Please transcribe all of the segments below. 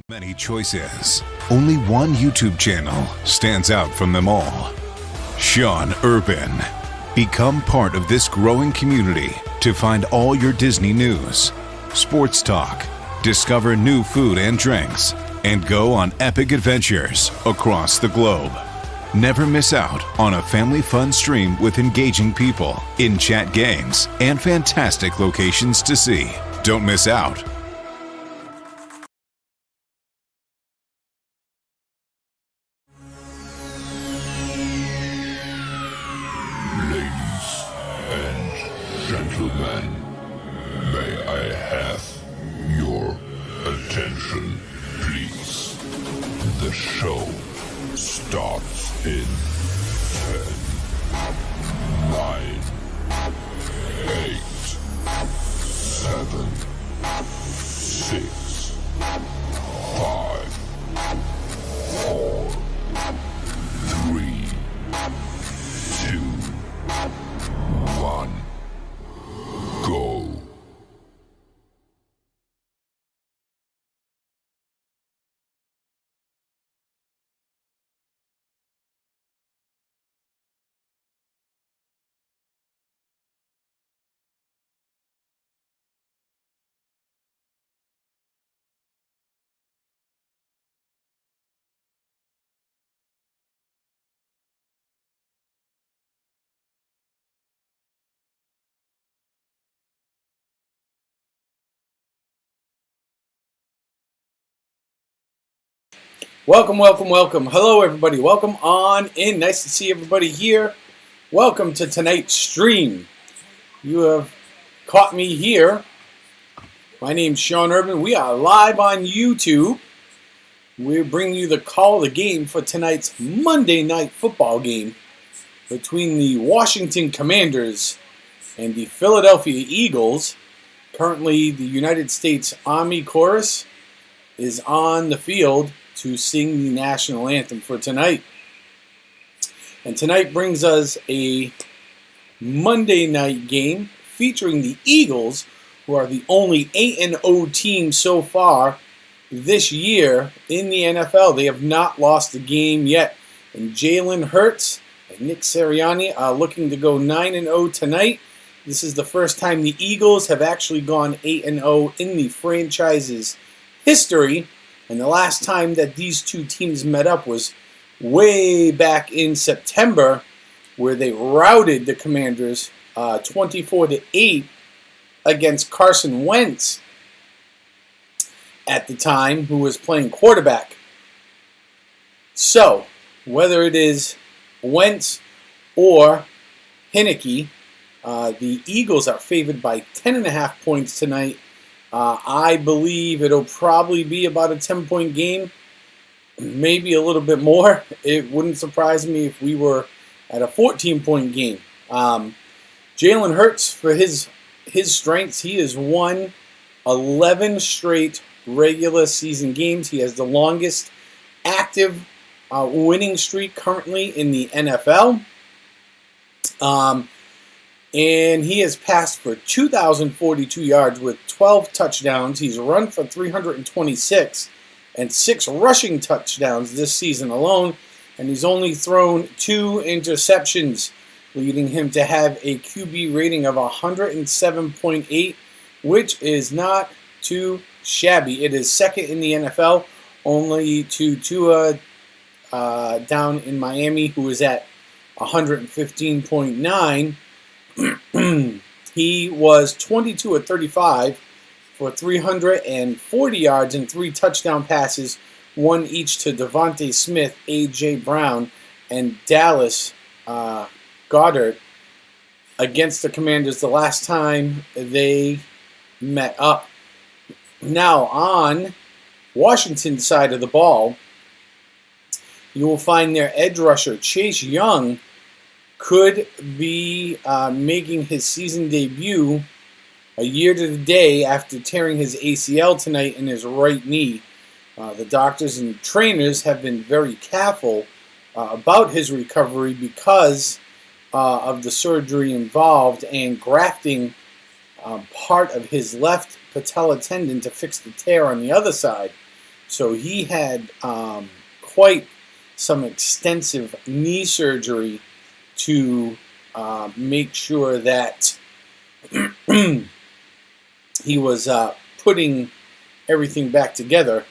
Many choices. Only one YouTube channel stands out from them all. Sean Urban. Become part of this growing community to find all your Disney news, sports talk, discover new food and drinks, and go on epic adventures across the globe. Never miss out on a family fun stream with engaging people, in-chat games, and fantastic locations to see. Don't miss out. Ladies and gentlemen, may I have your attention, please? The show starts in 10, 9, 8, 7, 6, 5, 4, 3, 2, 1, go. Welcome, welcome, welcome. Hello, everybody. Welcome on in. Nice to see everybody here. Welcome to tonight's stream. You have caught me here. My name's Sean Urban. We are live on YouTube. We're bringing you the call of the game for tonight's Monday night football game between the Washington Commanders and the Philadelphia Eagles. Currently, the United States Army Chorus is on the field to sing the national anthem for tonight. And tonight brings us a Monday night game featuring the Eagles, who are the only 8-0 team so far this year in the NFL. They have not lost a game yet. And Jalen Hurts and Nick Sirianni are looking to go 9-0 tonight. This is the first time the Eagles have actually gone 8-0 in the franchise's history. And the last time that these two teams met up was way back in September, where they routed the Commanders 24-8 against Carson Wentz at the time, who was playing quarterback. So, whether it is Wentz or Heineke, the Eagles are favored by 10.5 points tonight. I believe it'll probably be about a 10-point game, maybe a little bit more. It wouldn't surprise me if we were at a 14-point game. Jalen Hurts, for his strengths, he has won 11 straight regular season games. He has the longest active winning streak currently in the NFL. And he has passed for 2,042 yards with 12 touchdowns. He's run for 326 and 6 rushing touchdowns this season alone. And he's only thrown 2 interceptions, leading him to have a QB rating of 107.8, which is not too shabby. It is second in the NFL, only to Tua down in Miami, who is at 115.9. He was 22 of 35 for 340 yards and 3 touchdown passes, one each to Devontae Smith, A.J. Brown, and Dallas Goedert against the Commanders the last time they met up. Now, on Washington's side of the ball, you will find their edge rusher, Chase Young, could be making his season debut a year to the day after tearing his ACL tonight in his right knee. The doctors and trainers have been very careful about his recovery because of the surgery involved and grafting part of his left patella tendon to fix the tear on the other side. So he had quite some extensive knee surgery to make sure that he was putting everything back together.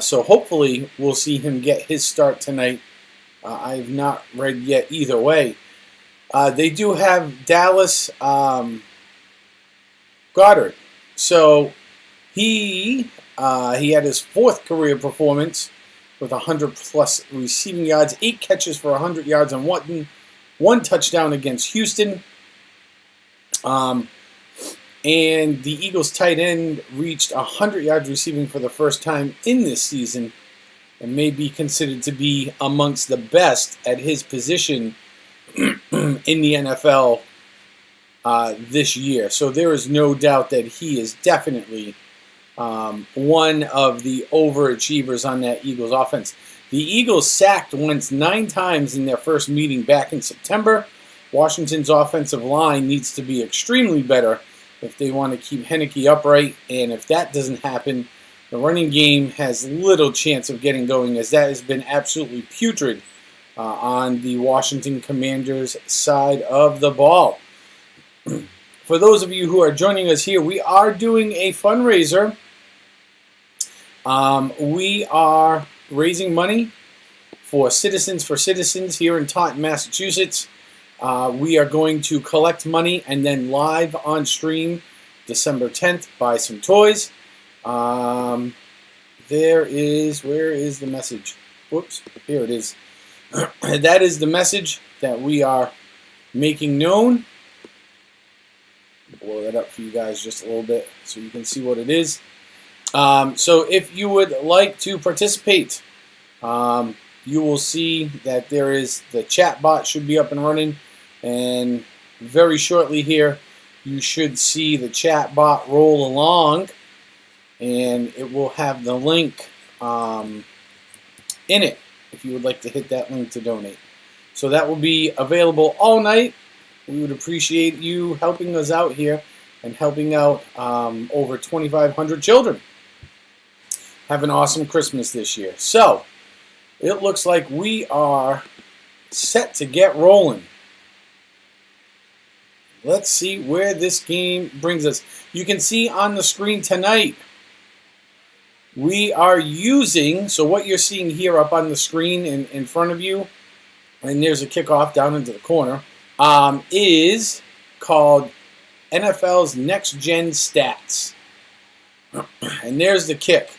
So hopefully we'll see him get his start tonight. I've not read yet either way. They do have Dallas Goddard. So he had his 4th career performance with 100+ receiving yards, 8 catches for 100 yards, and one touchdown against Houston. And the Eagles tight end reached 100 yards receiving for the first time in this season and may be considered to be amongst the best at his position in the NFL this year. So there is no doubt that he is definitely one of the overachievers on that Eagles offense. The Eagles sacked Wentz 9 times in their first meeting back in September. Washington's offensive line needs to be extremely better if they want to keep Heineke upright, and if that doesn't happen, the running game has little chance of getting going, as that has been absolutely putrid on the Washington Commanders side of the ball. For those of you who are joining us here, we are doing a fundraiser. We are raising money for Citizens here in Taunton, Massachusetts. We are going to collect money and then live on stream December 10th buy some toys. Where is the message? Whoops, here it is. That is the message that we are making known. Blow that up for you guys just a little bit so you can see what it is. So if you would like to participate, you will see that there is the chat bot should be up and running, and very shortly here you should see the chat bot roll along, and it will have the link in it if you would like to hit that link to donate. So that will be available all night. We would appreciate you helping us out here and helping out over 2,500 children. Have an awesome Christmas this year. So it looks like we are set to get rolling. Let's see where this game brings us. You can see on the screen tonight, we are using, so what you're seeing here up on the screen in front of you, and there's a kickoff down into the corner, is called NFL's Next Gen Stats. And there's the kick.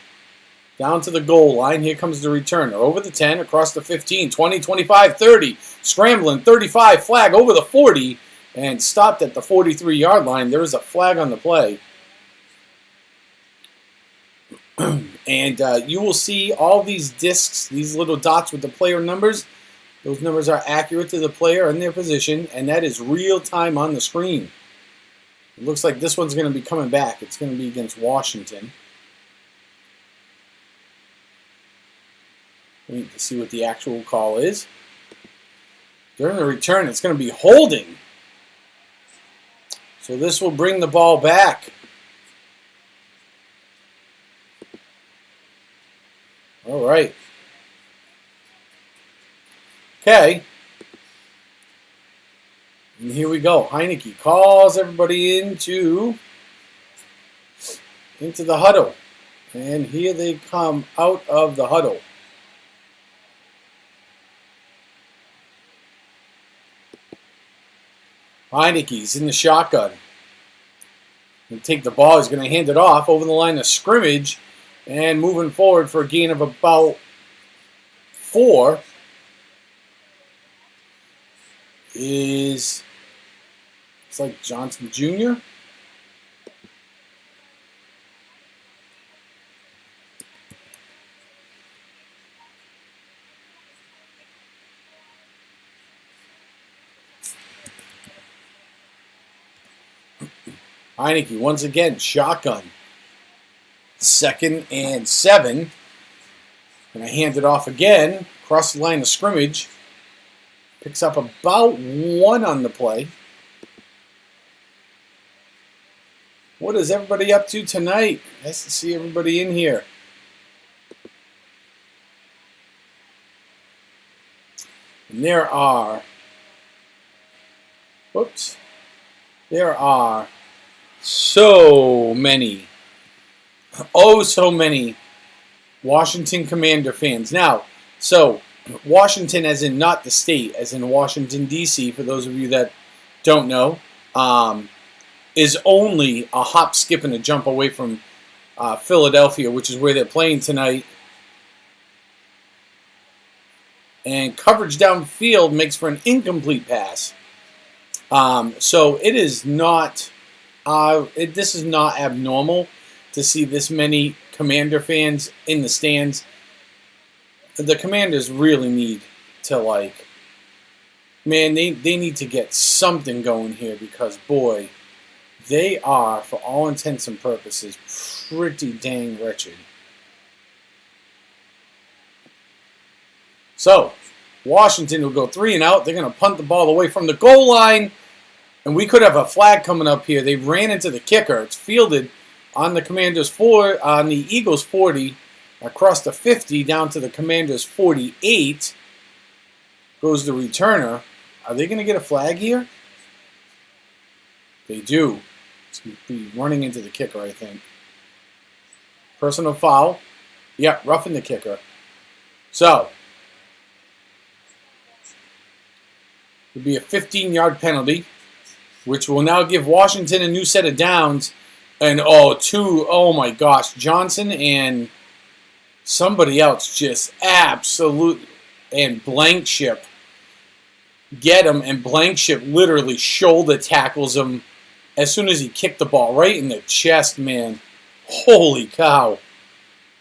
Down to the goal line. Here comes the returner. Over the 10, across the 15, 20, 25, 30. Scrambling, 35, flag over the 40, and stopped at the 43-yard line. There is a flag on the play. And you will see all these discs, these little dots with the player numbers. Those numbers are accurate to the player and their position, and that is real time on the screen. It looks like this one's going to be coming back. It's going to be against Washington. We need to see what the actual call is. During the return, it's going to be holding. So this will bring the ball back. All right. Okay. And here we go. Heineke calls everybody into the huddle. And here they come out of the huddle. Heineke's in the shotgun. He'll take the ball. He's going to hand it off over the line of scrimmage. And moving forward for a gain of about 4 is, it's like Johnson Jr. Heineke once again, shotgun. 2nd and 7. Going to hand it off again. Across the line of scrimmage. Picks up about 1 on the play. What is everybody up to tonight? Nice to see everybody in here. And there are so many, oh so many Washington Commander fans. Now, so Washington as in not the state, as in Washington, D.C., for those of you that don't know, is only a hop, skip, and a jump away from Philadelphia, which is where they're playing tonight. And coverage downfield makes for an incomplete pass. So it is not, this is not abnormal to see this many Commander fans in the stands. The Commanders really need to, like, man, they need to get something going here because, boy, they are, for all intents and purposes, pretty dang wretched. So, Washington will go 3 and out. They're going to punt the ball away from the goal line. And we could have a flag coming up here. They ran into the kicker. It's fielded on the Commanders on the Eagles 40, across the 50, down to the Commanders 48. Goes the returner. Are they going to get a flag here? They do. It's going to be running into the kicker, I think. Personal foul. Yeah, roughing the kicker. So, it'll be a 15-yard penalty, which will now give Washington a new set of downs. And, oh my gosh, Johnson and somebody else just absolutely, and Blankenship get him, and Blankenship literally shoulder tackles him as soon as he kicked the ball right in the chest, man. Holy cow.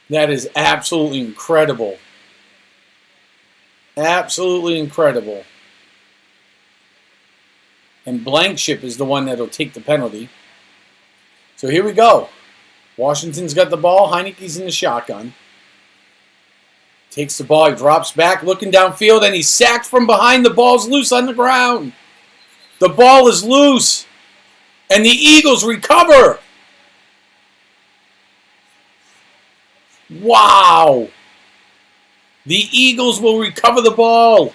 That is absolutely incredible. Absolutely incredible. And Blankenship is the one that'll take the penalty. So here we go. Washington's got the ball. Heineke's in the shotgun. Takes the ball. He drops back, looking downfield, and he's sacked from behind. The ball's loose on the ground. The ball is loose. And the Eagles recover. Wow. The Eagles will recover the ball.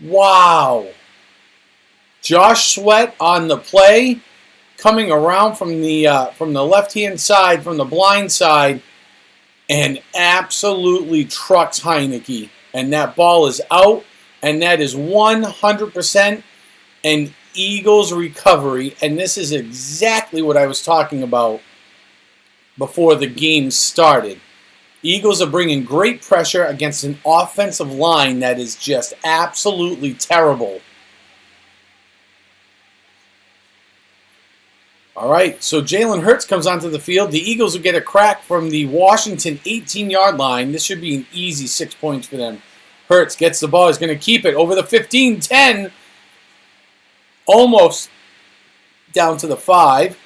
Wow. Josh Sweat on the play, coming around from the left-hand side, from the blind side, and absolutely trucks Heineke. And that ball is out, and that is 100% an Eagles recovery. And this is exactly what I was talking about before the game started. Eagles are bringing great pressure against an offensive line that is just absolutely terrible. All right, so Jalen Hurts comes onto the field. The Eagles will get a crack from the Washington 18-yard line. This should be an easy 6 points for them. Hurts gets the ball. He's going to keep it over the 15, 10. Almost down to the 5.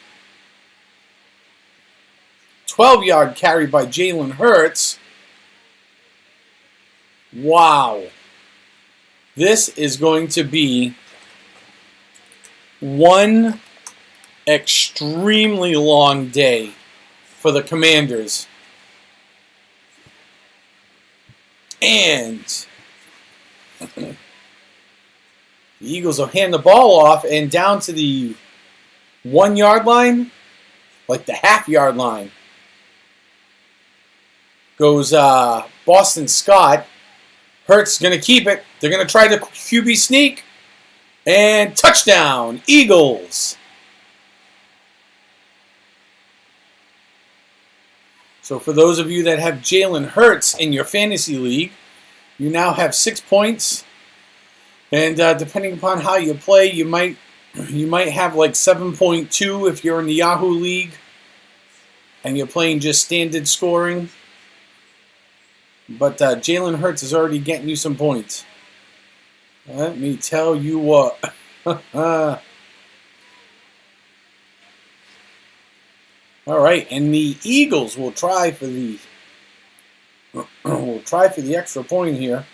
12-yard carry by Jalen Hurts. Wow. This is going to be one extremely long day for the Commanders. And the Eagles will hand the ball off, and down to the 1-yard line, like the half-yard line, goes Boston Scott. Hurts going to keep it. They're going to try the QB sneak. And touchdown, Eagles. So for those of you that have Jalen Hurts in your fantasy league, you now have 6 points. And depending upon how you play, you might have like 7.2 if you're in the Yahoo League and you're playing just standard scoring. But Jalen Hurts is already getting you some points. Let me tell you what. All right, and the Eagles will try for the extra point here.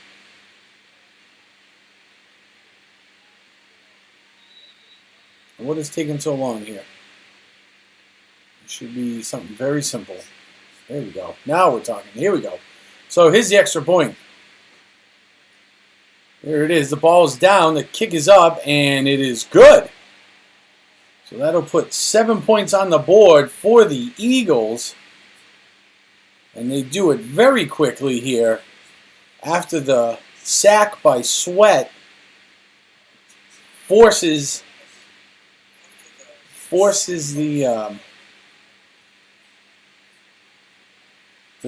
What is taking so long here? It should be something very simple. There we go. Now we're talking. Here we go. So here's the extra point. There it is. The ball is down. The kick is up, and it is good. So that'll put 7 points on the board for the Eagles. And they do it very quickly here after the sack by Sweat forces the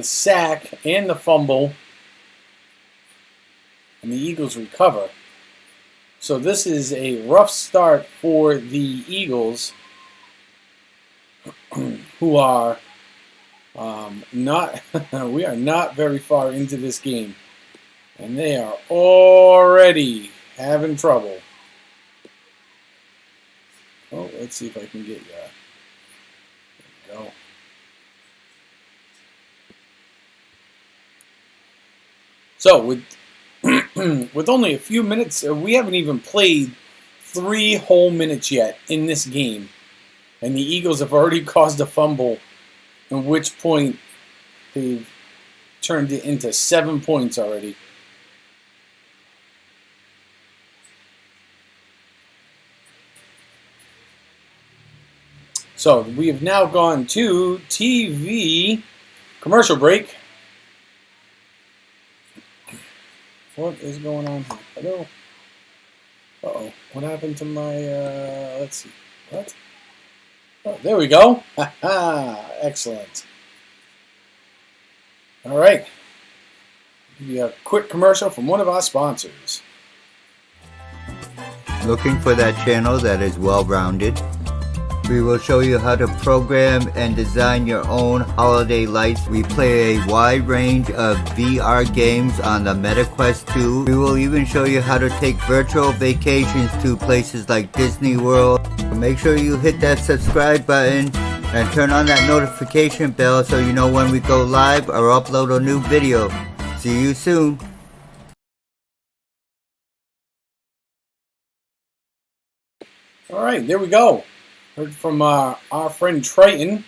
sack and the fumble, and the Eagles recover. So this is a rough start for the Eagles, who are not we are not very far into this game, and they are already having trouble. Oh, let's see if I can get you. There we go. So with only a few minutes, we haven't even played 3 whole minutes yet in this game, and the Eagles have already caused a fumble, at which point they've turned it into 7 points already. So we have now gone to TV commercial break. What is going on here? Hello? Uh-oh. What happened to my, let's see. What? Oh, there we go. Ha-ha. Excellent. All right. Give you a quick commercial from one of our sponsors. Looking for that channel that is well-rounded? We will show you how to program and design your own holiday lights. We play a wide range of VR games on the MetaQuest 2. We will even show you how to take virtual vacations to places like Disney World. Make sure you hit that subscribe button and turn on that notification bell so you know when we go live or upload a new video. See you soon. All right, there we go. Heard from our friend Triton.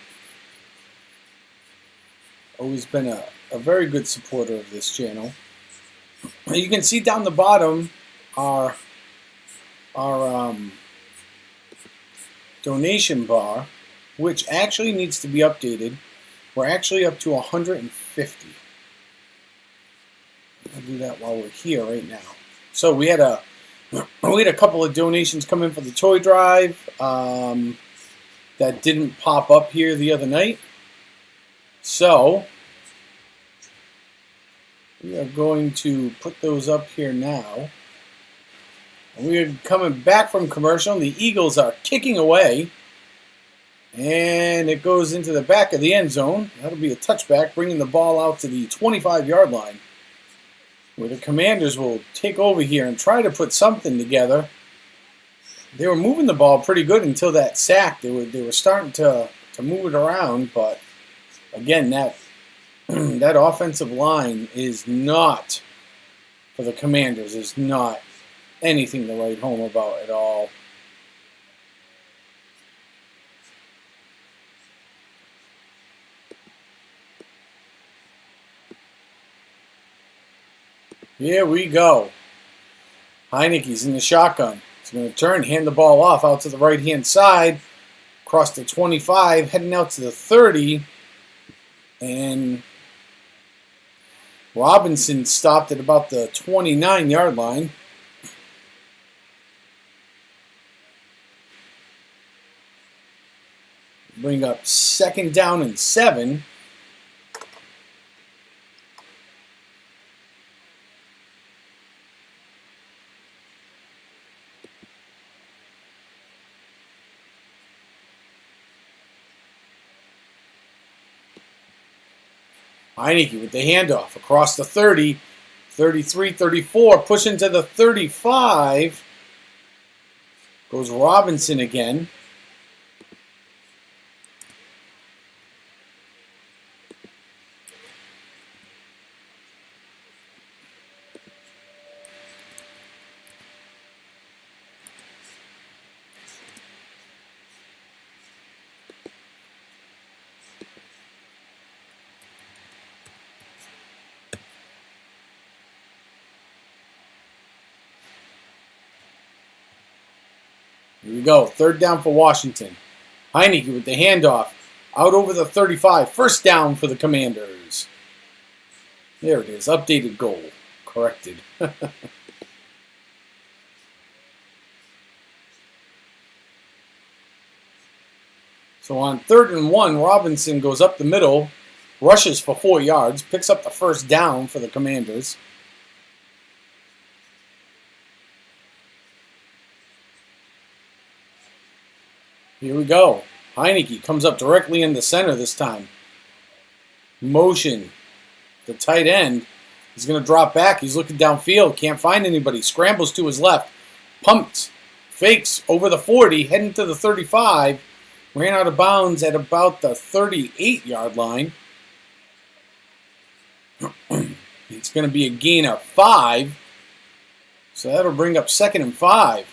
Always been a very good supporter of this channel. You can see down the bottom our donation bar, which actually needs to be updated. We're actually up to 150. I'll do that while we're here right now. So we had a couple of donations come in for the toy drive that didn't pop up here the other night. So we are going to put those up here now. And we are coming back from commercial. The Eagles are kicking away. And it goes into the back of the end zone. That'll be a touchback, bringing the ball out to the 25-yard line, where the Commanders will take over here and try to put something together. They were moving the ball pretty good until that sack. They were starting to move it around, but again, that that offensive line is not, for the Commanders, is not anything to write home about at all. Here we go. Heineke's in the shotgun. He's going to turn, hand the ball off out to the right-hand side, across the 25, heading out to the 30. And Robinson stopped at about the 29-yard line. Bring up 2nd down and 7. Heineke with the handoff across the 30, 33, 34, pushing to the 35. Goes Robinson again. Here we go. Third down for Washington. Heineke with the handoff. Out over the 35. First down for the Commanders. There it is. Updated goal. Corrected. So on 3rd and 1, Robinson goes up the middle, rushes for 4 yards, picks up the first down for the Commanders. Here we go. Heineke comes up directly in the center this time. Motion. The tight end is going to drop back. He's looking downfield. Can't find anybody. Scrambles to his left. Pumps. Fakes over the 40. Heading to the 35. Ran out of bounds at about the 38-yard line. It's going to be a gain of 5. So that'll bring up 2nd and 5.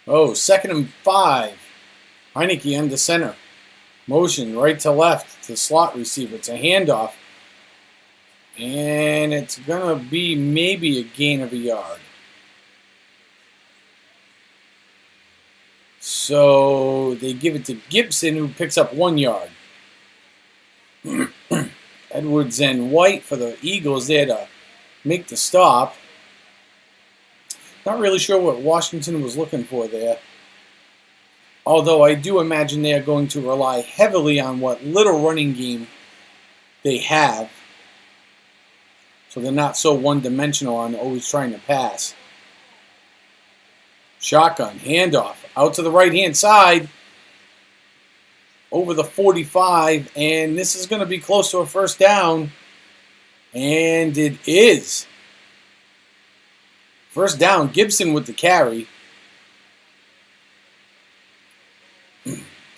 Oh, 2nd and 5. Heineke under center. Motion right to left to slot receiver. It's a handoff. And it's going to be maybe a gain of a yard. So they give it to Gibson, who picks up 1 yard. Edwards and White for the Eagles there to make the stop. Not really sure what Washington was looking for there. Although I do imagine they are going to rely heavily on what little running game they have. So they're not so one-dimensional on always trying to pass. Shotgun, handoff, out to the right-hand side. Over the 45, and this is going to be close to a first down. And it is. First down, Gibson with the carry.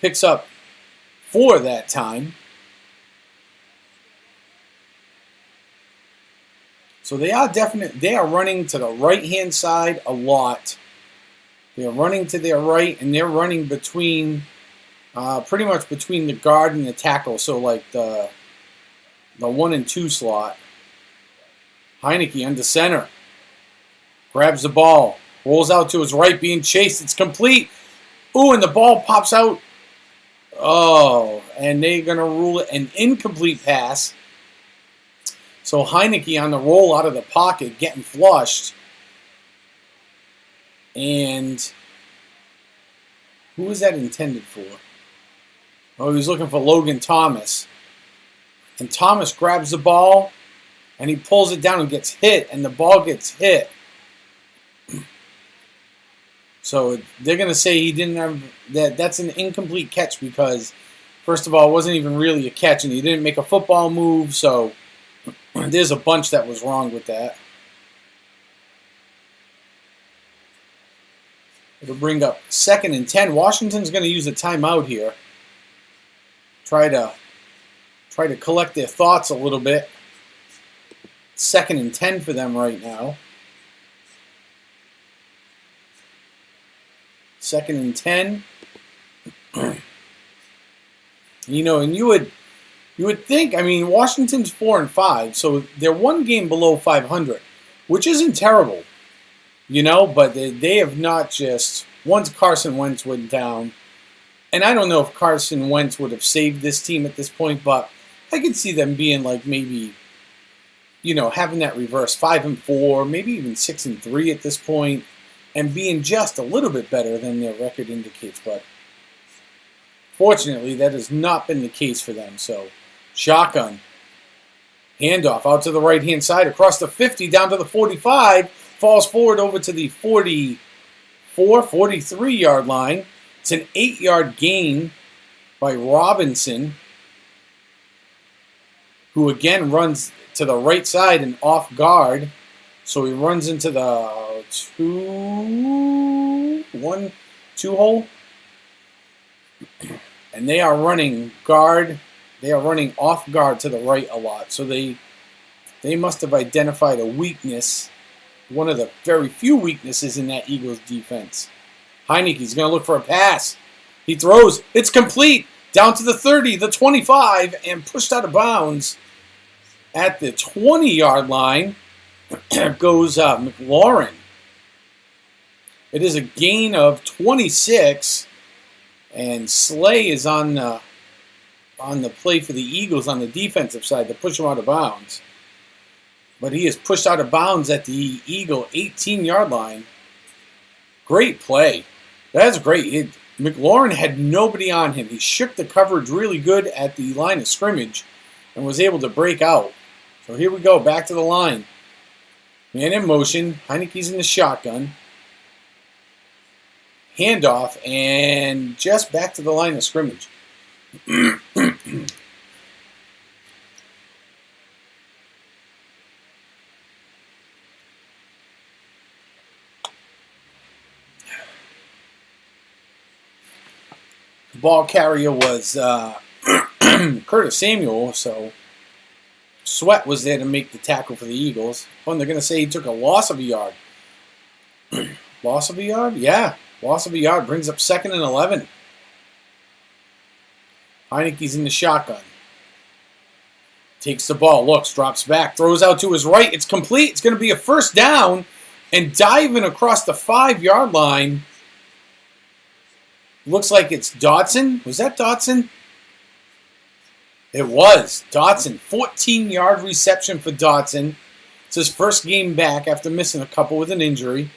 Picks up 4 that time. So they are running to the right-hand side a lot. They are running to their right, and they're running between, pretty much between the guard and the tackle. So like the 1 and 2 slot. Heineke under center. Grabs the ball. Rolls out to his right, being chased. It's complete. Ooh, and the ball pops out. Oh, and they're going to rule it an incomplete pass. So Heineke on the roll out of the pocket, getting flushed. And who was that intended for? Oh, he was looking for Logan Thomas. And Thomas grabs the ball, and he pulls it down and gets hit, and the ball gets hit. So they're going to say he didn't have that. That's an incomplete catch because, first of all, it wasn't even really a catch, and he didn't make a football move. So there's a bunch that was wrong with that. It'll bring up 2nd and 10. Washington's going to use a timeout here. Try to collect their thoughts a little bit. 2nd and 10 for them right now. 2nd and 10. You know, and you would think, I mean, Washington's 4 and 5, so they're 1 game below 500, which isn't terrible, you know, but they have not just, once Carson Wentz went down, and I don't know if Carson Wentz would have saved this team at this point, but I could see them being like maybe, you know, having that reverse 5 and 4, maybe even 6 and 3 at this point, and being just a little bit better than their record indicates. But fortunately, that has not been the case for them. So, shotgun. Handoff out to the right-hand side, across the 50, down to the 45. Falls forward over to the 44, 43-yard line. It's an 8-yard gain by Robinson, who again runs to the right side and off guard. So he runs into the 2 hole. And they are running guard. They are running off guard to the right a lot. So they must have identified a weakness one of the very few weaknesses in that Eagles defense. Heineke's going to look for a pass. He throws. It's complete. Down to the 30, the 25, and pushed out of bounds at the 20-yard line goes McLaurin. It is a gain of 26, and Slay is on the play for the Eagles on the defensive side to push him out of bounds. But he is pushed out of bounds at the Eagle 18-yard line. Great play. That's great. McLaurin had nobody on him. He shook the coverage really good at the line of scrimmage and was able to break out. So here we go, back to the line. Man in motion. Heineke's in the shotgun. Handoff, and just back to the line of scrimmage. The ball carrier was Curtis Samuel, so Sweat was there to make the tackle for the Eagles. Well, they're going to say he took a loss of a yard. Loss of a yard? Yeah, loss of a yard. Brings up 2nd and 11. Heineke's in the shotgun. Takes the ball, looks, drops back, throws out to his right. It's complete. It's going to be a first down. And diving across the 5-yard line, looks like it's Dotson. Was that Dotson? It was. Dotson. 14-yard reception for Dotson. It's his first game back after missing a couple with an injury.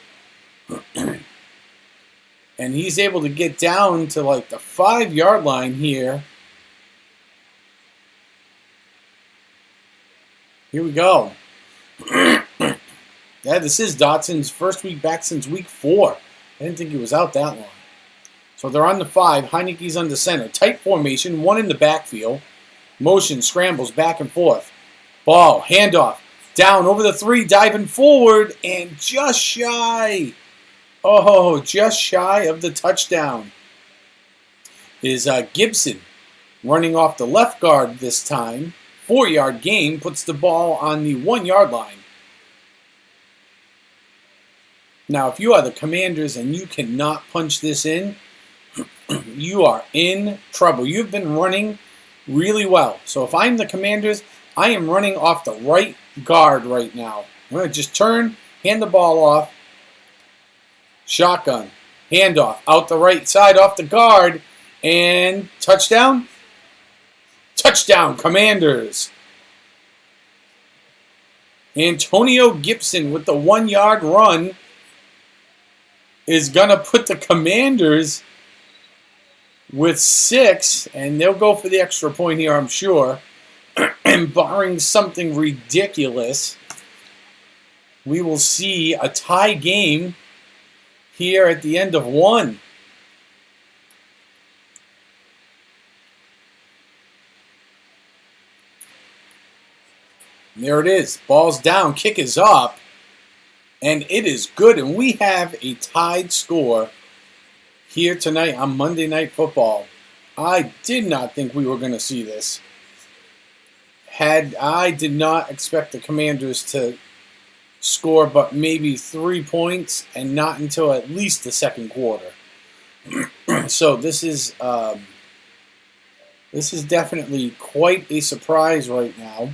And he's able to get down to like the 5-yard line here. Here we go. Yeah, this is Dotson's first week back since week 4. I didn't think he was out that long. So they're on the 5. Heineke's under center. Tight formation, one in the backfield. Motion, scrambles back and forth. Ball, handoff. Down over the 3, diving forward, and just shy. Oh, just shy of the touchdown is Gibson running off the left guard this time. 4-yard gain, puts the ball on the 1-yard line. Now, if you are the Commanders and you cannot punch this in, you are in trouble. You've been running really well. So if I'm the Commanders, I am running off the right guard right now. I'm going to just turn, hand the ball off, shotgun, handoff, out the right side off the guard, and touchdown. Touchdown, Commanders. Antonio Gibson with the 1-yard run is going to put the Commanders with 6, and they'll go for the extra point here, I'm sure. And barring something ridiculous, we will see a tie game here at the end of 1. And there it is. Ball's down, kick is up, and it is good. And we have a tied score here tonight on Monday Night Football. I did not think we were going to see this. I did not expect the Commanders to score but maybe 3 points, and not until at least the second quarter. So this is definitely quite a surprise right now,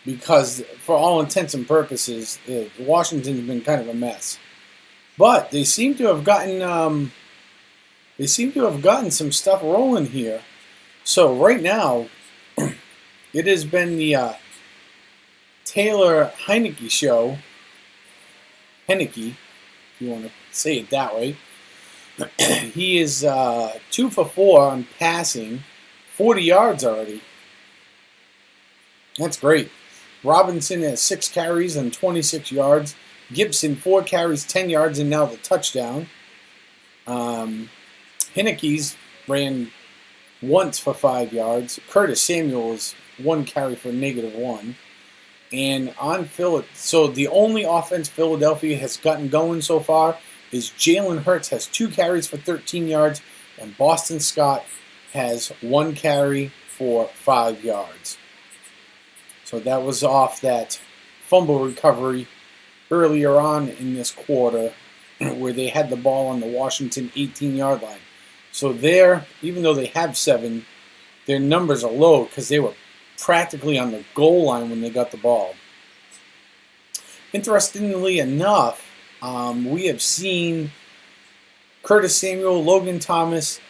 because for all intents and purposes, Washington's been kind of a mess. But they seem to have gotten some stuff rolling here. So right now, it has been the Taylor Heinicke show. Heinicke, if you want to say it that way. He is 2 for 4 on passing, 40 yards already. That's great. Robinson has 6 carries and 26 yards. Gibson, 4 carries, 10 yards, and now the touchdown. Heinicke's ran once for 5 yards. Curtis Samuel was 1 carry for -1. And on so the only offense Philadelphia has gotten going so far is Jalen Hurts has 2 carries for 13 yards, and Boston Scott has 1 carry for 5 yards. So that was off that fumble recovery earlier on in this quarter where they had the ball on the Washington 18-yard line. So there, even though they have 7, their numbers are low because they were practically on the goal line when they got the ball. Interestingly enough, we have seen Curtis Samuel, Logan Thomas,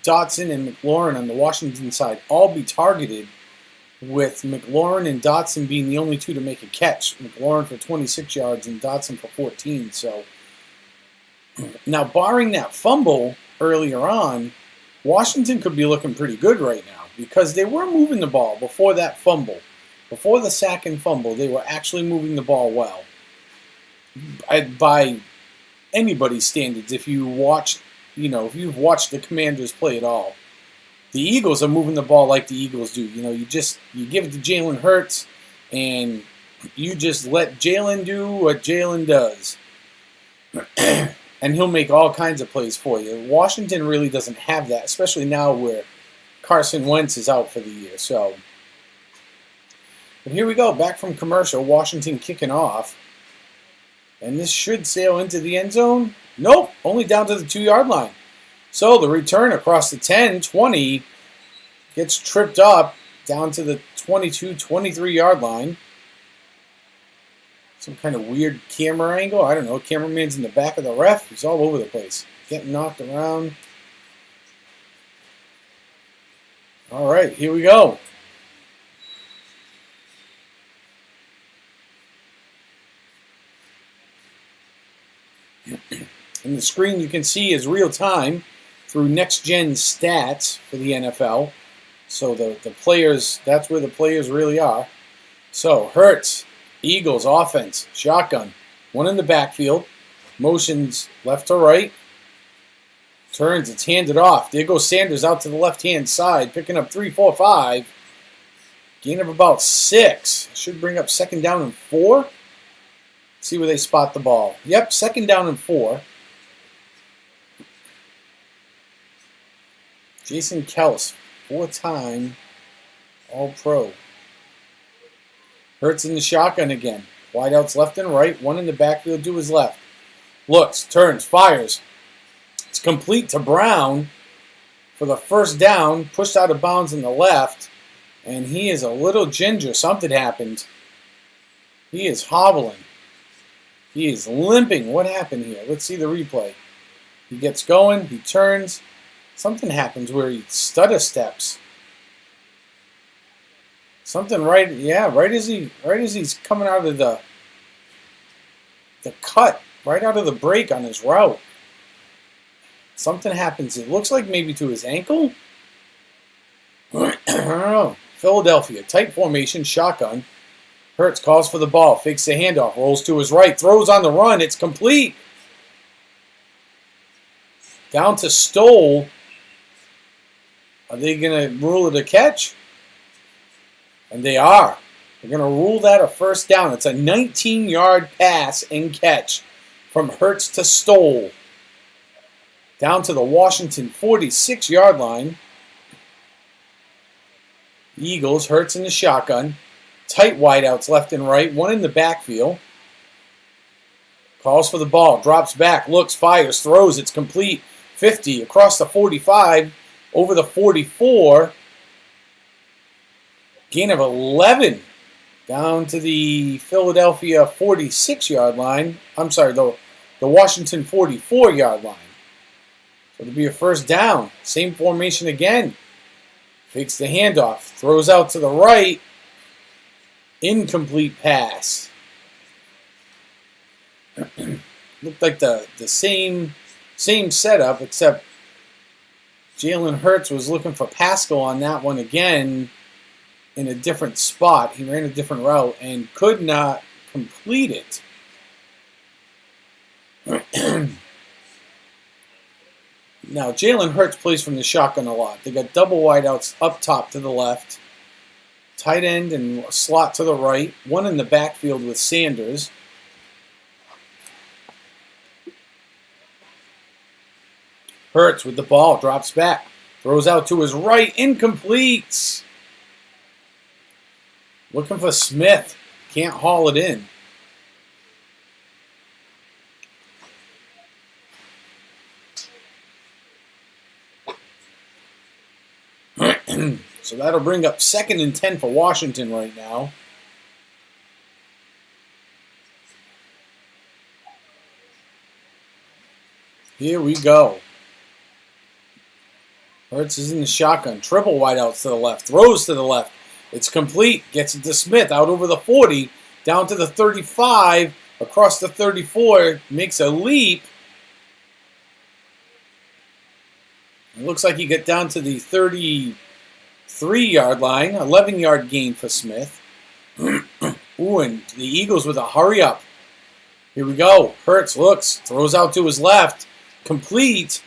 Dotson, and McLaurin on the Washington side all be targeted, with McLaurin and Dotson being the only 2 to make a catch. McLaurin for 26 yards and Dotson for 14. So now, barring that fumble earlier on, Washington could be looking pretty good right now because they were moving the ball before that fumble. Before the sack and fumble, they were actually moving the ball well. By anybody's standards, if you've watched the Commanders play at all, the Eagles are moving the ball like the Eagles do. You give it to Jalen Hurts, and you just let Jalen do what Jalen does. And he'll make all kinds of plays for you. Washington really doesn't have that, especially now where Carson Wentz is out for the year. So, but here we go, back from commercial, Washington kicking off. And this should sail into the end zone. Nope, only down to the 2-yard line. So the return across the 10, 20, gets tripped up down to the 22, 23-yard line. Some kind of weird camera angle. I don't know. Cameraman's in the back of the ref. He's all over the place. Getting knocked around. All right, here we go. And the screen you can see is real time through next-gen stats for the NFL. So the players, that's where the players really are. So Hurts, Eagles offense, shotgun. 1 in the backfield. Motions left to right. Turns, it's handed off. There goes Sanders out to the left-hand side, picking up 3, 4, 5. Gain of about 6. Should bring up 2nd down and 4. See where they spot the ball. Yep, 2nd down and 4. Jason Kels, 4-time All-Pro. Hurts in the shotgun again. Wideouts left and right. 1 in the backfield to his left. Looks, turns, fires. It's complete to Brown for the 1st down. Pushed out of bounds in the left. And he is a little ginger. Something happened. He is hobbling. He is limping. What happened here? Let's see the replay. He gets going. He turns. Something happens where he stutter steps. Something right as he's coming out of the cut, right out of the break on his route. Something happens. It looks like maybe to his ankle. I don't know. Philadelphia, tight formation, shotgun. Hurts calls for the ball, fakes the handoff, rolls to his right, throws on the run. It's complete. Down to Stoll. Are they going to rule it a catch? And they are. They're going to rule that a 1st down. It's a 19-yard pass and catch from Hurts to Stoll. Down to the Washington 46-yard line. Eagles, Hurts in the shotgun. Tight wideouts left and right. 1 in the backfield. Calls for the ball. Drops back. Looks, fires, throws. It's complete. 50 across the 45. Over the 44. Gain of 11. Down to the Philadelphia 46-yard line. I'm sorry, the Washington 44-yard line. So it'll be a 1st down. Same formation again. Fakes the handoff. Throws out to the right. Incomplete pass. Looked like the same setup, except Jalen Hurts was looking for Pascal on that one again in a different spot. He ran a different route and could not complete it. Now, Jalen Hurts plays from the shotgun a lot. They got double wideouts up top to the left, tight end and slot to the right, 1 in the backfield with Sanders. Hurts with the ball, drops back, throws out to his right, incomplete. Looking for Smith. Can't haul it in. So that'll bring up 2nd and 10 for Washington right now. Here we go. Hurts is in the shotgun. Triple wideouts to the left. Throws to the left. It's complete. Gets it to Smith out over the 40. Down to the 35. Across the 34. Makes a leap. It looks like he got down to the 33-yard line. 11-yard gain for Smith. Ooh, and the Eagles with a hurry up. Here we go. Hurts looks. Throws out to his left. Complete.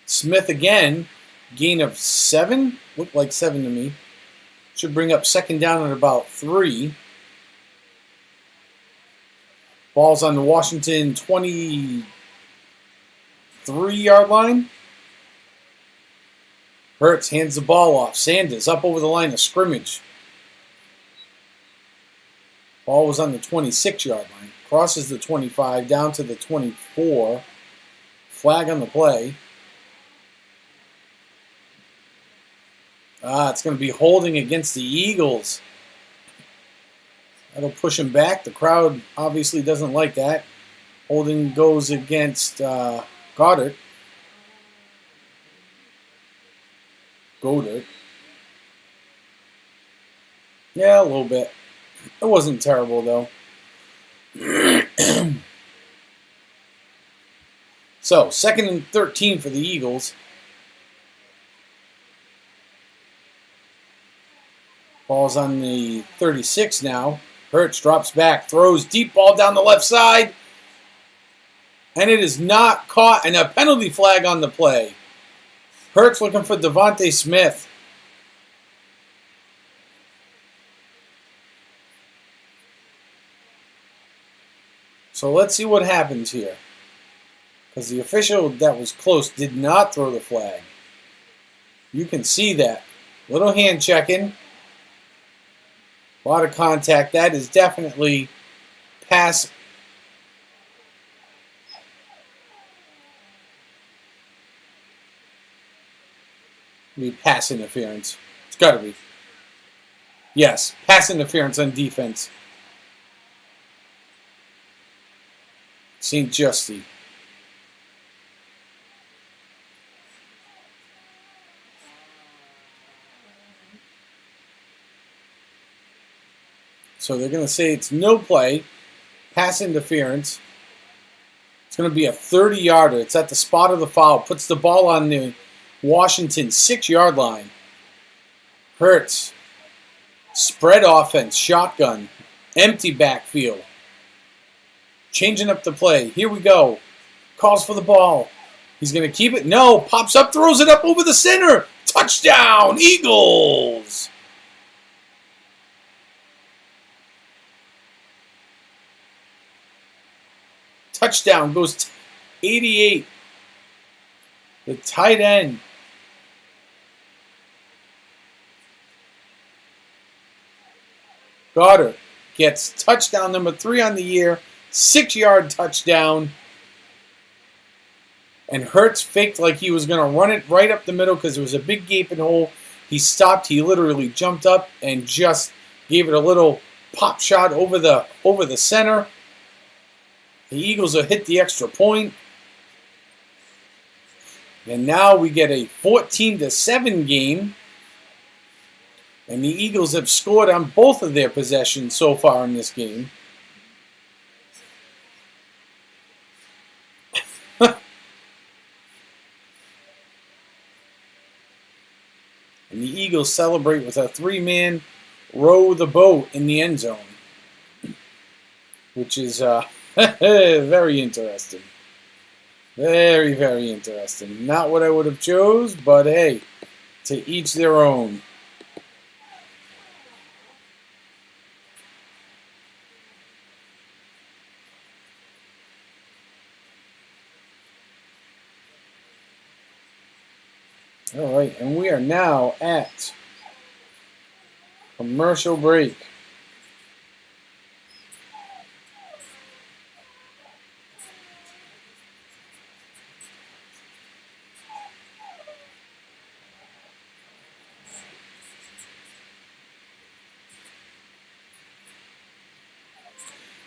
Smith again. Gain of 7. Looked like 7 to me. Should bring up 2nd down at about 3. Ball's on the Washington 23-yard line. Hurts hands the ball off. Sanders up over the line of scrimmage. Ball was on the 26-yard line. Crosses the 25 down to the 24. Flag on the play. It's going to be holding against the Eagles. That'll push him back. The crowd obviously doesn't like that. Holding goes against Goddard. Yeah, a little bit. It wasn't terrible, though. So, 2nd and 13 for the Eagles. Ball's on the 36 now. Hurts drops back, throws deep ball down the left side. And it is not caught, and a penalty flag on the play. Hurts looking for Devontae Smith. So let's see what happens here. Because the official that was close did not throw the flag. You can see that. Little hand checking. A lot of contact. That is definitely pass. Pass interference. It's got to be. Yes, pass interference on defense. St. Justy. So they're going to say it's no play, pass interference. It's going to be a 30-yarder. It's at the spot of the foul. Puts the ball on the Washington 6-yard line. Hurts. Spread offense. Shotgun. Empty backfield. Changing up the play. Here we go. Calls for the ball. He's going to keep it. No. Pops up. Throws it up over the center. Touchdown. Eagles. Touchdown goes to 88. The tight end. Goddard gets touchdown number 3 on the year. 6-yard touchdown. And Hurts faked like he was going to run it right up the middle because there was a big gaping hole. He stopped. He literally jumped up and just gave it a little pop shot over the center. The Eagles have hit the extra point. And now we get a 14-7 game. And the Eagles have scored on both of their possessions so far in this game. And the Eagles celebrate with a 3-man row the boat in the end zone. Which is very interesting. Very, very interesting. Not what I would have chose, but hey, to each their own. All right, and we are now at Commercial break.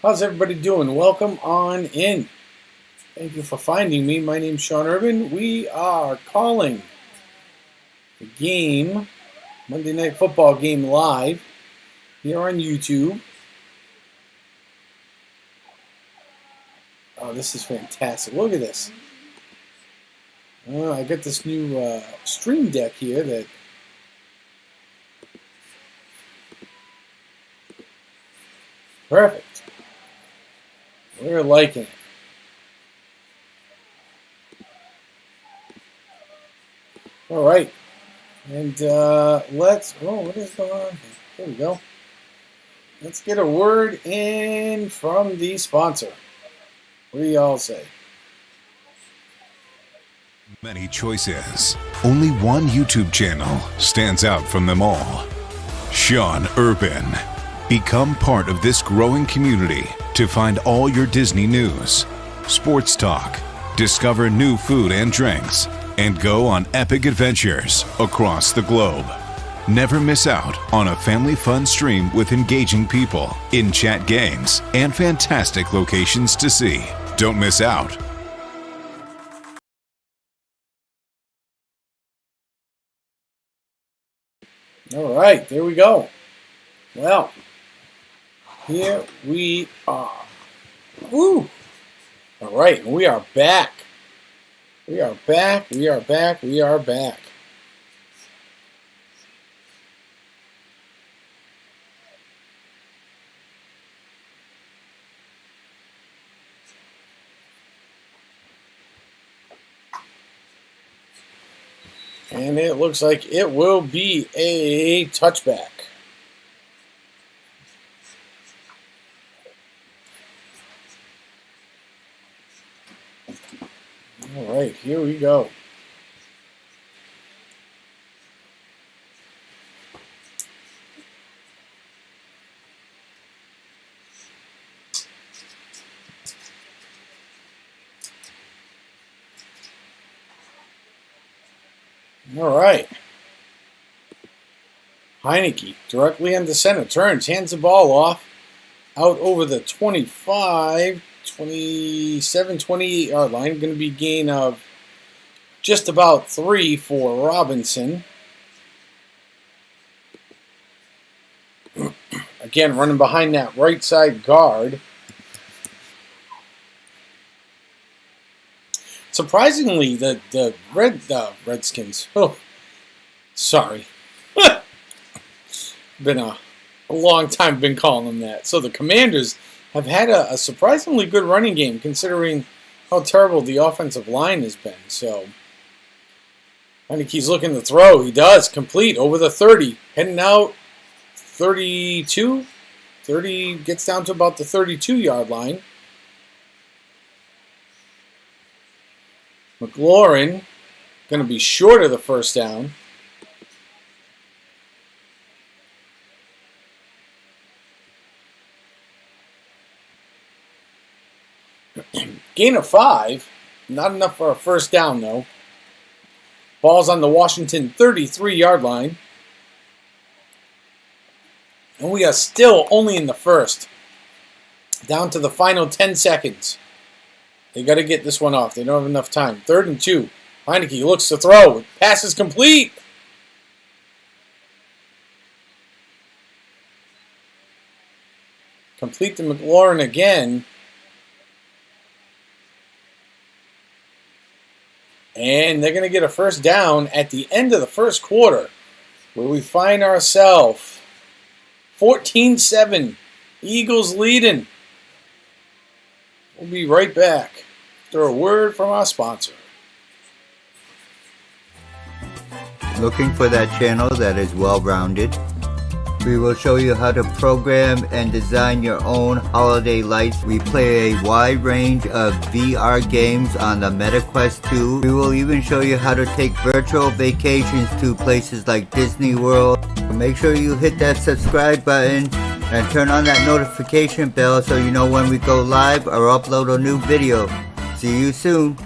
How's everybody doing? Welcome on in. Thank you for finding me. My name's Sean Urban. We are calling the game, Monday Night Football game, live here on YouTube. Oh, this is fantastic. Look at this. I got this new stream deck here that perfect. We're liking it. All right. And let's, what is going on here? There we go. Let's get a word in from the sponsor. What do y'all say? Many choices. Only one YouTube channel stands out from them all. Sean Urban. Become part of this growing community to find all your Disney news, sports talk, discover new food and drinks, and go on epic adventures across the globe. Never miss out on a family fun stream with engaging people, in-chat games, and fantastic locations to see. Don't miss out. All right, there we go. Well, here we are. Woo! All right, we are back. We are back. We are back. We are back. And it looks like it will be a touchback. All right, here we go. All right. Heineke directly into center, turns, hands the ball off, out over the 25, 27, 28 yard line. Going to be gain of just about 3 for Robinson. Again, running behind that right side guard. Surprisingly, the Redskins. Oh, sorry. Been a long time been calling them that. So the Commanders have had a surprisingly good running game considering how terrible the offensive line has been. So Heineke's looking to throw. He does. Complete over the 30. Heading out 32. 30 gets down to about the 32-yard line. McLaurin going to be short of the first down. Gain of 5. Not enough for a first down, though. Ball's on the Washington 33-yard line. And we are still only in the first. Down to the final 10 seconds. They got to get this one off. They don't have enough time. 3rd and 2. Heineke looks to throw. Pass is complete. Complete to McLaurin again. And they're going to get a first down at the end of the first quarter, where we find ourselves 14-7. Eagles leading. We'll be right back after a word from our sponsor. Looking for that channel that is well-rounded? We will show you how to program and design your own holiday lights. We play a wide range of VR games on the MetaQuest 2. We will even show you how to take virtual vacations to places like Disney World. Make sure you hit that subscribe button and turn on that notification bell so you know when we go live or upload a new video. See you soon.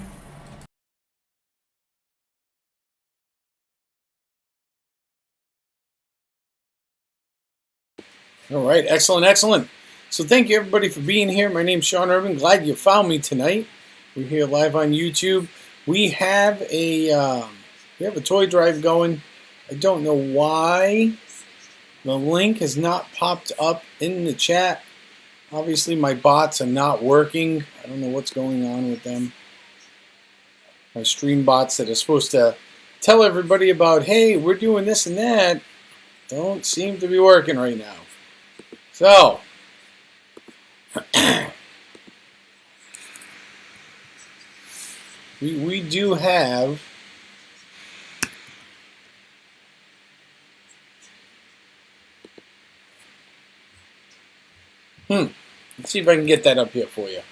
All right, excellent, excellent. So thank you everybody for being here. My name's Sean Urban. Glad you found me tonight. We're here live on YouTube. We have a toy drive going. I don't know why the link has not popped up in the chat. Obviously, my bots are not working. I don't know what's going on with them. My stream bots that are supposed to tell everybody about, hey, we're doing this and that, don't seem to be working right now. So, we do have let's see if I can get that up here for you.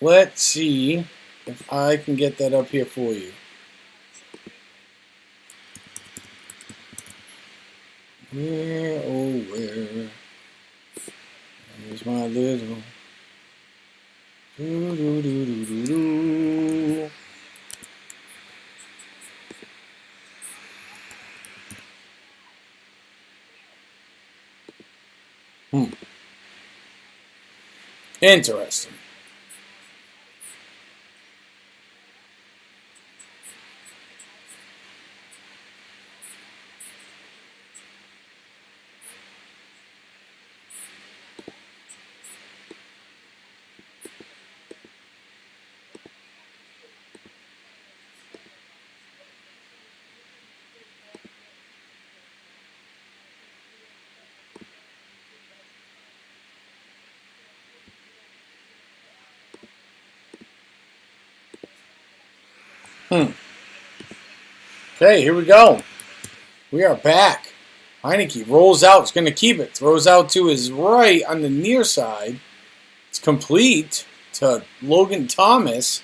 Let's see if I can get that up here for you. Where, oh where? There's my little do do do do do do. Interesting. Okay, here we go. We are back. Heineke rolls out. It's going to keep it. Throws out to his right on the near side. It's complete to Logan Thomas.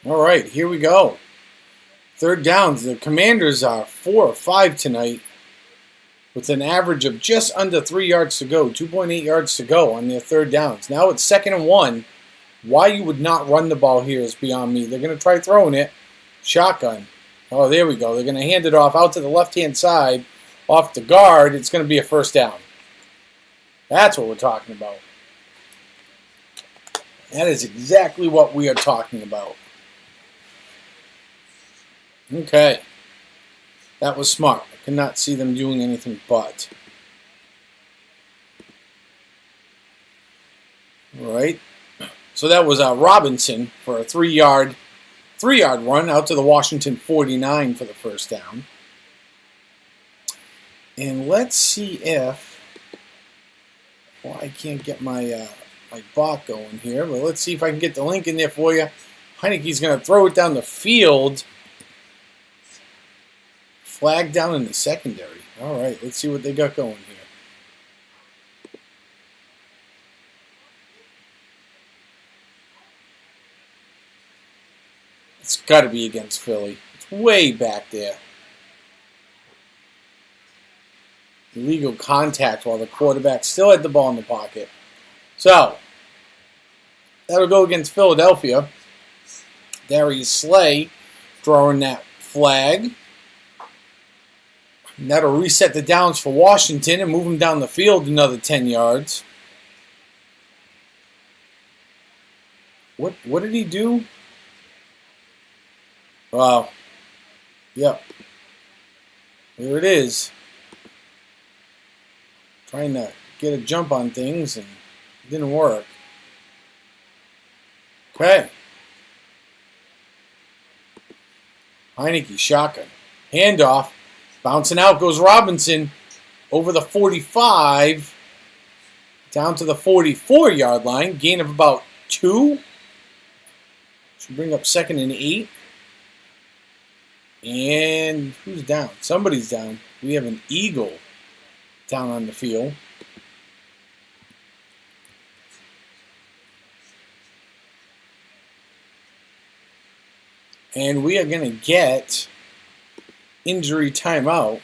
All right, here we go. Third downs. The Commanders are 4 of 5 tonight with an average of just under 3 yards to go, 2.8 yards to go on their third downs. Now it's 2nd and 1. Why you would not run the ball here is beyond me. They're going to try throwing it. Shotgun. Oh, there we go. They're going to hand it off out to the left-hand side, off the guard. It's going to be a first down. That's what we're talking about. That is exactly what we are talking about. Okay. That was smart. I could not see them doing anything but. All right. So that was Robinson for a 3-yard run out to the Washington 49 for the first down. And let's see if, well, I can't get my my bot going here, but let's see if I can get the link in there for you. Heineke's going to throw it down the field. Flag down in the secondary. All right, let's see what they got going here. It's got to be against Philly. It's way back there. Illegal contact while the quarterback still had the ball in the pocket. So, that'll go against Philadelphia. Darius Slay drawing that flag. And that'll reset the downs for Washington and move them down the field another 10 yards. What did he do? Wow. Yep. There it is. Trying to get a jump on things and it didn't work. Okay. Heineke, shotgun. Handoff. Bouncing out goes Robinson over the 45. down to the 44-yard line. Gain of about 2. Should bring up 2nd and 8. And who's down? Somebody's down. We have an Eagle down on the field. And we are going to get injury timeout.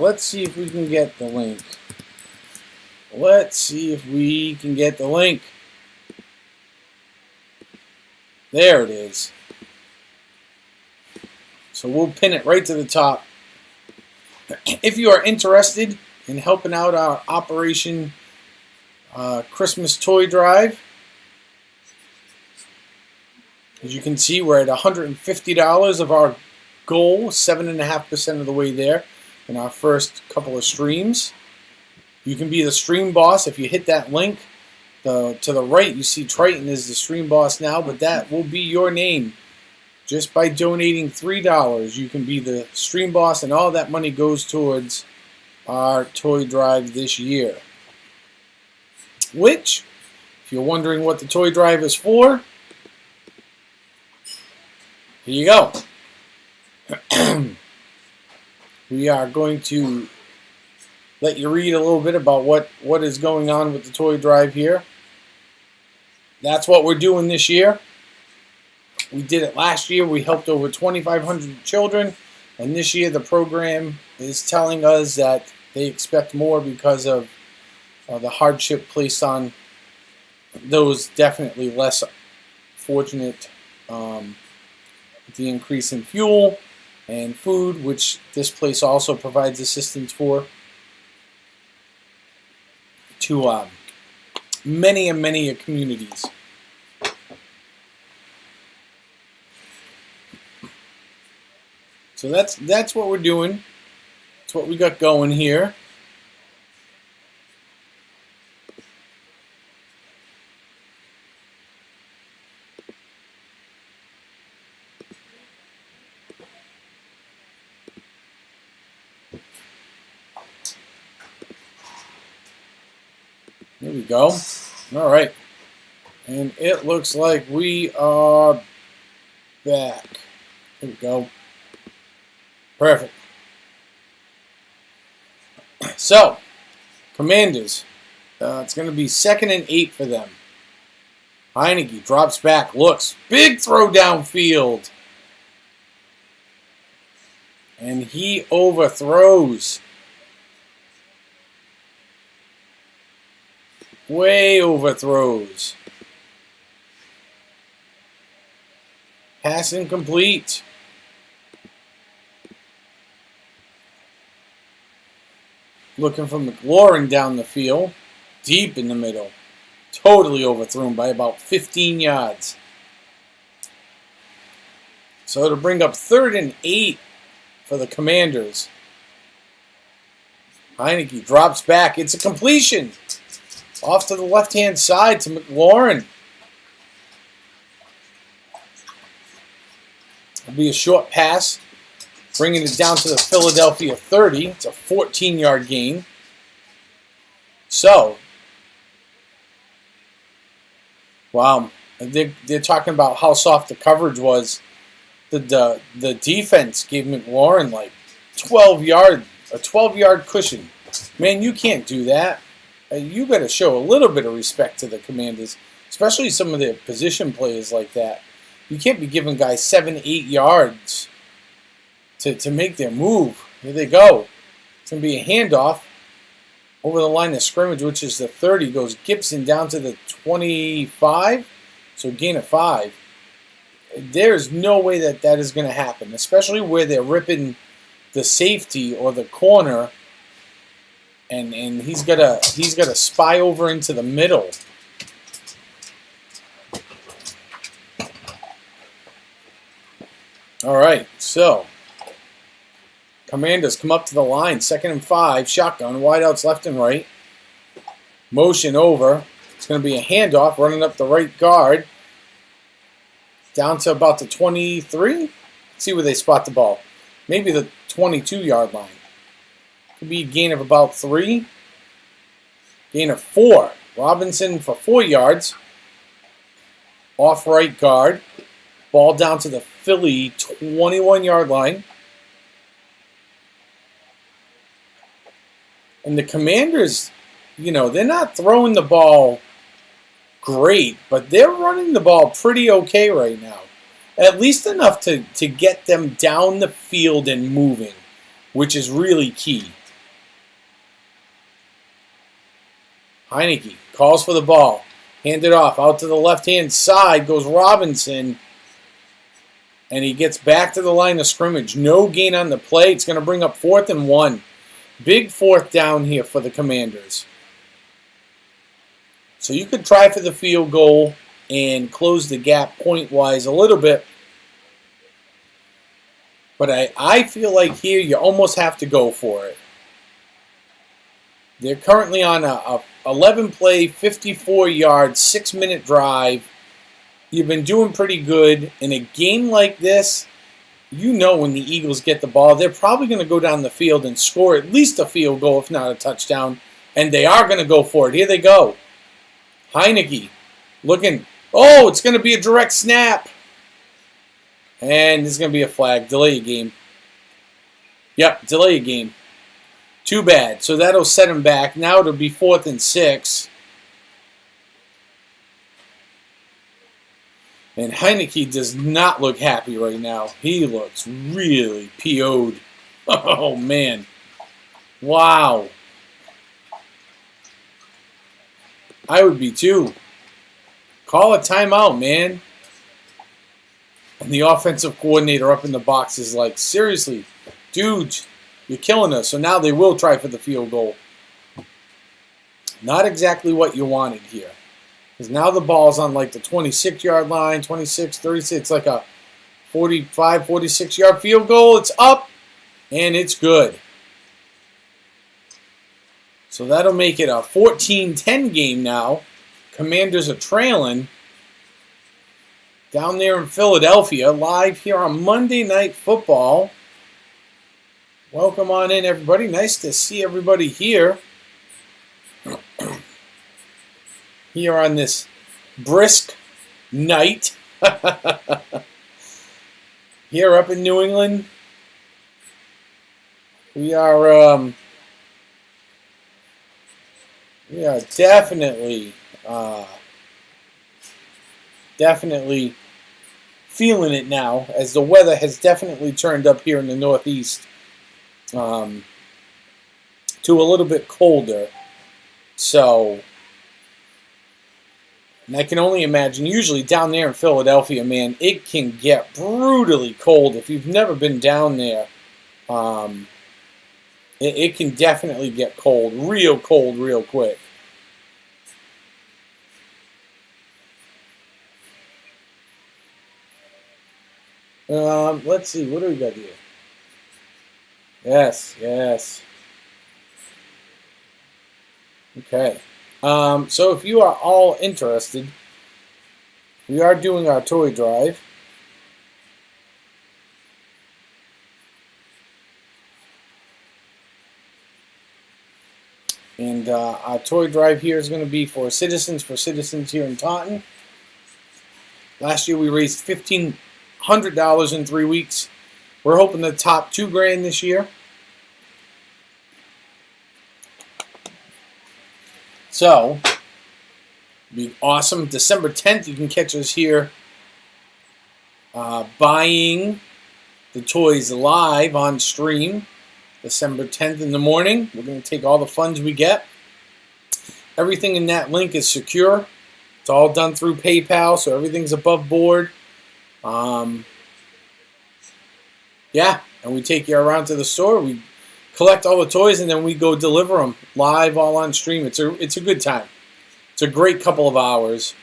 Let's see if we can get the link. Let's see if we can get the link. There it is. So we'll pin it right to the top. If you are interested in helping out our Operation Christmas Toy Drive, as you can see, we're at $150 of our goal, 7.5% of the way there in our first couple of streams. You can be the stream boss if you hit that link. To the right, you see Triton is the stream boss now, but that will be your name. Just by donating $3, you can be the stream boss, and all that money goes towards our toy drive this year. Which, if you're wondering what the toy drive is for, here you go. We are going to let you read a little bit about what is going on with the toy drive here. That's what we're doing this year. We did it last year. We helped over 2,500 children. And this year the program is telling us that they expect more because of the hardship placed on those definitely less fortunate, with the increase in fuel and food, which this place also provides assistance for, to many and many communities. So that's what we're doing. That's what we got going here. There we go. All right. And it looks like we are back. Here we go. Perfect. So, Commanders. It's going to be 2nd and 8 for them. Heineke drops back. Looks. Big throw downfield. And he overthrows. Way overthrows. Pass incomplete. Looking for McLaurin down the field. Deep in the middle. Totally overthrown by about 15 yards. So it'll bring up 3rd and 8 for the Commanders. Heineke drops back. It's a completion. Off to the left-hand side to McLaurin. It'll be a short pass, bringing it down to the Philadelphia 30. It's a 14-yard gain. So, wow, they're talking about how soft the coverage was. The defense gave McLaurin like a 12-yard cushion. Man, you can't do that. You got to show a little bit of respect to the Commanders, especially some of their position players like that. You can't be giving guys 7-8 yards to make their move. Here they go. It's going to be a handoff over the line of scrimmage, which is the 30. Goes Gibson down to the 25, so gain of 5. There's no way that is going to happen, especially where they're ripping the safety or the corner. And he's got to spy over into the middle. All right, so Commanders come up to the line, 2nd and 5, shotgun, wideouts left and right. Motion over. It's going to be a handoff, running up the right guard, down to about the 23. See where they spot the ball. Maybe the 22-yard line. Could be a gain of about 3. Gain of 4. Robinson for 4 yards. Off right guard. Ball down to the Philly 21-yard line. And the Commanders, you know, they're not throwing the ball great, but they're running the ball pretty okay right now. At least enough to get them down the field and moving, which is really key. Heineke calls for the ball. Hand it off. Out to the left-hand side goes Robinson. And he gets back to the line of scrimmage. No gain on the play. It's going to bring up 4th and 1. Big 4th down here for the Commanders. So you could try for the field goal and close the gap point-wise a little bit. But I feel like here you almost have to go for it. They're currently on a 11-play, 54-yard, 6-minute drive. You've been doing pretty good. In a game like this, you know when the Eagles get the ball, they're probably going to go down the field and score at least a field goal, if not a touchdown. And they are going to go for it. Here they go. Heineke looking. Oh, it's going to be a direct snap. And there's going to be a flag. Delay a game. Yep, delay a game. Too bad. So that'll set him back. Now it'll be 4th and 6. And Heineke does not look happy right now. He looks really PO'd. Oh, man. Wow. I would be too. Call a timeout, man. And the offensive coordinator up in the box is like, seriously, dudes, you're killing us. So now they will try for the field goal. Not exactly what you wanted here. Because now the ball's on like the 26-yard line, 26, 36. It's like a 45, 46-yard field goal. It's up, and it's good. So that'll make it a 14-10 game now. Commanders are trailing. Down there in Philadelphia, live here on Monday Night Football. Welcome on in, everybody. Nice to see everybody here. Here on this brisk night. Here up in New England. We are definitely feeling it now, as the weather has definitely turned up here in the Northeast to a little bit colder. So, and I can only imagine, usually down there in Philadelphia, man, it can get brutally cold. If you've never been down there, it can definitely get cold real quick. Let's see, what do we got here? Yes. Okay. So if you are all interested, we are doing our toy drive. And our toy drive here is going to be for citizens here in Taunton. Last year we raised $1,500 in 3 weeks. We're hoping to top $2,000 this year. So, be awesome. December 10th, you can catch us here buying the toys live on stream. December 10th in the morning. We're going to take all the funds we get. Everything in that link is secure. It's all done through PayPal, so everything's above board. Yeah, and we take you around to the store. We collect all the toys, and then we go deliver them live, all on stream. It's a good time. It's a great couple of hours.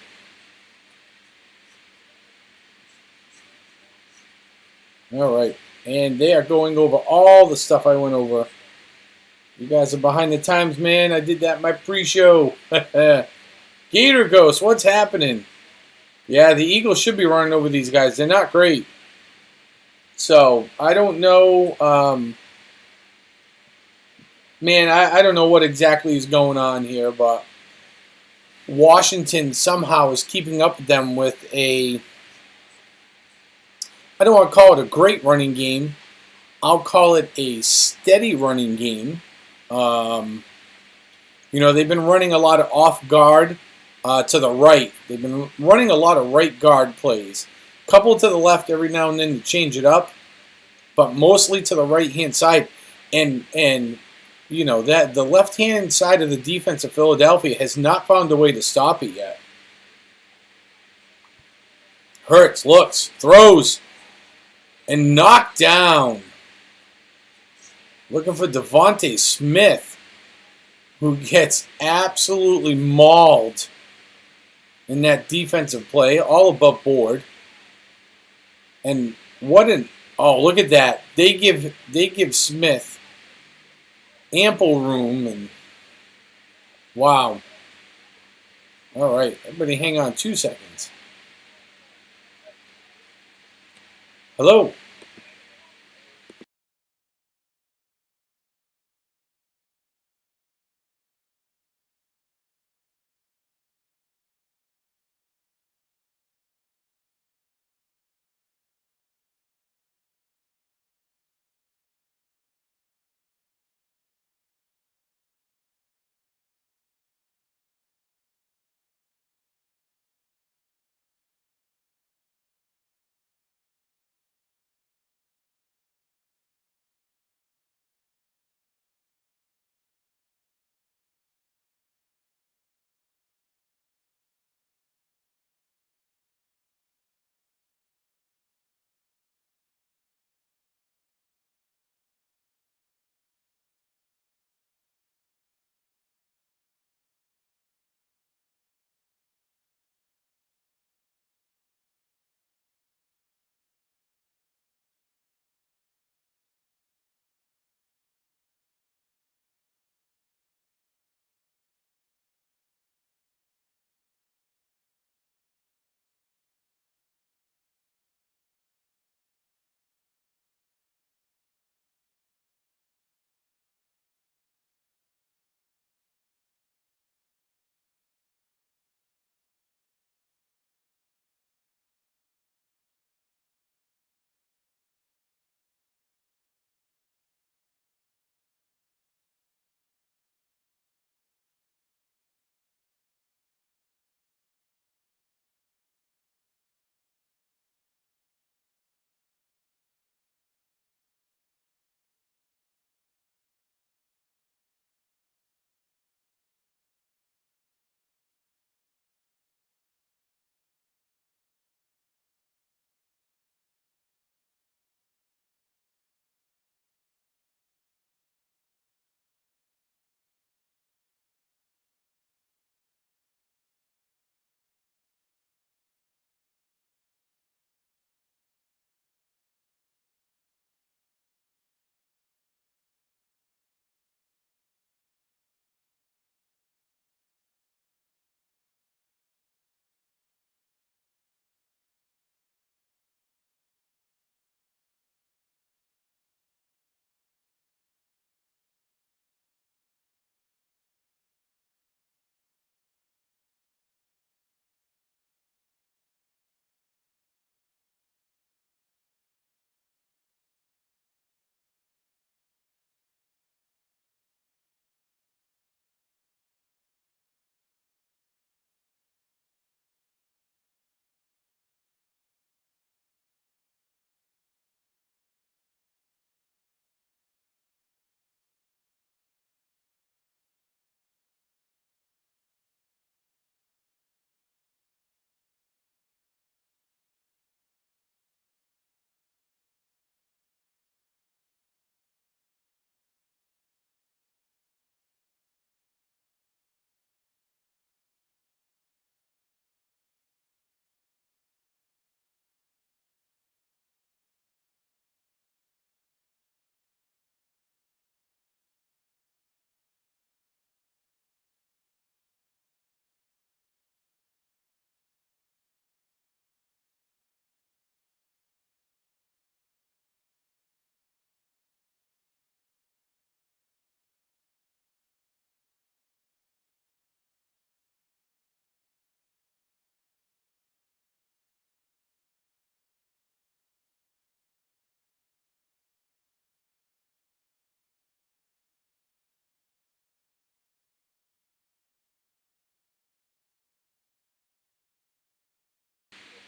All right, and they are going over all the stuff I went over. You guys are behind the times, man. I did that in my pre-show. Gator Ghost, what's happening? Yeah, the Eagles should be running over these guys. They're not great. So I don't know, man. I don't know what exactly is going on here, but Washington somehow is keeping up with them with a, I don't want to call it a great running game. I'll call it a steady running game. They've been running a lot of off guard to the right. They've been running a lot of right guard plays. Couple to the left every now and then to change it up, but mostly to the right hand side. And that the left hand side of the defense of Philadelphia has not found a way to stop it yet. Hurts, looks, throws, and knocked down. Looking for Devontae Smith, who gets absolutely mauled in that defensive play, all above board. And look at that. They give Smith ample room, and wow. All right, everybody hang on 2 seconds. Hello.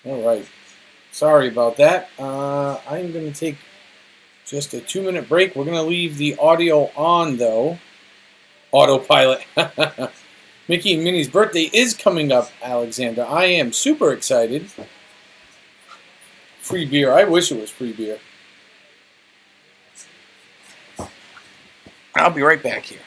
All right. Sorry about that. I'm going to take just a 2-minute break. We're going to leave the audio on, though. Autopilot. Mickey and Minnie's birthday is coming up, Alexander. I am super excited. Free beer. I wish it was free beer. I'll be right back here.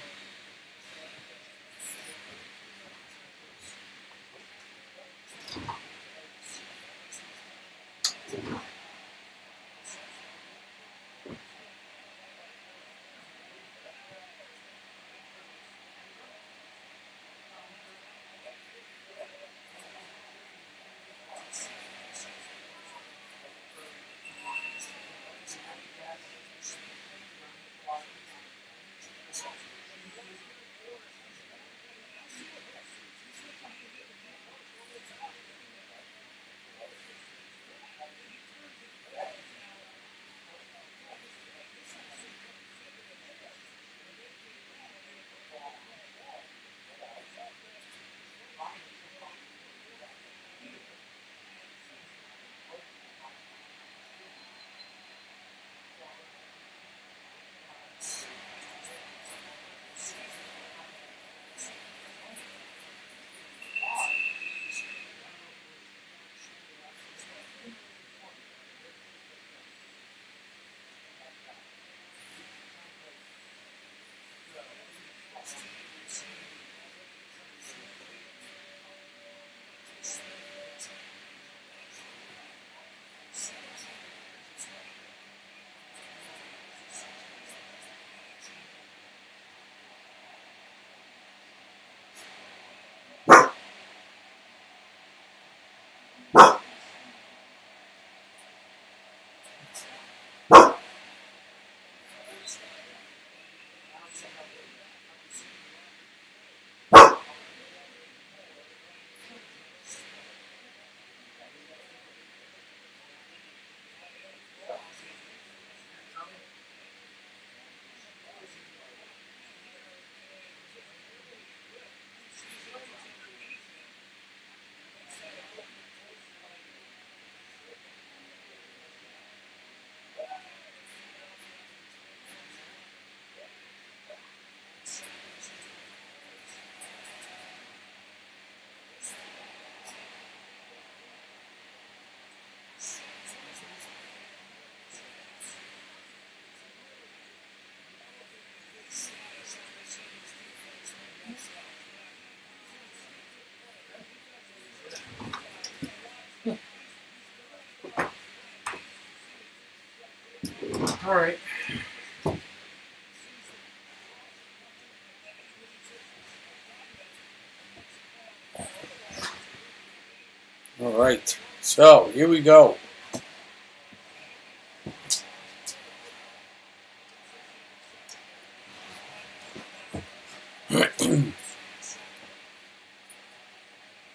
All right. All right. So, here we go.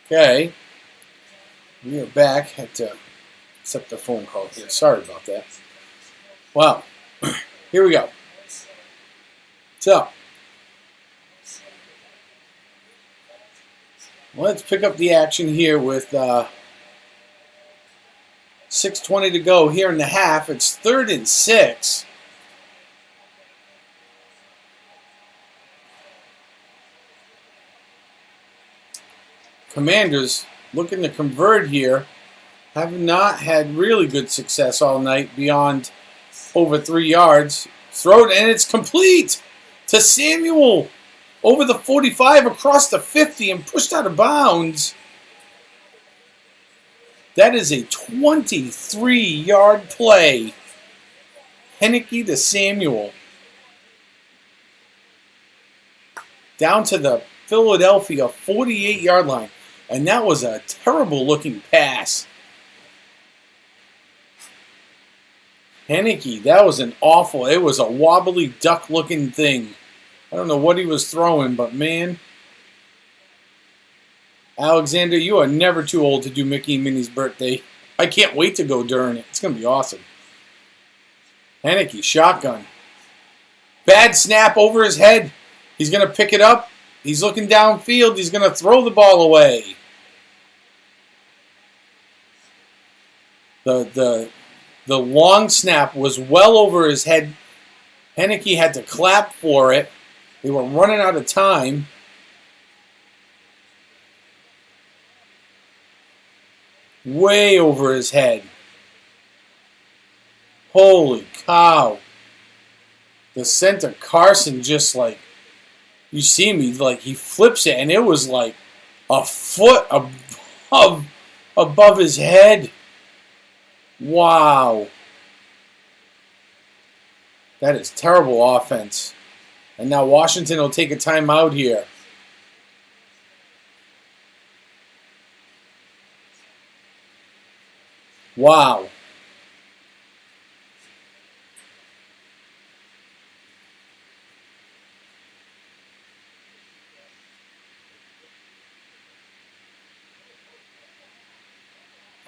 Okay. We are back. Had to accept the phone call here. Sorry about that. Wow. Here we go. So, let's pick up the action here with 6:20 to go here in the half. It's 3rd and 6. Commanders looking to convert here. Have not had really good success all night beyond over 3 yards. Throw it, and it's complete to Samuel over the 45 across the 50 and pushed out of bounds. That is a 23-yard play. Henneke to Samuel. Down to the Philadelphia 48-yard line. And that was a terrible-looking pass. Henneke, that was an awful, it was a wobbly duck-looking thing. I don't know what he was throwing, but man. Alexander, you are never too old to do Mickey and Minnie's birthday. I can't wait to go during it. It's going to be awesome. Henneke, shotgun. Bad snap over his head. He's going to pick it up. He's looking downfield. He's going to throw the ball away. The long snap was well over his head. Heineke had to clap for it. They were running out of time. Way over his head. Holy cow. The center, Carson, just like, you see me, like he flips it, and it was like a foot above his head. Wow. That is terrible offense. And now Washington will take a timeout here. Wow.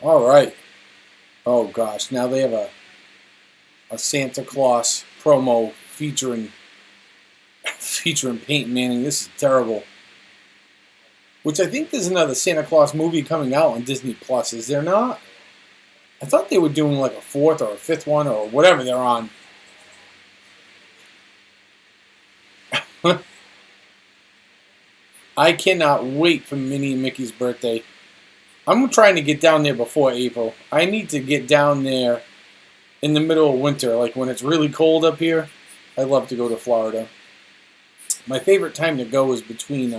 All right. Oh gosh, now they have a Santa Claus promo featuring Peyton Manning. This is terrible. Which I think there's another Santa Claus movie coming out on Disney Plus. Is there not? I thought they were doing like a fourth or a fifth one or whatever they're on. I cannot wait for Minnie and Mickey's birthday. I'm trying to get down there before April. I need to get down there in the middle of winter, like when it's really cold up here. I love to go to Florida. My favorite time to go is between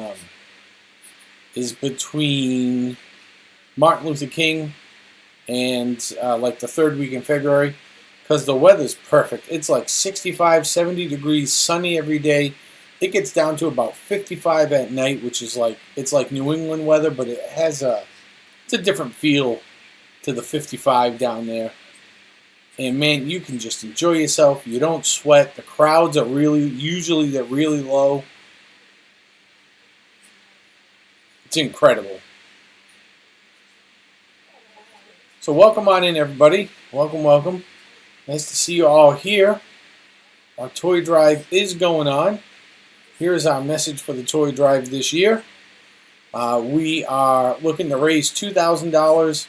Martin Luther King and like the third week in February, because the weather's perfect. It's like 65, 70 degrees, sunny every day. It gets down to about 55 at night, which is like, it's like New England weather, but it has it's a different feel to the 55 down there. And man, you can just enjoy yourself. You don't sweat. The crowds are usually they're really low. It's incredible. So welcome on in, everybody. Welcome, welcome. Nice to see you all here. Our toy drive is going on. Here is our message for the toy drive this year. We are looking to raise $2,000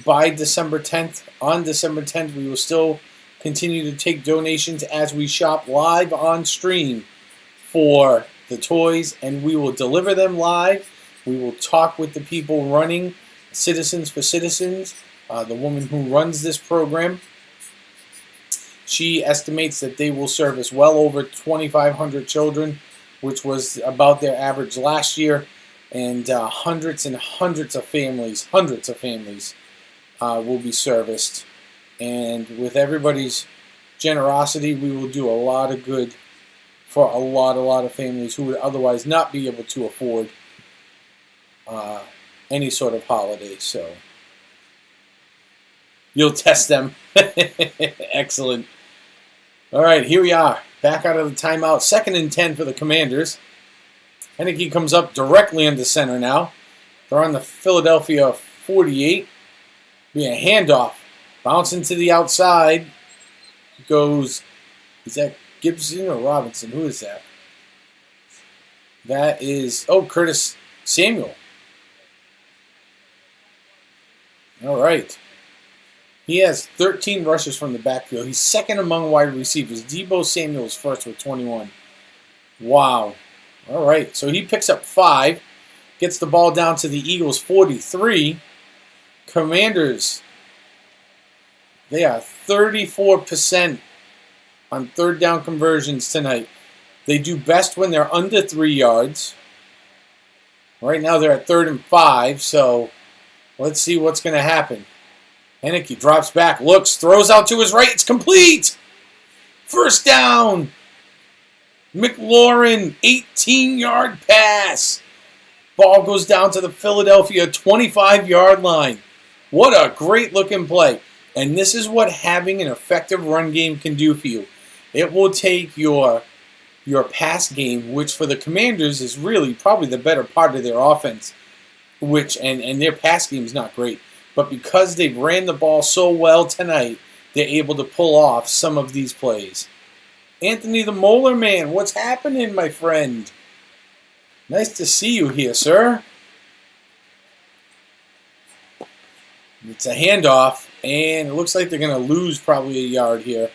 by December 10th. On December 10th, we will still continue to take donations as we shop live on stream for the toys, and we will deliver them live. We will talk with the people running Citizens for Citizens, the woman who runs this program. She estimates that they will service well over 2,500 children, which was about their average last year, and hundreds and hundreds of families will be serviced. And with everybody's generosity, we will do a lot of good for a lot of families who would otherwise not be able to afford any sort of holiday. So you'll test them. Excellent. All right, here we are. Back out of the timeout. 2nd and 10 for the Commanders. Heineke comes up directly into center now. They're on the Philadelphia 48. Be a handoff. Bouncing to the outside. Goes, is that Gibson or Robinson? Who is that? That is, Curtis Samuel. All right. He has 13 rushes from the backfield. He's second among wide receivers. Deebo Samuel's first with 21. Wow. All right. So he picks up 5. Gets the ball down to the Eagles 43. Commanders, they are 34% on third down conversions tonight. They do best when they're under 3 yards. Right now they're at 3rd and 5, so let's see what's going to happen. Heineke drops back, looks, throws out to his right. It's complete. First down. McLaurin, 18-yard pass. Ball goes down to the Philadelphia 25-yard line. What a great-looking play. And this is what having an effective run game can do for you. It will take your pass game, which for the Commanders is really probably the better part of their offense, and their pass game is not great. But because they've ran the ball so well tonight, they're able to pull off some of these plays. Anthony the Molar Man, what's happening, my friend? Nice to see you here, sir. It's a handoff, and it looks like they're going to lose probably a yard here.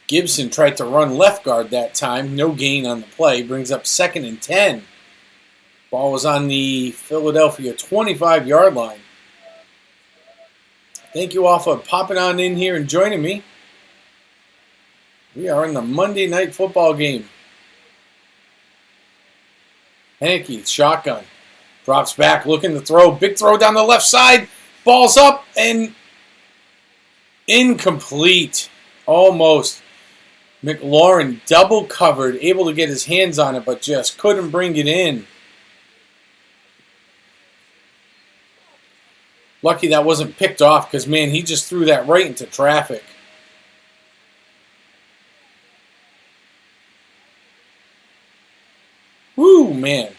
Gibson tried to run left guard that time. No gain on the play. Brings up 2nd and 10. Ball was on the Philadelphia 25-yard line. Thank you all for popping on in here and joining me. We are in the Monday Night Football game. Heineke, shotgun. Drops back, looking to throw. Big throw down the left side. Ball's up and incomplete. Almost. McLaurin double covered, able to get his hands on it, but just couldn't bring it in. Lucky that wasn't picked off because, man, he just threw that right into traffic. Woo, man.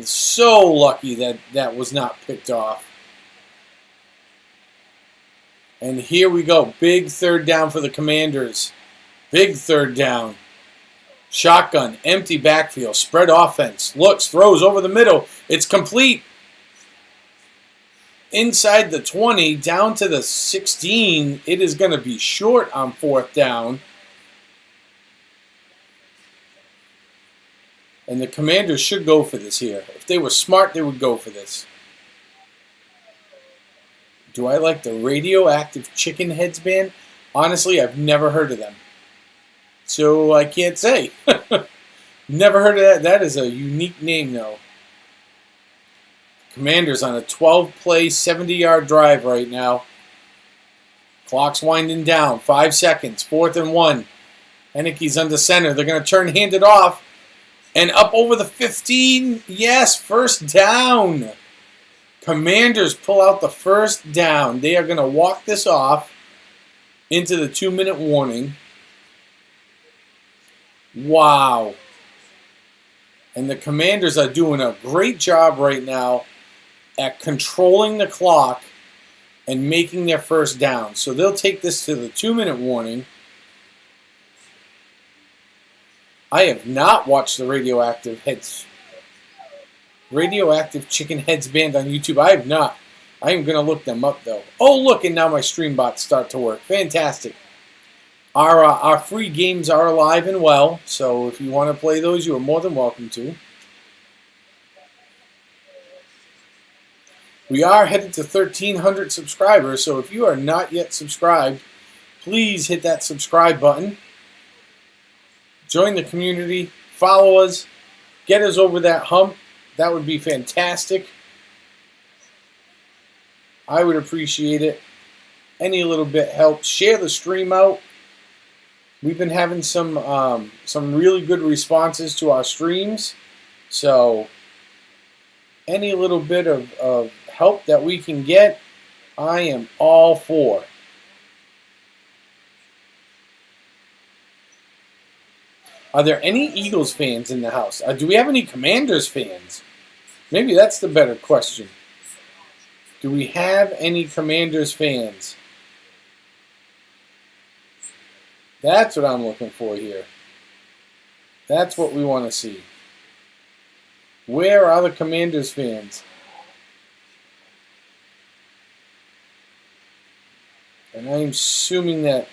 So lucky that that was not picked off. And here we go. Big 3rd down for the Commanders. Big 3rd down. Shotgun. Empty backfield. Spread offense. Looks. Throws over the middle. It's complete. Inside the 20. Down to the 16. It is going to be short on 4th down. And the Commanders should go for this here. If they were smart, they would go for this. Do I like the radioactive chicken heads band? Honestly, I've never heard of them. So I can't say. Never heard of that. That is a unique name, though. Commanders on a 12-play, 70-yard drive right now. Clock's winding down. 5 seconds. 4th and 1. Heineke's under center. They're going to turn, hand it off. And up over the 15. Yes, 1st down. Commanders pull out the 1st down. They are going to walk this off into the 2-minute warning. Wow. And the Commanders are doing a great job right now at controlling the clock and making their 1st down. So they'll take this to the 2-minute warning. I have not watched the radioactive chicken heads band on YouTube. I have not. I am going to look them up, though. Oh, look, and now my stream bots start to work. Fantastic. Our free games are alive and well, so if you want to play those, you are more than welcome to. We are headed to 1,300 subscribers, so if you are not yet subscribed, please hit that subscribe button. Join the community, follow us, get us over that hump. That would be fantastic. I would appreciate it. Any little bit helps. Share the stream out. We've been having some really good responses to our streams. So any little bit of help that we can get, I am all for. Are there any Eagles fans in the house? Do we have any Commanders fans? Maybe that's the better question. Do we have any Commanders fans? That's what I'm looking for here. That's what we want to see. Where are the Commanders fans? And I'm assuming that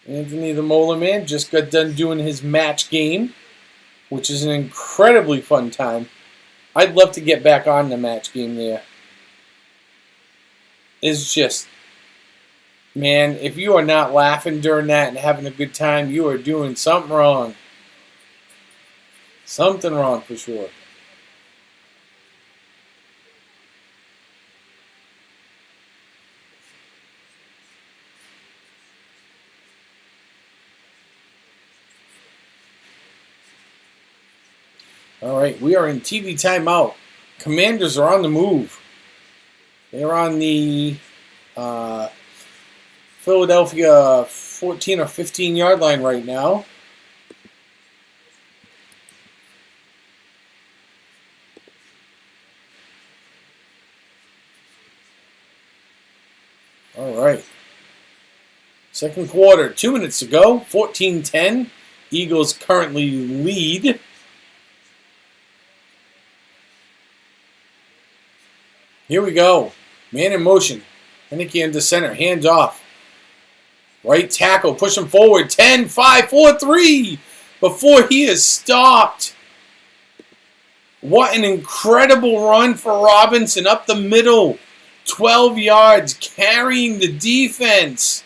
Anthony the Molar Man just got done doing his match game, which is an incredibly fun time. I'd love to get back on the match game there. It's just, man, if you are not laughing during that and having a good time, you are doing something wrong. Something wrong for sure. All right, we are in TV timeout. Commanders are on the move. They're on the Philadelphia 14 or 15-yard line right now. All right. Second quarter, 2 minutes to go, 14-10. Eagles currently lead. Here we go. Man in motion. Henneke into center. Hands off. Right tackle. Push him forward. 10, 5, 4, 3. Before he is stopped. What an incredible run for Robinson up the middle. 12 yards. Carrying the defense.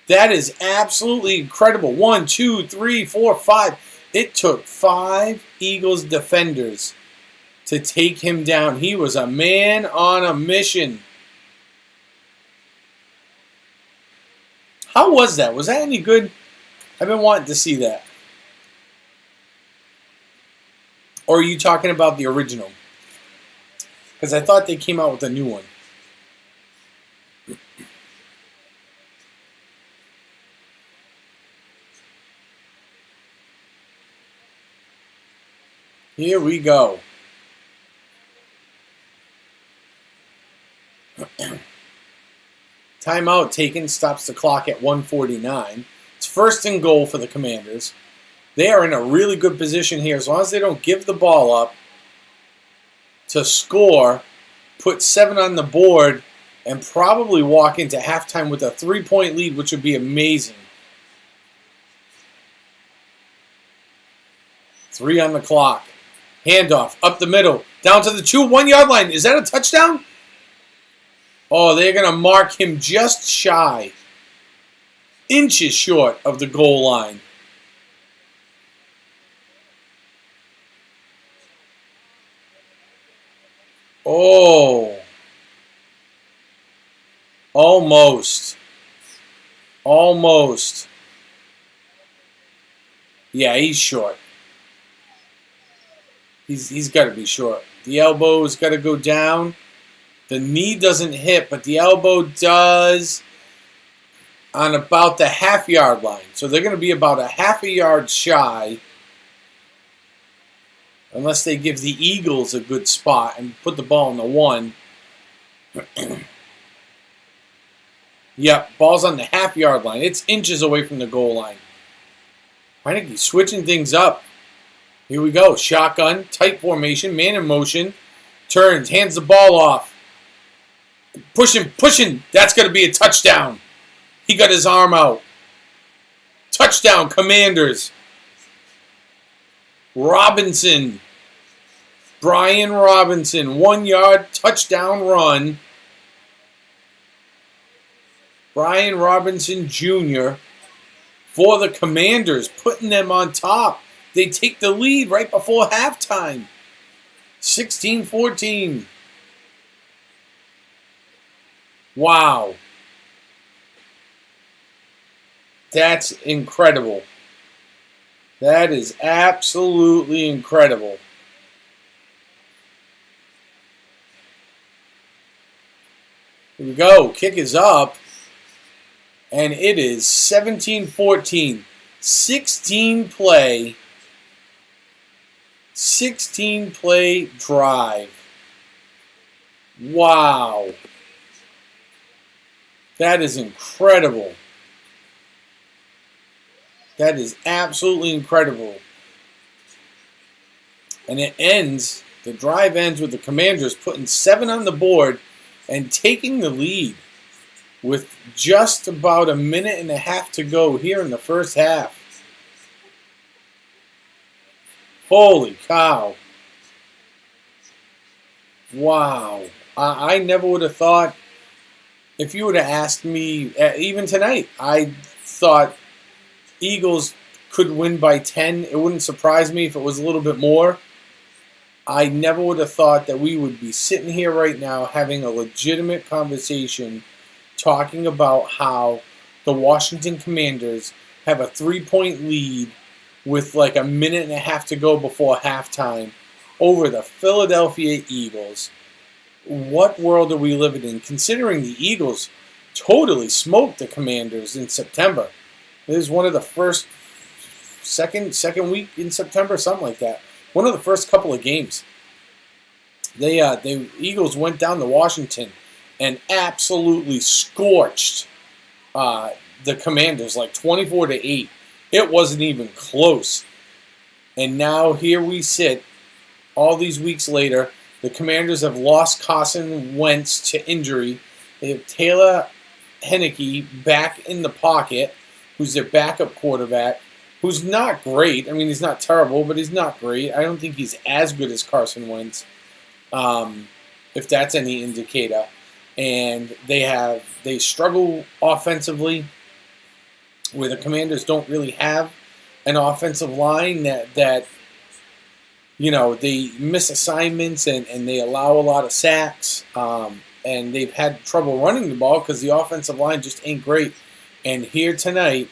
That is absolutely incredible. 1, 2, 3, 4, 5. It took 5 Eagles defenders to take him down. He was a man on a mission. How was that? Was that any good? I've been wanting to see that. Or are you talking about the original? Because I thought they came out with a new one. Here we go. Timeout taken, stops the clock at 1:49. It's first and goal for the Commanders. They are in a really good position here. As long as they don't give the ball up to score, put 7 on the board, and probably walk into halftime with a 3-point lead, which would be amazing. 3 on the clock. Handoff up the middle, down to the 1-yard line. Is that a touchdown? Oh, they're going to mark him just shy. Inches short of the goal line. Oh. Almost. Almost. Yeah, he's short. He's got to be short. The elbow's got to go down. The knee doesn't hit, but the elbow does on about the half-yard line. So they're going to be about a half a yard shy unless they give the Eagles a good spot and put the ball in the 1. Yep, ball's on the half-yard line. It's inches away from the goal line. Heineke switching things up. Here we go. Shotgun, tight formation, man in motion. Turns, hands the ball off. Pushing. That's going to be a touchdown. He got his arm out. Touchdown, Commanders. Robinson. Brian Robinson, 1-yard touchdown run. Brian Robinson Jr. for the Commanders, putting them on top. They take the lead right before halftime. 16-14. Wow. That's incredible. That is absolutely incredible. Here we go. Kick is up. And it is 17-14. 16-play drive. Wow. That is incredible. That is absolutely incredible. And it ends, the drive ends with the Commanders putting 7 on the board and taking the lead with just about a minute and a half to go here in the first half. Holy cow. Wow. I never would have thought, if you would have asked me, even tonight, I thought Eagles could win by 10. It wouldn't surprise me if it was a little bit more. I never would have thought that we would be sitting here right now having a legitimate conversation talking about how the Washington Commanders have a 3-point lead with like a minute and a half to go before halftime over the Philadelphia Eagles. What world are we living in, considering the Eagles totally smoked the Commanders in September? It was one of the first, second week in September, something like that. One of the first couple of games. The Eagles went down to Washington and absolutely scorched the Commanders like 24-8. It wasn't even close. And now here we sit, all these weeks later. The Commanders have lost Carson Wentz to injury. They have Taylor Heineke back in the pocket, who's their backup quarterback, who's not great. I mean, he's not terrible, but he's not great. I don't think he's as good as Carson Wentz, if that's any indicator. And they struggle offensively, where the Commanders don't really have an offensive line that you know, they miss assignments and they allow a lot of sacks. And they've had trouble running the ball because the offensive line just ain't great. And here tonight,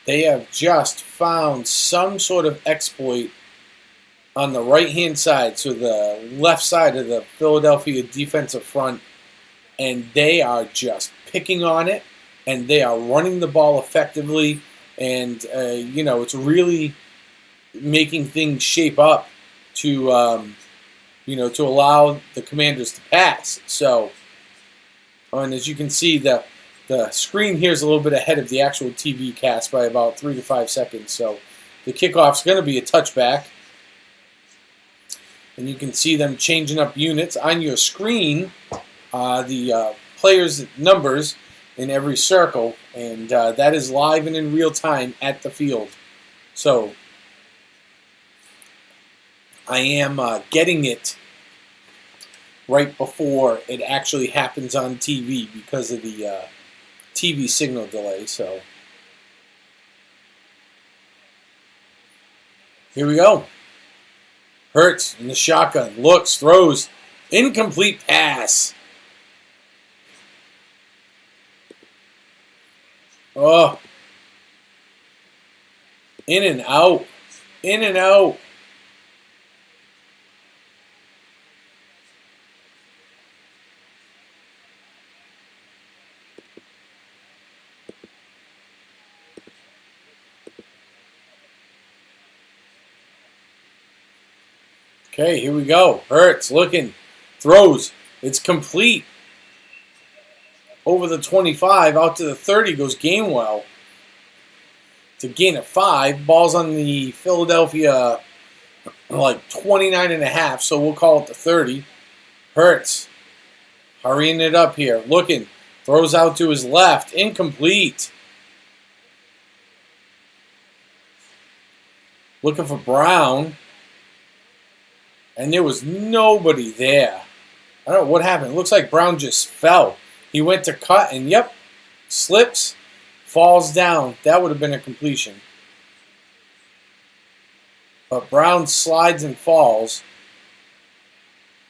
they have just found some sort of exploit on the right-hand side, so the left side of the Philadelphia defensive front, and they are just picking on it, and they are running the ball effectively, and, you know, it's really making things shape up to, you know, to allow the Commanders to pass. So, and as you can see, the screen here is a little bit ahead of the actual TV cast by about 3 to 5 seconds. So the kickoff's going to be a touchback. And you can see them changing up units on your screen, the players' numbers in every circle. And that is live and in real time at the field. So I am getting it right before it actually happens on TV because of the TV signal delay. So here we go. Hurts in the shotgun, looks, throws, incomplete pass. Oh, in and out, in and out. Okay, here we go. Hurts, looking, throws. It's complete. Over the 25, out to the 30 goes Gainwell. To gain of 5. Ball's on the Philadelphia, like 29.5, so we'll call it the 30. Hurts, hurrying it up here. Looking, throws out to his left. Incomplete. Looking for Brown. And there was nobody there. I don't know what happened. It looks like Brown just fell. He went to cut and, yep, slips, falls down. That would have been a completion. But Brown slides and falls.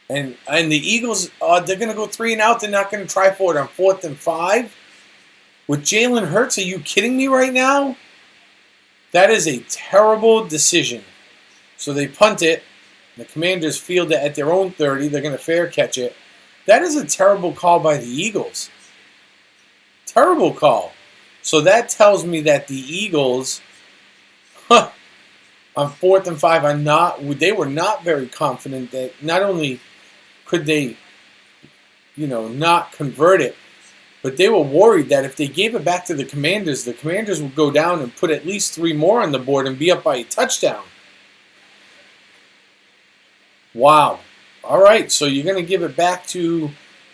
And the Eagles, they're going to go 3 and out. They're not going to try for it on 4th and 5. With Jalen Hurts, are you kidding me right now? That is a terrible decision. So they punt it. The Commanders field it at their own 30. They're going to fair catch it. That is a terrible call by the Eagles. Terrible call. So that tells me that the Eagles, on 4th and 5, they were not very confident that not only could they, you know, not convert it, but they were worried that if they gave it back to the Commanders would go down and put at least 3 more on the board and be up by a touchdown. Wow. All right, so you're going to give it back to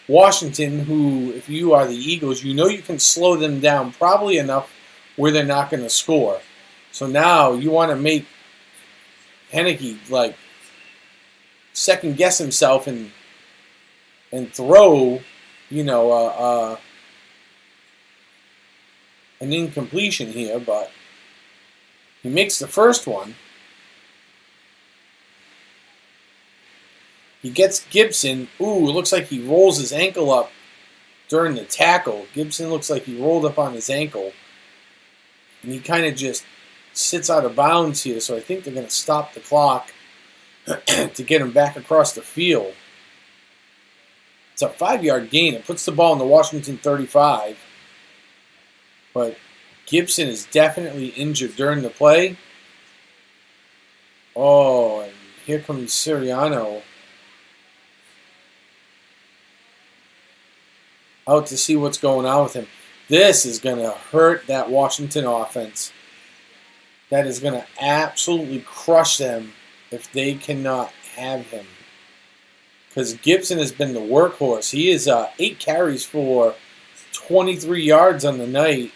Washington, who, if you are the Eagles, you know you can slow them down probably enough where they're not going to score. So now you want to make Heineke, like, second-guess himself and throw, you know, an incompletion here, but he makes the first one. He gets Gibson. Ooh, it looks like he rolls his ankle up during the tackle. Gibson looks like he rolled up on his ankle. And he kind of just sits out of bounds here, so I think they're going to stop the clock to get him back across the field. It's a 5-yard gain. It puts the ball in the Washington 35. But Gibson is definitely injured during the play. Oh, and here comes Sirianni out to see what's going on with him. This is going to hurt that Washington offense. That is going to absolutely crush them if they cannot have him. Because Gibson has been the workhorse. He is 8 carries for 23 yards on the night.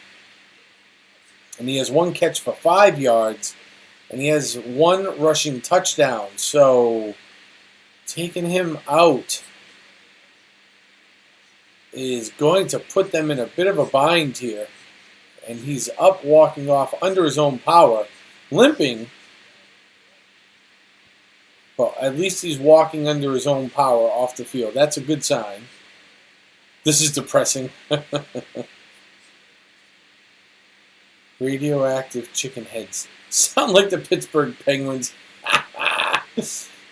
And he has 1 catch for 5 yards. And he has 1 rushing touchdown. So, taking him out is going to put them in a bit of a bind here. And he's up walking off under his own power, limping. But at least he's walking under his own power off the field. That's a good sign. This is depressing. Radioactive chicken heads. Sound like the Pittsburgh Penguins.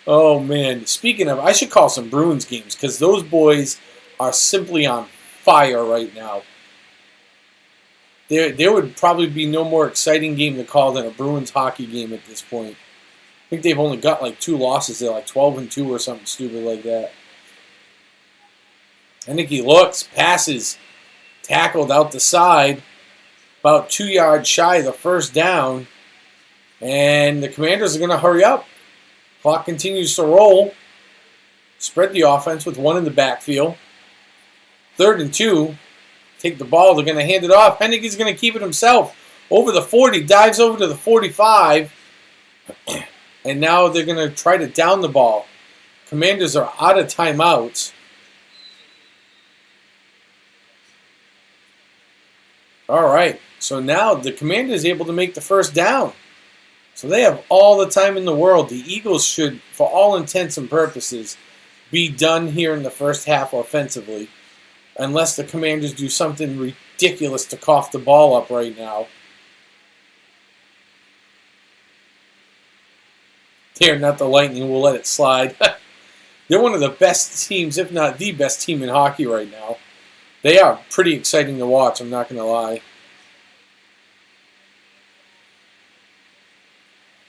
Oh, man. Speaking of, I should call some Bruins games because those boys are simply on fire right now. There would probably be no more exciting game to call than a Bruins hockey game at this point. I think they've only got like 2 losses. They're like 12-2 or something stupid like that. I think he looks, passes, tackled out the side, about 2 yards shy of the first down. And the Commanders are going to hurry up. Clock continues to roll. Spread the offense with 1 in the backfield. 3rd and 2. Take the ball. They're going to hand it off. Hennige's going to keep it himself. Over the 40. Dives over to the 45. And now they're going to try to down the ball. Commanders are out of timeouts. All right. So now the Commanders are able to make the first down. So they have all the time in the world. The Eagles should, for all intents and purposes, be done here in the first half offensively. Unless the Commanders do something ridiculous to cough the ball up right now. They're not the Lightning. We'll let it slide. They're one of the best teams, if not the best team in hockey right now. They are pretty exciting to watch, I'm not going to lie.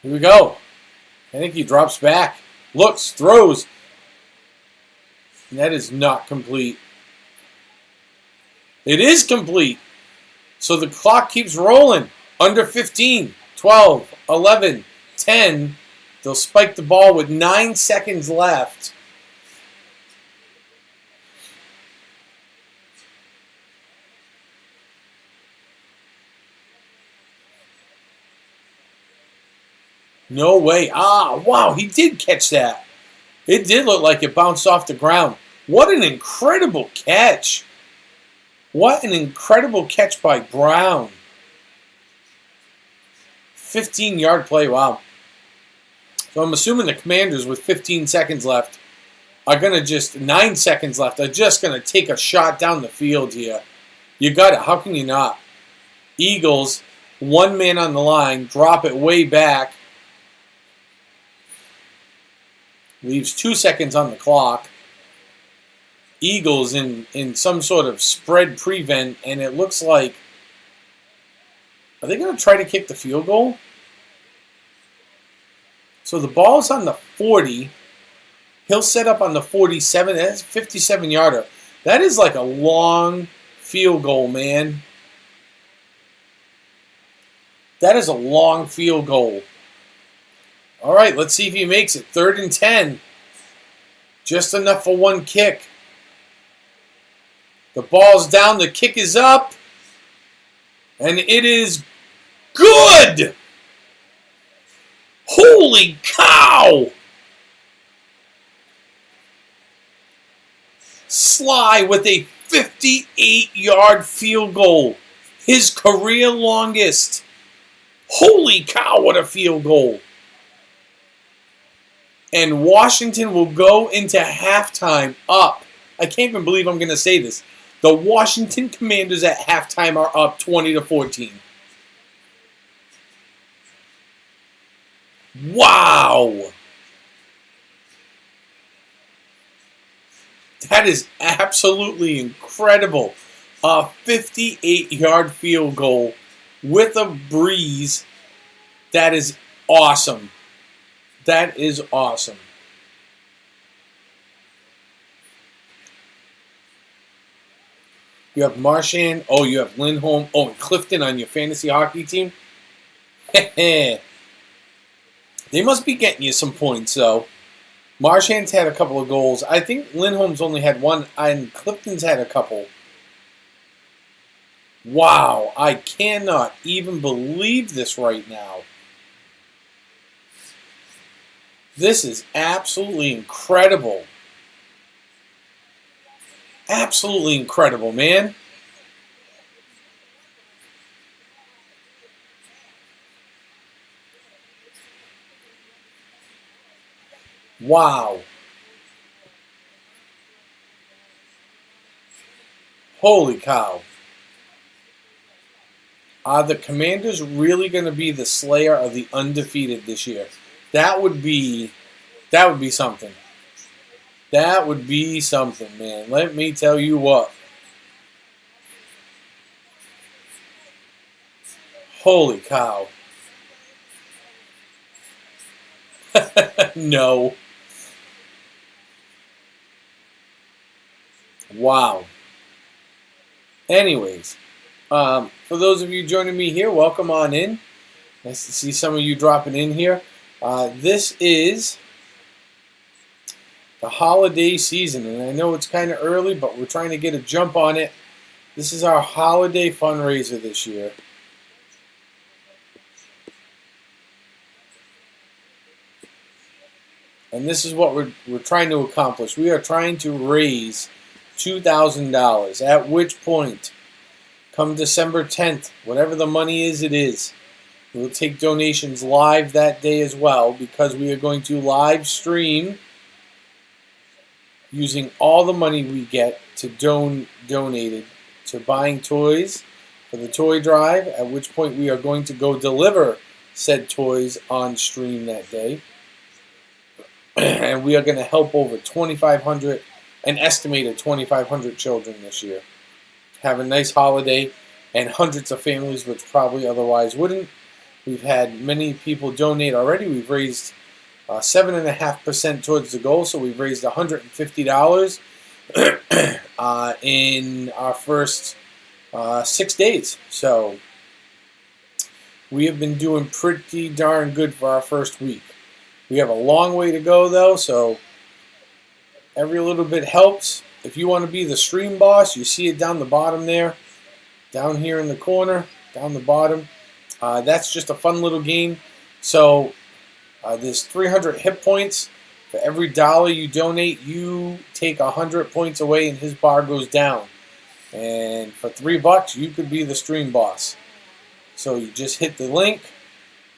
Here we go. I think he drops back. Looks, throws. And that is not complete. It is complete. So the clock keeps rolling. Under 15, 12, 11, 10. They'll spike the ball with 9 seconds left. No way. Wow, he did catch that. It did look like it bounced off the ground. What an incredible catch. What an incredible catch by Brown. 15-yard play, wow. So I'm assuming the Commanders with 15 seconds left are going to 9 seconds left, are just going to take a shot down the field here. You got it. How can you not? Eagles, 1 man on the line, drop it way back. Leaves 2 seconds on the clock. Eagles in some sort of spread prevent, and it looks like, are they going to try to kick the field goal? So the ball's on the 40. He'll set up on the 47. That's a 57-yarder. That is like a long field goal, man. That is a long field goal. All right, let's see if he makes it. 3rd and 10. Just enough for 1 kick. The ball's down. The kick is up. And it is good. Holy cow. Sly with a 58-yard field goal. His career longest. Holy cow, what a field goal. And Washington will go into halftime up. I can't even believe I'm going to say this. The Washington Commanders at halftime are up 20-14. Wow. That is absolutely incredible. A 58-yard field goal with a breeze. That is awesome. That is awesome. You have Marchand. Oh, you have Lindholm. Oh, and Clifton on your fantasy hockey team. They must be getting you some points, though. Marchand's had a couple of goals. I think Lindholm's only had one, and Clifton's had a couple. Wow, I cannot even believe this right now. This is absolutely incredible. Absolutely incredible, man. Wow. Holy cow. Are the Commanders really going to be the slayer of the undefeated this year? That would be something. That would be something, man. Let me tell you what. Holy cow. No. Wow. Anyways, for those of you joining me here, welcome on in. Nice to see some of you dropping in here. This is the holiday season, and I know it's kind of early, but we're trying to get a jump on it. This is our holiday fundraiser this year. And this is what we're trying to accomplish. We are trying to raise $2,000, at which point, come December 10th, whatever the money is, it is. We will take donations live that day as well, because we are going to live stream using all the money we get to donated to buying toys for the toy drive, at which point we are going to go deliver said toys on stream that day. And we are going to help over 2,500, an estimated 2,500 children this year. Have a nice holiday, and hundreds of families which probably otherwise wouldn't. We've had many people donate already. We've raised 7.5% towards the goal, so we've raised $150 in our first 6 days. So we have been doing pretty darn good for our first week. We have a long way to go, though, so every little bit helps. If you want to be the stream boss, you see it down the bottom there, down here in the corner, down the bottom. That's just a fun little game. So there's 300 hit points. For every dollar you donate, you take 100 points away, and his bar goes down. And for $3, you could be the stream boss. So you just hit the link.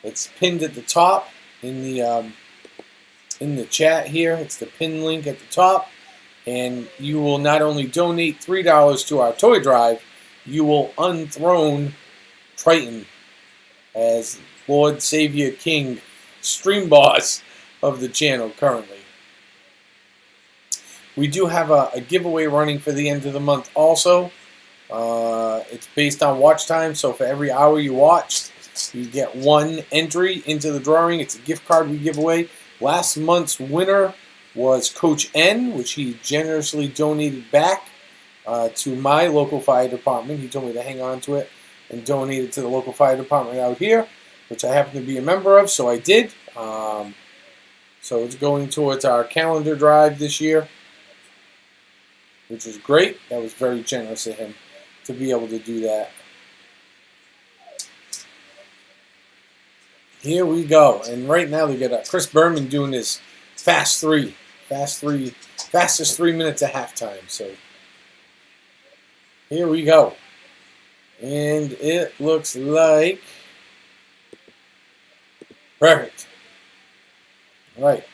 It's pinned at the top in the chat here. It's the pin link at the top, and you will not only donate $3 to our toy drive, you will unthrone Triton as Lord Savior King stream boss of the channel currently. We do have a giveaway running for the end of the month also. It's based on watch time, so for every hour you watch, you get one entry into the drawing. It's a gift card we give away. Last month's winner was Coach N, which he generously donated back to my local fire department. He told me to hang on to it and donate it to the local fire department out here, which I happen to be a member of, so I did. So it's going towards our calendar drive this year, which was great. That was very generous of him to be able to do that. Here we go. And right now they got Chris Berman doing his fastest 3 minutes at halftime. So here we go. And it looks like perfect. All right.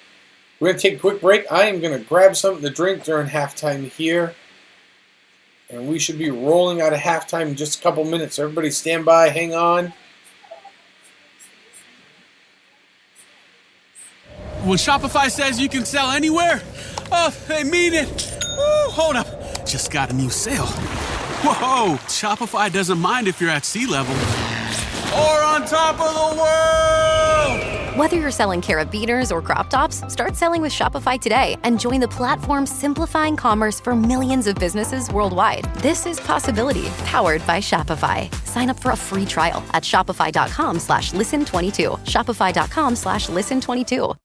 We're going to take a quick break. I am going to grab something to drink during halftime here. And we should be rolling out of halftime in just a couple minutes. Everybody stand by. Hang on. When Shopify says you can sell anywhere, oh, they mean it. Woo, hold up. Just got a new sale. Whoa, Shopify doesn't mind if you're at sea level or on top of the world. Whether you're selling carabiners or crop tops, start selling with Shopify today and join the platform simplifying commerce for millions of businesses worldwide. This is Possibility, powered by Shopify. Sign up for a free trial at shopify.com/listen22. Shopify.com/listen22.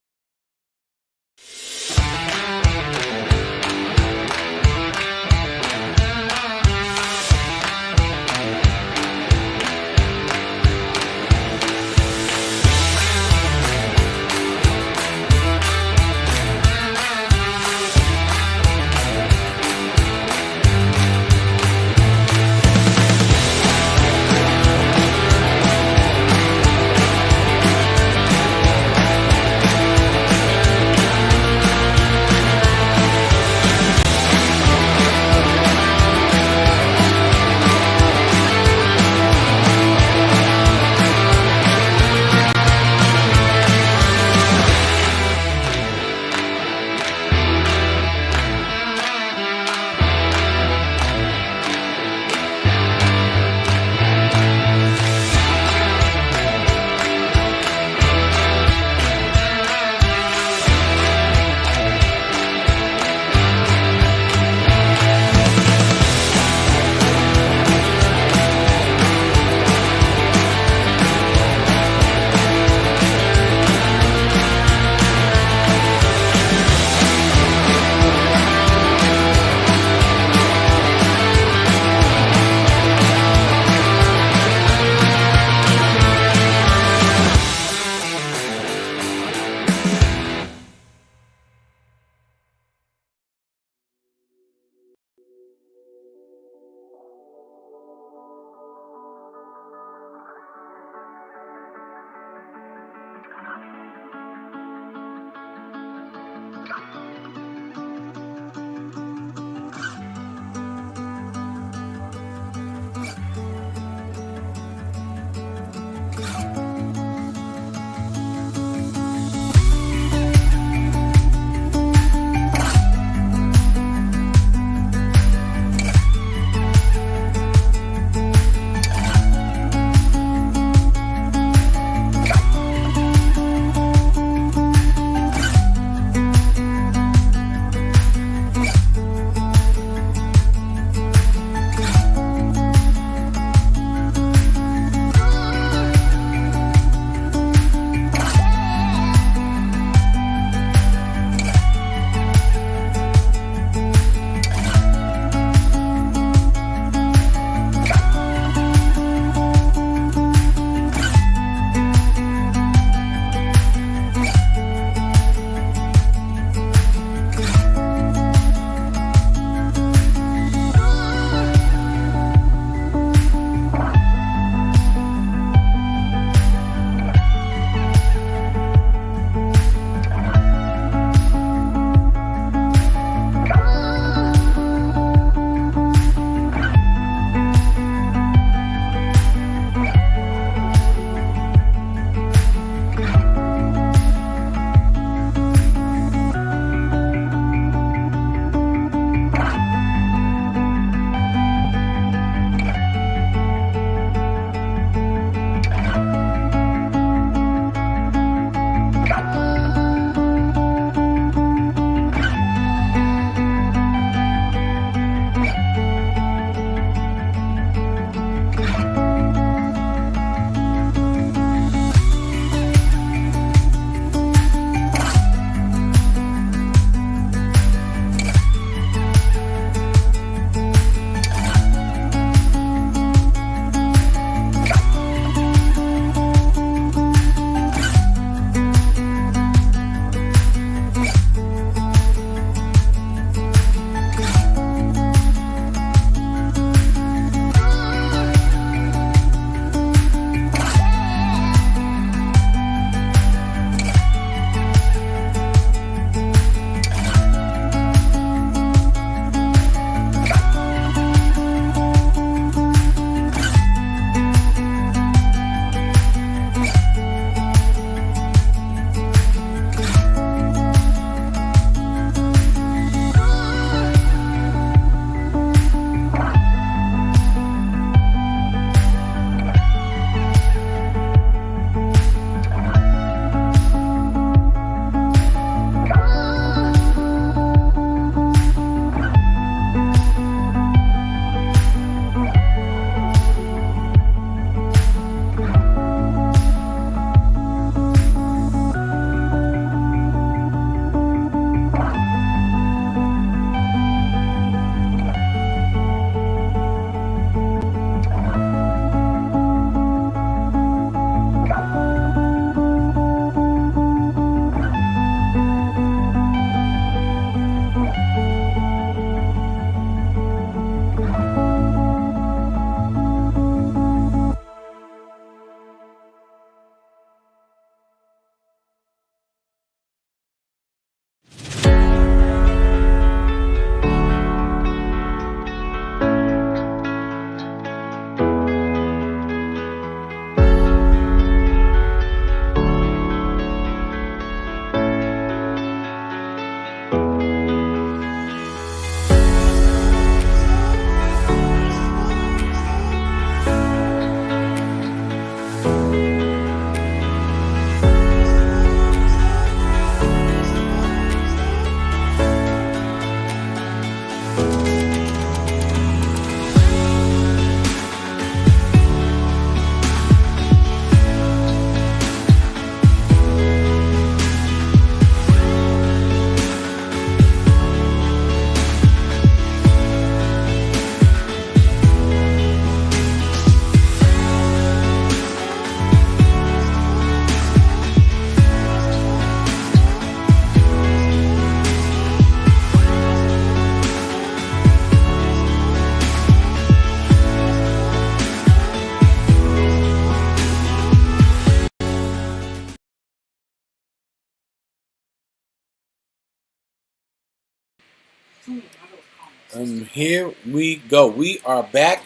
Here we go. We are back.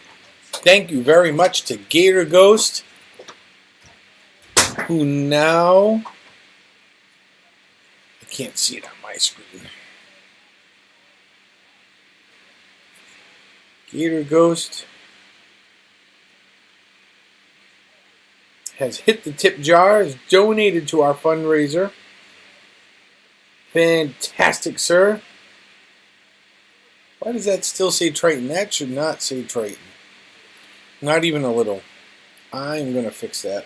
Thank you very much to Gator Ghost, who now, I can't see it on my screen. Gator Ghost has hit the tip jar, has donated to our fundraiser. Fantastic, sir. Why does that still say Triton? That should not say Triton. Not even a little. I'm going to fix that.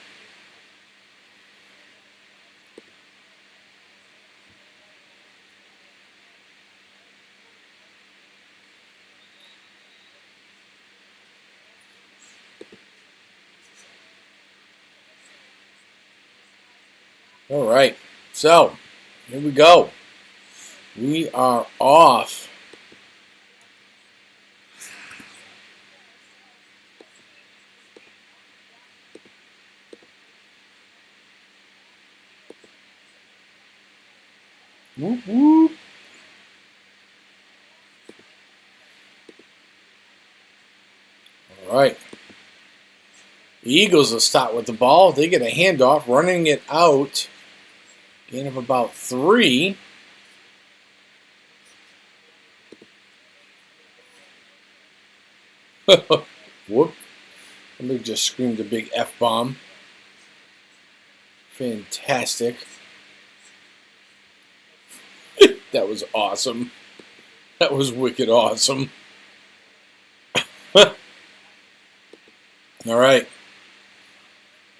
All right. So, here we go. We are off. Whoop, whoop. All right. The Eagles will start with the ball. They get a handoff, running it out. Gain of about 3. Whoop. Somebody just screamed a big F-bomb. Fantastic. That was awesome. That was wicked awesome. All right.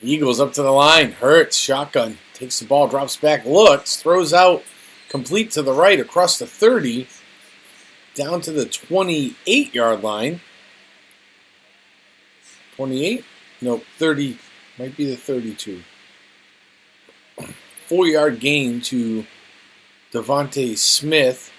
Eagles up to the line. Hurts. Shotgun. Takes the ball. Drops back. Looks. Throws out. Complete to the right. Across the 30. Down to the 28-yard line. 28? No, 30. Might be the 32. 4-yard gain to Devontae Smith.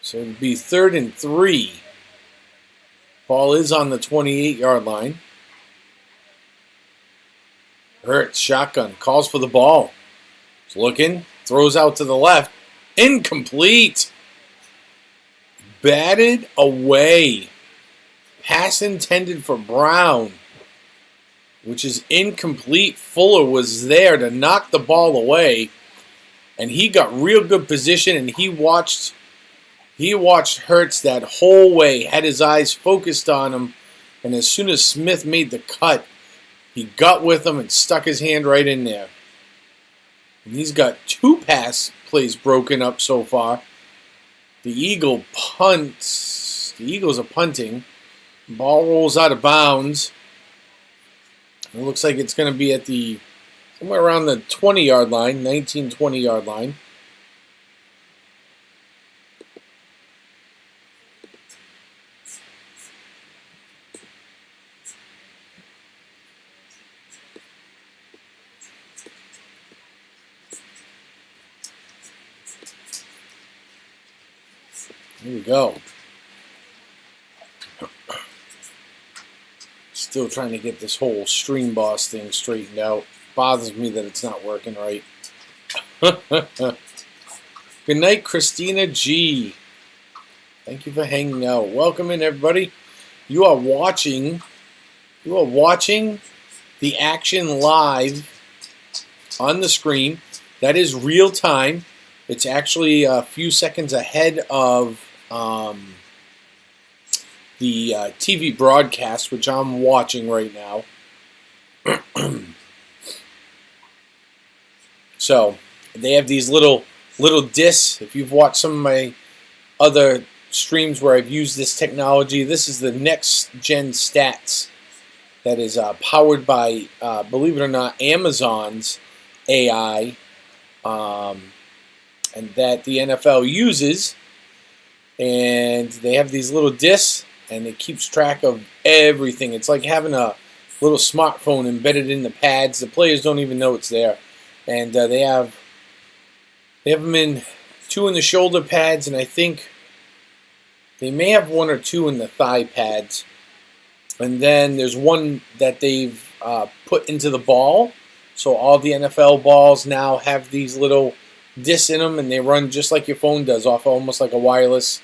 So it'll be 3rd and 3. Ball is on the 28-yard line. Hurts, shotgun, calls for the ball. He's looking, throws out to the left. Incomplete. Batted away. Pass intended for Brown, which is incomplete. Fuller was there to knock the ball away, and he got real good position, and he watched Hurts that whole way, had his eyes focused on him, and as soon as Smith made the cut, he got with him and stuck his hand right in there. And he's got 2 pass plays broken up so far. The Eagles are punting. Ball rolls out of bounds. It looks like it's going to be at somewhere around the 20-yard line, 19-20-yard line. Here we go. Still trying to get this whole Stream Boss thing straightened out. Bothers me that it's not working right. Good night, Christina G. Thank you for hanging out. Welcome in, everybody. You are watching the action live on the screen. That is real time. It's actually a few seconds ahead of the TV broadcast, which I'm watching right now. So they have these little discs. If you've watched some of my other streams where I've used this technology, this is the next gen stats that is powered by, believe it or not, Amazon's AI, and that the NFL uses. And they have these little discs, and it keeps track of everything. It's like having a little smartphone embedded in the pads. The players don't even know it's there. And they have them in 2 in the shoulder pads, and I think they may have 1 or 2 in the thigh pads. And then there's one that they've put into the ball. So all the NFL balls now have these little discs in them, and they run just like your phone does, off almost like a wireless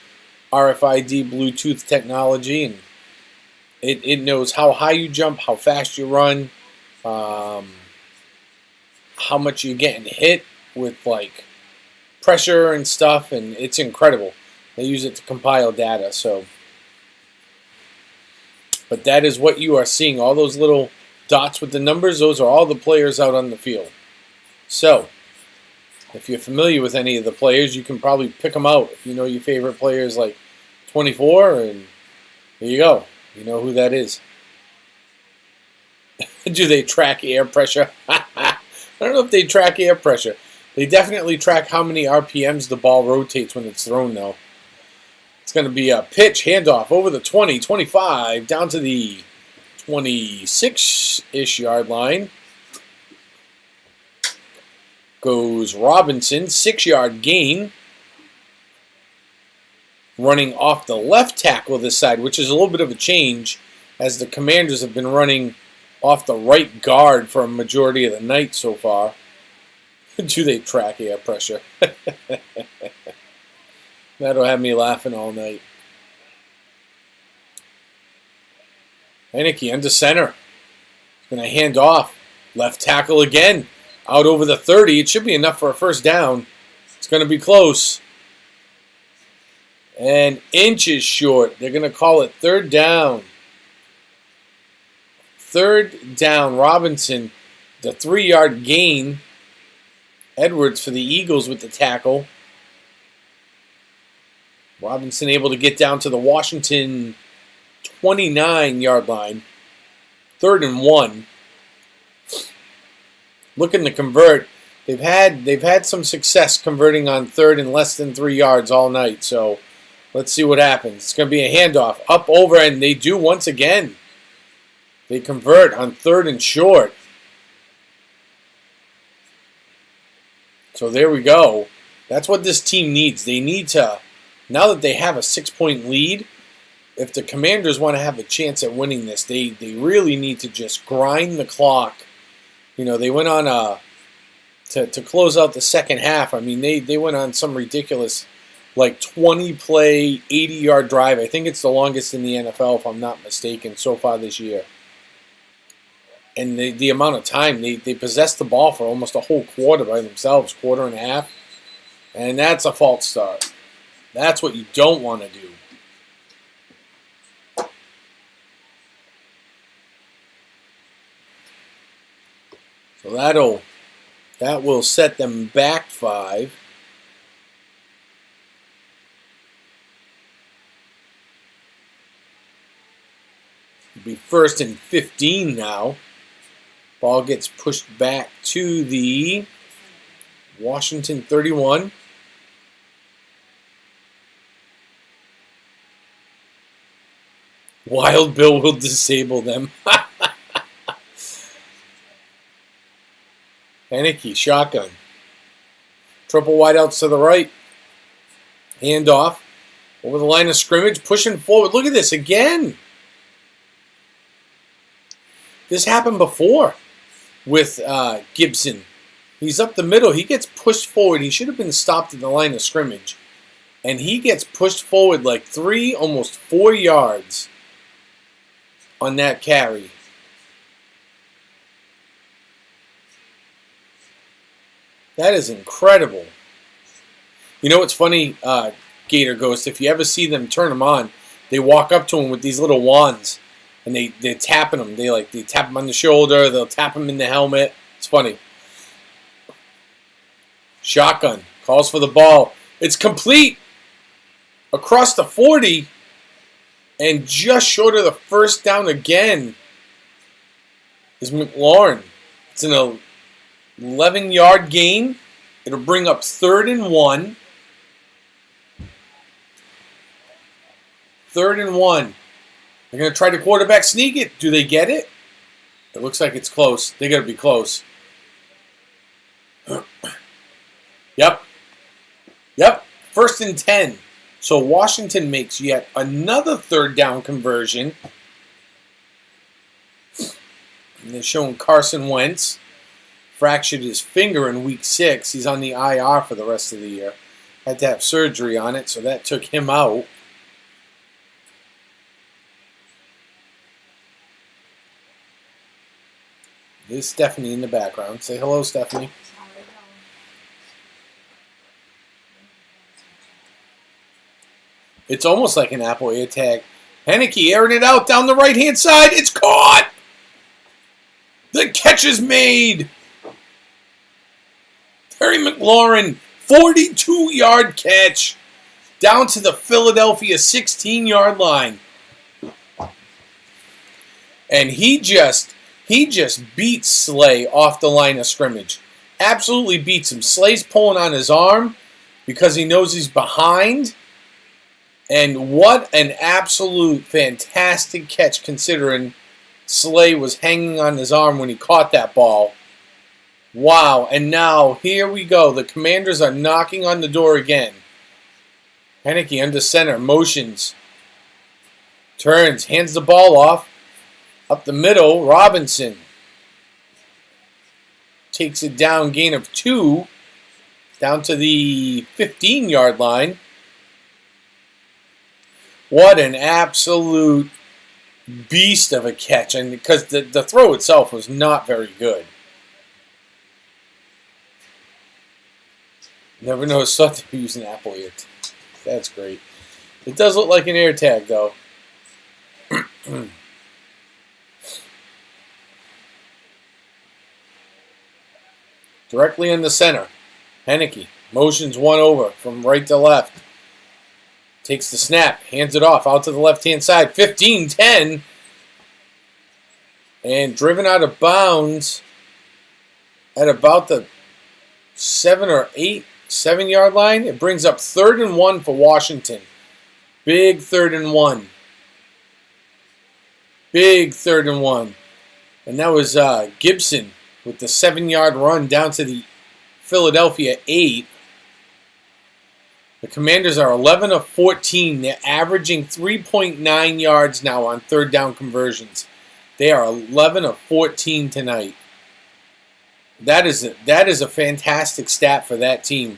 RFID Bluetooth technology. And it knows how high you jump, how fast you run, how much you're getting hit with like pressure and stuff, and it's incredible. They use it to compile data. So, but that is what you are seeing. All those little dots with the numbers, those are all the players out on the field. So, if you're familiar with any of the players, you can probably pick them out. If you know your favorite players like 24, and there you go. You know who that is. Do they track air pressure? I don't know if they track air pressure. They definitely track how many RPMs the ball rotates when it's thrown, though. It's going to be a pitch, handoff over the 20, 25, down to the 26-ish yard line. Goes Robinson, 6-yard gain. Running off the left tackle this side, which is a little bit of a change, as the Commanders have been running off the right guard for a majority of the night so far. Do they track air pressure? That'll have me laughing all night. Heineke under center. Going to hand off. Left tackle again. Out over the 30. It should be enough for a first down. It's going to be close. And inches short. They're going to call it third down. Third down. Robinson, the 3-yard gain. Edwards for the Eagles with the tackle. Robinson able to get down to the Washington 29-yard line. 3rd and 1. Looking to convert. They've had some success converting on 3rd and less than 3 yards all night. So let's see what happens. It's going to be a handoff. Up over, and they do once again. They convert on 3rd and short. So there we go. That's what this team needs. They need to, now that they have a 6-point lead, if the Commanders want to have a chance at winning this, they really need to just grind the clock. You know, they went on to close out the second half. I mean, they went on some ridiculous, like 20-play, 80-yard drive. I think it's the longest in the NFL, if I'm not mistaken, so far this year. And the amount of time, they possessed the ball for almost a whole quarter by themselves, quarter and a half. And that's a false start. That's what you don't want to do. So that will set them back 5. It'll be 1st and 15 now. Ball gets pushed back to the Washington 31. Wild Bill will disable them. Heineke, shotgun. Triple wideouts to the right. Handoff. Over the line of scrimmage, pushing forward. Look at this again. This happened before with Gibson. He's up the middle. He gets pushed forward. He should have been stopped at the line of scrimmage. And he gets pushed forward like 3, almost 4 yards on that carry. That is incredible. You know what's funny, Gator Ghost? If you ever see them turn them on, they walk up to him with these little wands. And they're tapping them. They tap them on the shoulder. They'll tap them in the helmet. It's funny. Shotgun. Calls for the ball. It's complete. Across the 40. And just short of the first down again is McLaurin. It's an 11-yard gain. It'll bring up 3rd and 1. 3rd and 1. They're going to try to quarterback sneak it. Do they get it? It looks like it's close. They got to be close. Yep. 1st and 10. So Washington makes yet another 3rd down conversion. And they're showing Carson Wentz fractured his finger in week 6. He's on the IR for the rest of the year. Had to have surgery on it, so that took him out. There's Stephanie in the background. Say hello, Stephanie. It's almost like an Apple AirTag. Heineke airing it out down the right-hand side. It's caught! The catch is made! Terry McLaurin, 42-yard catch down to the Philadelphia 16-yard line. And he just beats Slay off the line of scrimmage. Absolutely beats him. Slay's pulling on his arm because he knows he's behind. And what an absolute fantastic catch considering Slay was hanging on his arm when he caught that ball. Wow, and now here we go. The Commanders are knocking on the door again. Heineke under center, motions. Turns, hands the ball off. Up the middle, Robinson. Takes it down, gain of 2. Down to the 15-yard line. What an absolute beast of a catch. And because the throw itself was not very good. Never noticed thought they were using Apple AirTag. That's great. It does look like an AirTag, though. Directly in the center. Heineke motions one over from right to left. Takes the snap, hands it off out to the left-hand side. 15-10. And driven out of bounds at about the 7-yard line. It brings up 3rd and 1 for Washington. Big 3rd and 1. Big 3rd and 1. And that was Gibson with the 7-yard run down to the Philadelphia 8. The Commanders are 11 of 14. They're averaging 3.9 yards now on 3rd down conversions. They are 11 of 14 tonight. That is a fantastic stat for that team.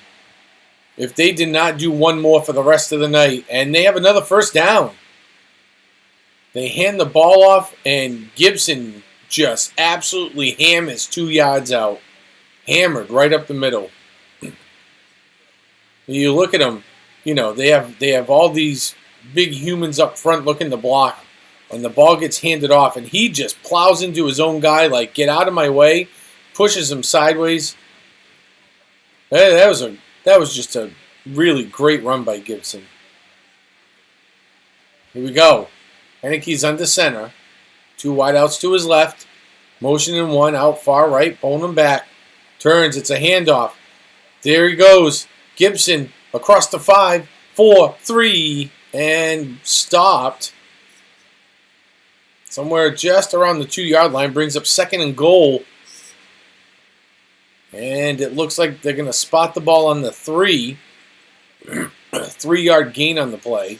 If they did not do one more for the rest of the night, and they have another first down. They hand the ball off, and Gibson just absolutely hammers 2 yards out. Hammered right up the middle. You look at them, you know, they have all these big humans up front looking to block, and the ball gets handed off, and he just plows into his own guy like, get out of my way, pushes him sideways. That was just a really great run by Gibson. Here we go. I think he's under center. 2 wideouts to his left. Motioning one out far right, pulling him back. Turns, it's a handoff. There he goes. Gibson across the 5, 4, 3, and stopped. Somewhere just around the 2-yard line, brings up 2nd and goal. And it looks like they're going to spot the ball on the 3. 3-yard gain on the play.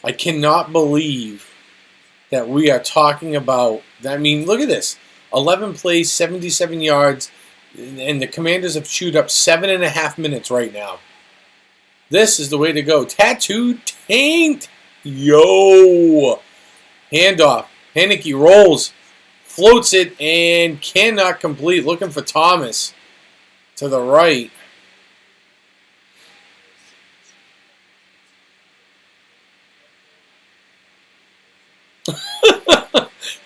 I cannot believe that we are talking about, I mean, look at this. 11 plays, 77 yards. And the Commanders have chewed up 7.5 minutes right now. This is the way to go. Tattooed taint. Yo. Handoff. Heineke rolls. Floats it and cannot complete. Looking for Thomas. To the right.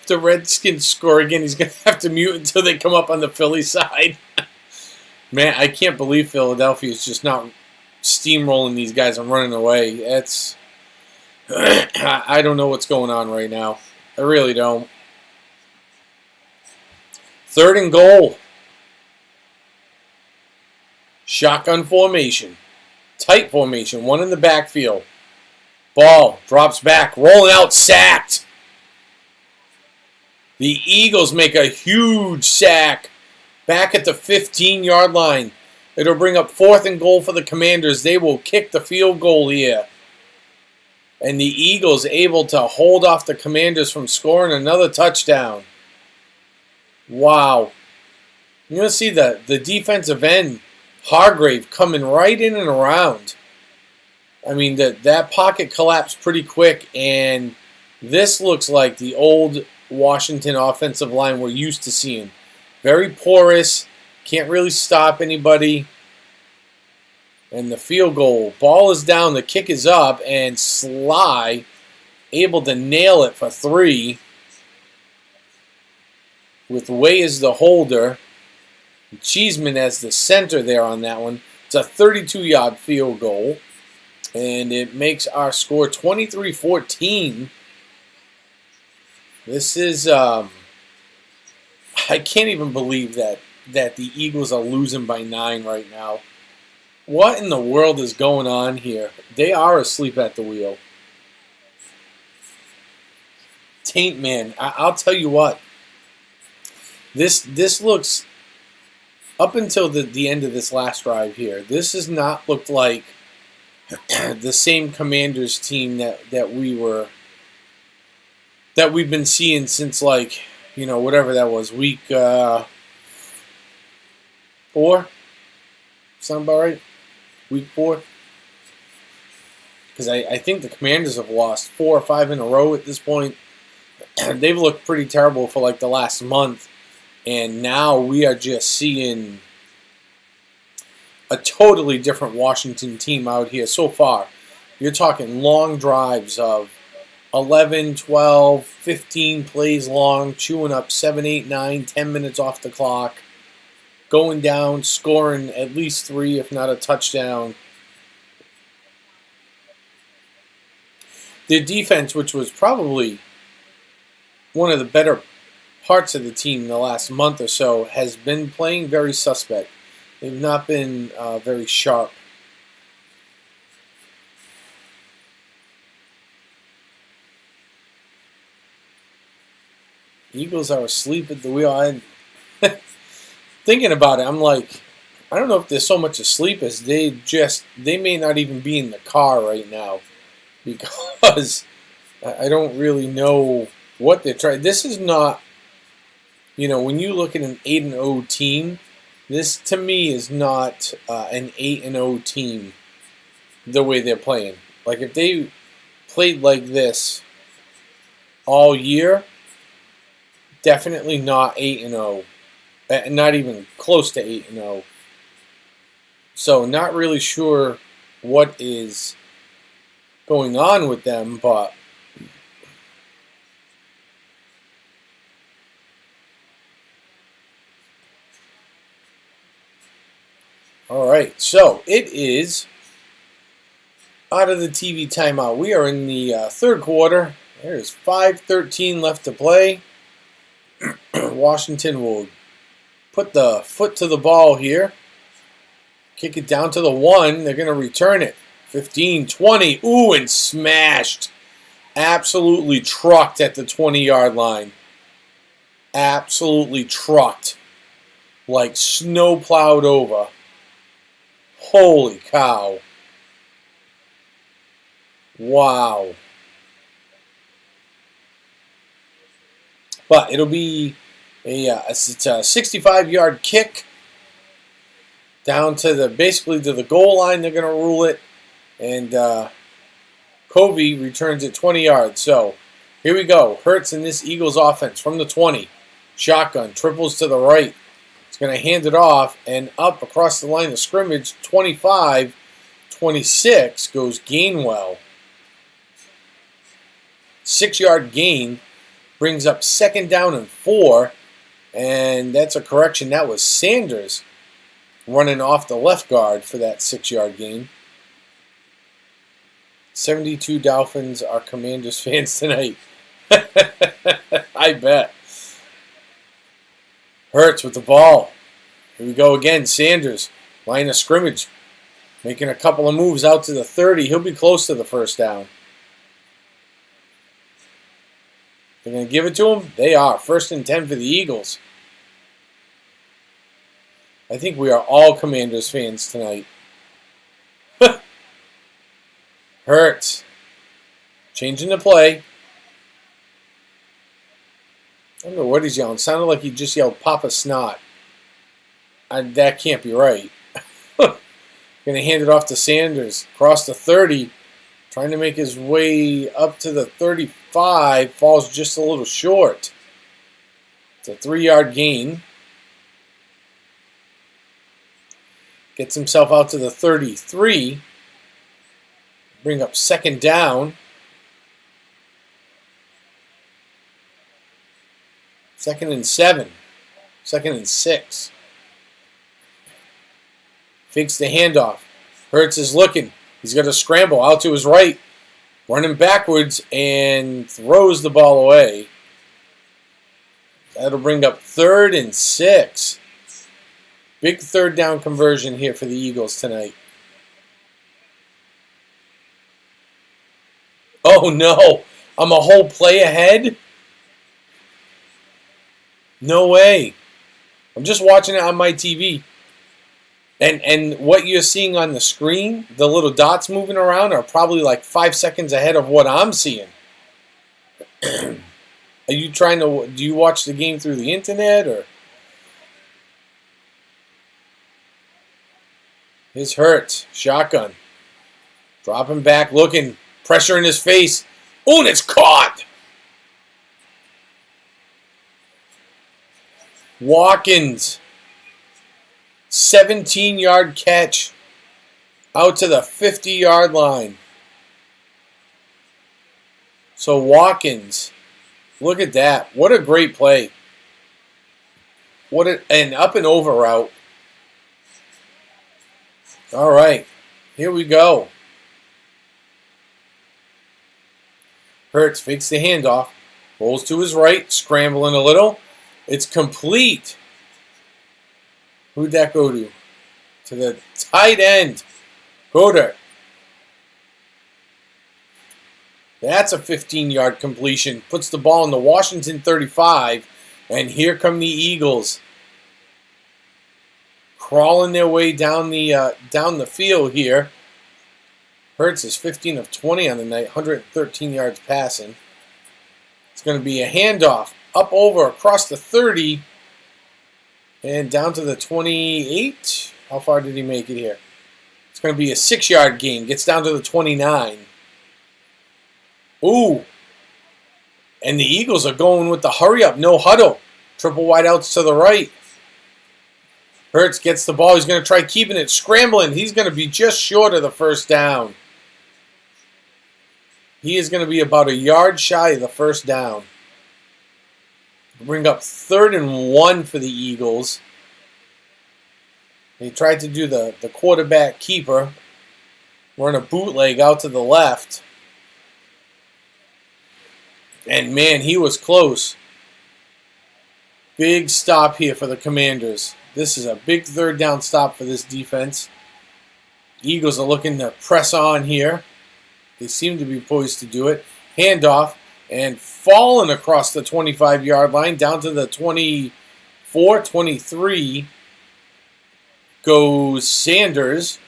If the Redskins score again, he's going to have to mute until they come up on the Philly side. Man, I can't believe Philadelphia is just not steamrolling these guys and running away. It's I don't know what's going on right now. I really don't. 3rd and goal. Shotgun formation. Tight formation. One in the backfield. Ball drops back. Rolling out. Sacked. The Eagles make a huge sack back at the 15-yard line. It'll bring up 4th and goal for the Commanders. They will kick the field goal here. And the Eagles able to hold off the Commanders from scoring another touchdown. Wow. You're going to see the defensive end, Hargrave, coming right in and around. I mean, that pocket collapsed pretty quick, and this looks like the old Washington offensive line we're used to seeing. Very porous, can't really stop anybody. And the field goal. Ball is down, the kick is up, and Sly able to nail it for 3 with Way as the holder. Cheeseman as the center there on that one. It's a 32-yard field goal. And it makes our score 23-14. This is, I can't even believe that the Eagles are losing by 9 right now. What in the world is going on here? They are asleep at the wheel. Taint man, I'll tell you what. This looks, up until the end of this last drive here, this has not looked like the same Commanders team that we've been seeing since, like, you know, whatever that was, week 4. Sound about right? Week 4. Because I think the Commanders have lost 4 or 5 in a row at this point. They've looked pretty terrible for like the last month, and now we are just seeing a totally different Washington team out here so far. You're talking long drives of 11, 12, 15 plays long, chewing up 7, 8, 9, 10 minutes off the clock, going down, scoring at least 3, if not a touchdown. Their defense, which was probably one of the better parts of the team the last month or so, has been playing very suspect. They've not been very sharp. Eagles are asleep at the wheel. Thinking about it, I'm like, I don't know if they're so much asleep as they may not even be in the car right now, because I don't really know what they're trying. This is not, you know, when you look at an 8-0 team, this to me is not an 8-0 team the way they're playing. Like, if they played like this all year, definitely not 8-0. Not even close to 8-0. So not really sure what is going on with them, but all right, so it is out of the TV timeout. We are in the third quarter. There's 5:13 left to play. Washington will put the foot to the ball here. Kick it down to the 1. They're going to return it. 15, 20. Ooh, and smashed. Absolutely trucked at the 20-yard line. Absolutely trucked. Like snow plowed over. Holy cow. Wow. But it'll be it's a 65-yard kick down to basically to the goal line. They're going to rule it, and Covey returns it 20 yards. So here we go. Hurts in this Eagles offense from the 20. Shotgun, triples to the right. It's going to hand it off, and up across the line of scrimmage, 25, 26 goes Gainwell. 6-yard gain brings up 2nd down and 4. And that's a correction. That was Sanders running off the left guard for that 6-yard gain. 72 Dolphins are Commanders fans tonight. I bet. Hurts with the ball. Here we go again. Sanders, line of scrimmage. Making a couple of moves out to the 30. He'll be close to the first down. They're going to give it to him? They are. 1st and 10 for the Eagles. I think we are all Commanders fans tonight. Hurts. Changing the play. I don't know what he's yelling. Sounded like he just yelled Papa Snot. That can't be right. Going to hand it off to Sanders. Across the 30. Trying to make his way up to the 35. Falls just a little short. It's a 3-yard gain. Gets himself out to the 33. Bring up 2nd down. 2nd and 7. 2nd and 6. Fakes the handoff. Hurts is looking. He's got to scramble out to his right. Running backwards and throws the ball away. That'll bring up 3rd and 6. Big 3rd down conversion here for the Eagles tonight. Oh no, I'm a whole play ahead? No way. I'm just watching it on my TV. And what you're seeing on the screen, the little dots moving around, are probably like 5 seconds ahead of what I'm seeing. Are you trying to, do you watch the game through the internet or? His Hurts, shotgun. Dropping back, looking, pressure in his face. Oh, and it's caught! Watkins, 17-yard catch out to the 50-yard line. So Watkins, look at that. What a great play. An up and over route. All right, here we go. Hurts fakes the handoff, rolls to his right, scrambling a little. It's complete. Who'd that go to? To the tight end. Goddard. That's a 15-yard completion. Puts the ball in the Washington 35. And here come the Eagles. Crawling their way down the field here. Hurts is 15 of 20 on the night. 113 yards passing. It's going to be a handoff. Up over across the 30. And down to the 28. How far did he make it here? It's going to be a 6-yard gain. Gets down to the 29. Ooh. And the Eagles are going with the hurry up, no huddle. Triple wide outs to the right. Hurts gets the ball. He's going to try keeping it. Scrambling. He's going to be just short of the 1st down. He is going to be about a yard shy of the 1st down. Bring up 3rd and 1 for the Eagles. They tried to do the quarterback keeper. Run a bootleg out to the left. And man, he was close. Big stop here for the Commanders. This is a big 3rd down stop for this defense. Eagles are looking to press on here. They seem to be poised to do it. Handoff. And falling across the 25-yard line down to the 24, 23 goes Sanders.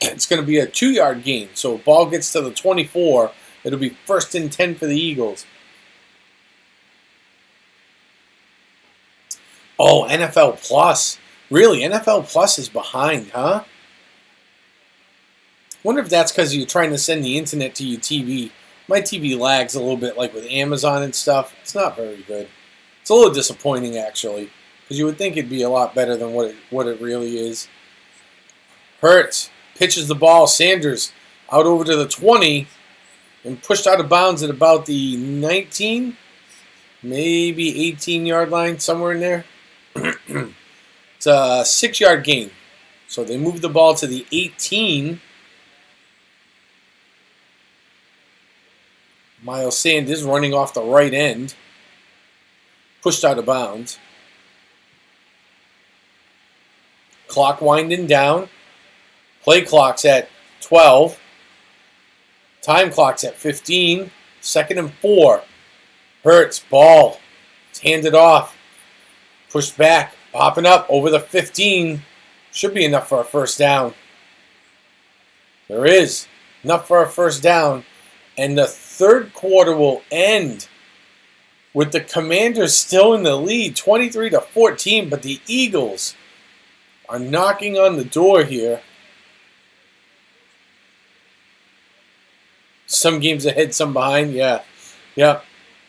It's going to be a 2-yard gain. So ball gets to the 24. It'll be 1st and 10 for the Eagles. Oh, NFL Plus. Really, NFL Plus is behind, huh? Wonder if that's because you're trying to send the internet to your TV. My TV lags a little bit, like with Amazon and stuff. It's not very good. It's a little disappointing, actually, because you would think it'd be a lot better than what it really is. Hurts pitches the ball. Sanders out over to the 20 and pushed out of bounds at about the 19, maybe 18-yard line, somewhere in there. It's a 6-yard gain. So they moved the ball to the 18. Miles Sanders running off the right end. Pushed out of bounds. Clock winding down. Play clock's at 12. Time clock's at 15. 2nd and 4. Hurts. Ball. It's handed off. Pushed back. Popping up over the 15. Should be enough for a 1st down. There is. Enough for a 1st down. And the third quarter will end with the Commanders still in the lead, 23-14, but the Eagles are knocking on the door here. Some games ahead, some behind. Yeah.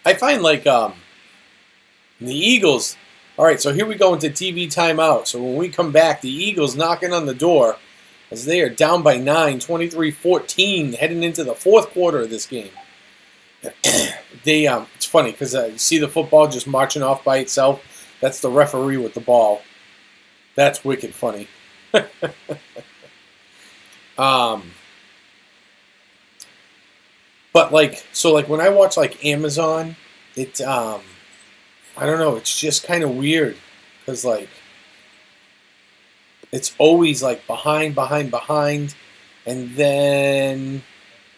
I find like the Eagles. All right, so here we go into TV timeout. So when we come back, the Eagles knocking on the door as they are down by 9, 23-14, heading into the fourth quarter of this game. It's funny because you see the football just marching off by itself. That's the referee with the ball. That's wicked funny. But like when I watch like Amazon, it I don't know, it's just kind of weird because like it's always like behind, and then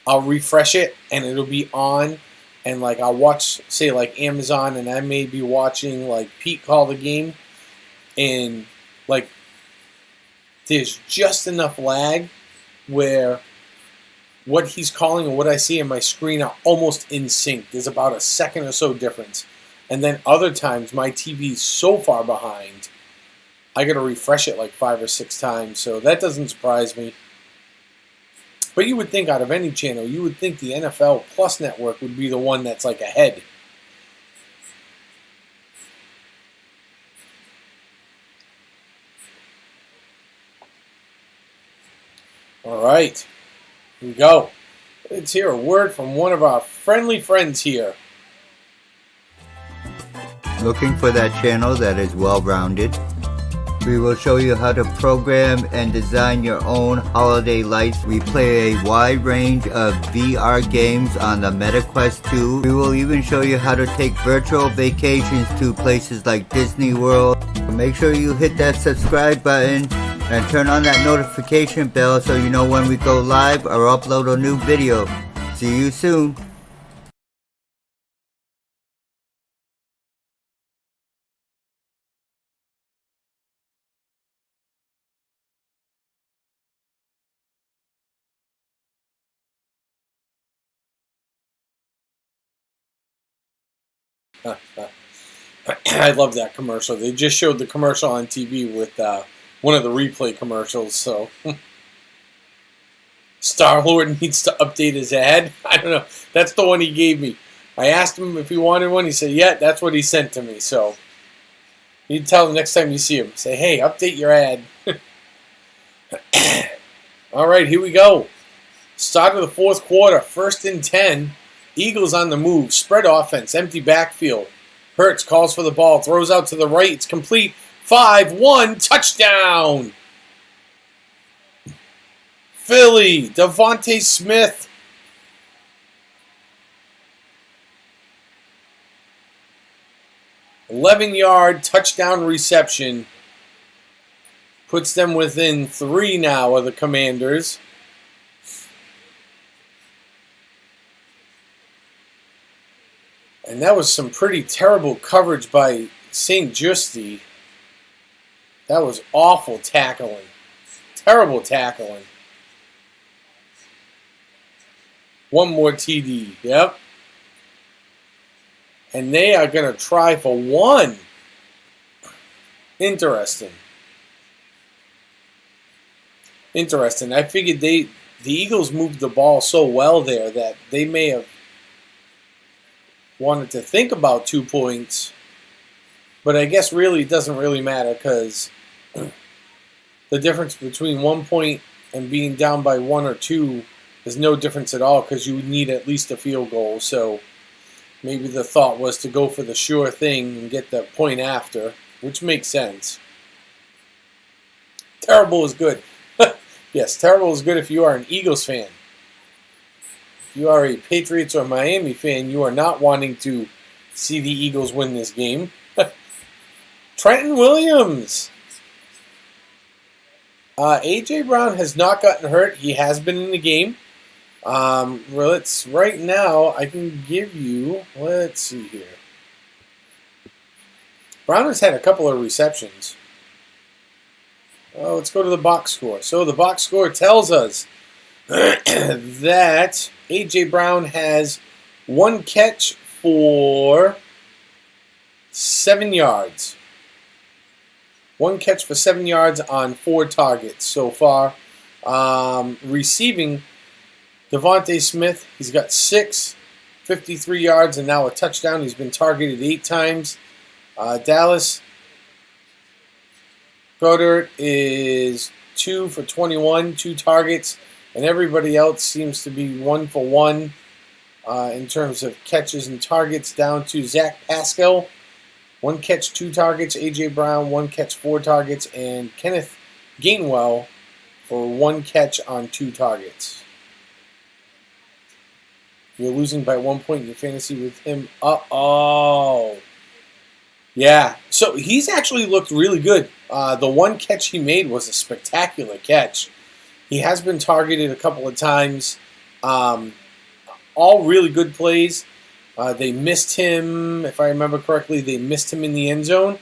I'll refresh it and it'll be on, and like I'll watch, say like Amazon, and I may be watching like Pete call the game, and like there's just enough lag where what he's calling and what I see on my screen are almost in sync. There's about a second or so difference. And then other times my TV's so far behind, I gotta refresh it like 5 or 6 times. So that doesn't surprise me. But you would think out of any channel, you would think the NFL Plus network would be the one that's like ahead. All right. Here we go. Let's hear a word from one of our friendly friends here. Looking for that channel that is well-rounded? We will show you how to program and design your own holiday lights. We play a wide range of VR games on the MetaQuest 2. We will even show you how to take virtual vacations to places like Disney World. Make sure you hit that subscribe button and turn on that notification bell so you know when we go live or upload a new video. See you soon. I love that commercial. They just showed the commercial on TV with one of the replay commercials. So Star-Lord needs to update his ad. I don't know. That's the one he gave me. I asked him if he wanted one. He said, yeah, that's what he sent to me. So you need to tell him next time you see him. Say, hey, update your ad. All right, here we go. Start of the fourth quarter. 1st and 10. Eagles on the move. Spread offense. Empty backfield. Hurts calls for the ball. Throws out to the right. It's complete. 5-1. Touchdown. Philly. Devontae Smith. $11-yard touchdown reception. Puts them within 3 now of the Commanders. And that was some pretty terrible coverage by St. Juste. That was awful tackling. Terrible tackling. One more TD. Yep. And they are going to try for 1. Interesting. I figured the Eagles moved the ball so well there that they may have wanted to think about 2 points, but I guess really it doesn't really matter because the difference between 1 point and being down by 1 or 2 is no difference at all because you need at least a field goal. So maybe the thought was to go for the sure thing and get the point after, which makes sense. Terrible is good. Yes, terrible is good if you are an Eagles fan. If you are a Patriots or Miami fan, you are not wanting to see the Eagles win this game. Trenton Williams. A.J. Brown has not gotten hurt. He has been in the game. Right now, I can give you, let's see here. Brown has had a couple of receptions. Let's go to the box score. So the box score tells us that A.J. Brown has 1 catch for 7 yards. 1 catch for 7 yards on 4 targets so far. Receiving, Devontae Smith, he's got 6, 53 yards, and now a touchdown. He's been targeted 8 times. Dallas Goddard is 2 for 21, 2 targets, and everybody else seems to be 1 for 1 in terms of catches and targets, down to Zach Pascal, 1 catch, 2 targets, A.J. Brown, 1 catch, 4 targets, and Kenneth Gainwell for 1 catch on 2 targets. You're losing by 1 point in your fantasy with him. Uh-oh. Yeah, so he's actually looked really good. The 1 catch he made was a spectacular catch. He has been targeted a couple of times. All really good plays. They missed him, if I remember correctly, they missed him in the end zone.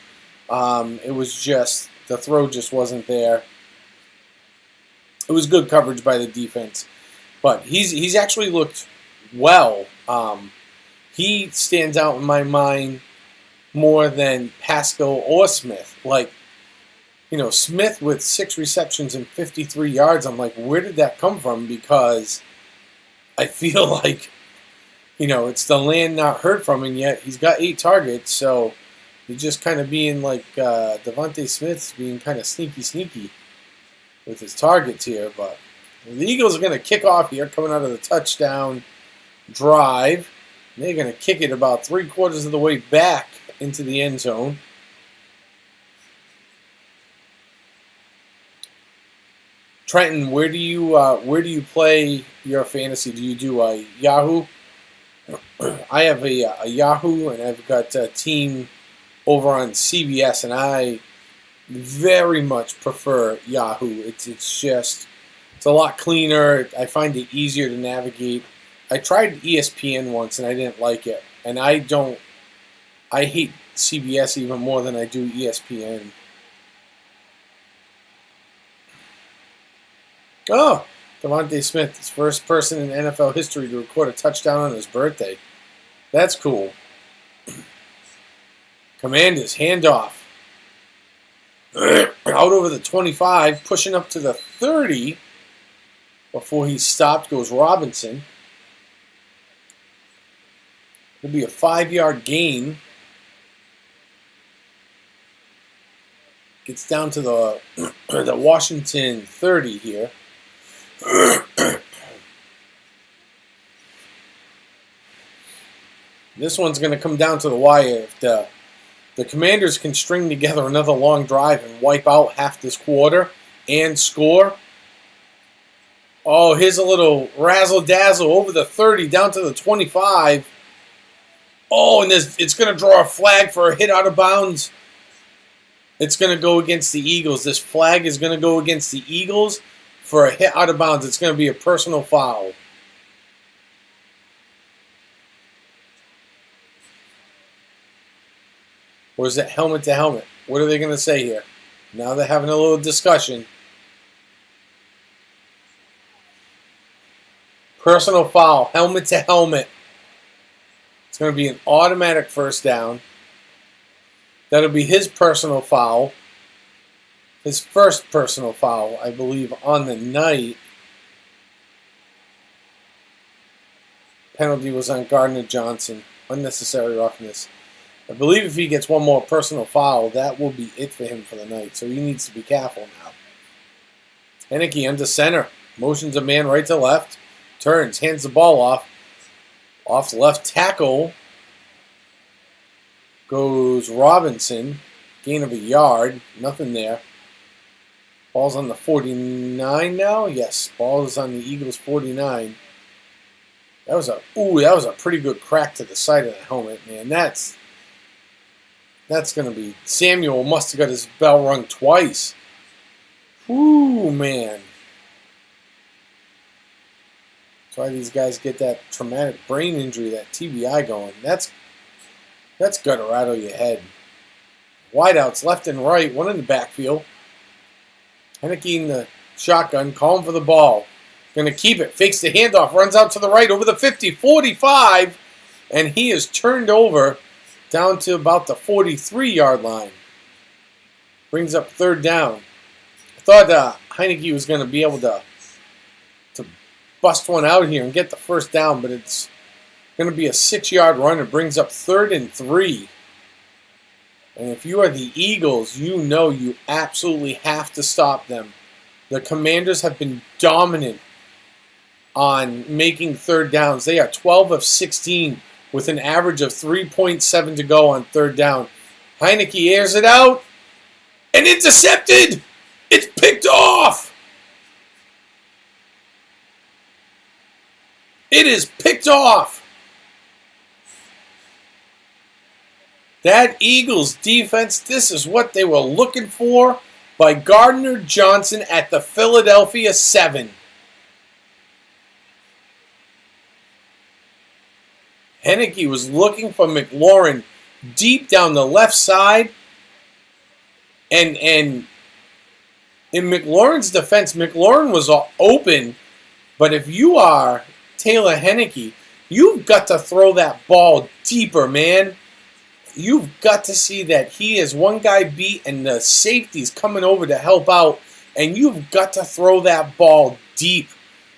It was just, the throw just wasn't there. It was good coverage by the defense. But he's actually looked well. He stands out in my mind more than Pascal or Smith. Like, you know, Smith with 6 receptions and 53 yards, I'm like, where did that come from? Because I feel like, you know, it's the land not heard from him yet. He's got 8 targets, so he's just kind of being like Devontae Smith's being kind of sneaky with his targets here. But the Eagles are going to kick off here, coming out of the touchdown drive. They're going to kick it about 3/4 of the way back into the end zone. Trenton, where do you play your fantasy? Do you do Yahoo? I have a Yahoo, and I've got a team over on CBS, and I very much prefer Yahoo. It's a lot cleaner. I find it easier to navigate. I tried ESPN once, and I didn't like it, and I hate CBS even more than I do ESPN. Oh, Devontae Smith, is first person in NFL history to record a touchdown on his birthday. That's cool. Commanders, handoff. Out over the 25, pushing up to the 30. Before he stopped goes Robinson. It'll be a 5-yard gain. Gets down to the Washington 30 here. This one's going to come down to the wire. If the Commanders can string together another long drive and wipe out half this quarter and score. Oh, here's a little razzle-dazzle over the 30 down to the 25. Oh, and it's going to draw a flag for a hit out of bounds. It's going to go against the Eagles. This flag is going to go against the Eagles for a hit out of bounds. It's going to be a personal foul. Or is it helmet to helmet? What are they going to say here? Now they're having a little discussion. Personal foul, helmet to helmet. It's going to be an automatic first down. That'll be his personal foul. His first personal foul, I believe, on the night. Penalty was on Gardner Johnson. Unnecessary roughness. I believe if he gets one more personal foul, that will be it for him for the night. So he needs to be careful now. Henneke under center. Motions a man right to left. Turns, hands the ball off. Off left tackle goes Robinson. Gain of a yard. Nothing there. Ball's on the 49 now. Yes, ball is on the Eagles 49. That was a pretty good crack to the side of the helmet, man. That's going to be... Samuel must have got his bell rung twice. Whoo, man. That's why these guys get that traumatic brain injury, that TBI going. That's got to rattle your head. Wideouts left and right, one in the backfield. Henneke in the shotgun, calling for the ball. Going to keep it. Fakes the handoff. Runs out to the right over the 50. 45. And he is turned over down to about the 43-yard line. Brings up third down. I thought Heineke was going to be able to bust one out here and get the first down, but it's going to be a 6-yard run. It brings up 3rd and 3. And if you are the Eagles, you know you absolutely have to stop them. The Commanders have been dominant on making third downs. They are 12 of 16 with an average of 3.7 to go on third down. Heineke airs it out and intercepted. It's picked off. It is picked off. That Eagles defense, this is what they were looking for by Gardner Johnson at the Philadelphia 7. Heineke was looking for McLaurin deep down the left side. And in McLaurin's defense, McLaurin was open. But if you are Taylor Heineke, you've got to throw that ball deeper, man. You've got to see that he is one guy beat and the safety's coming over to help out. And you've got to throw that ball deep.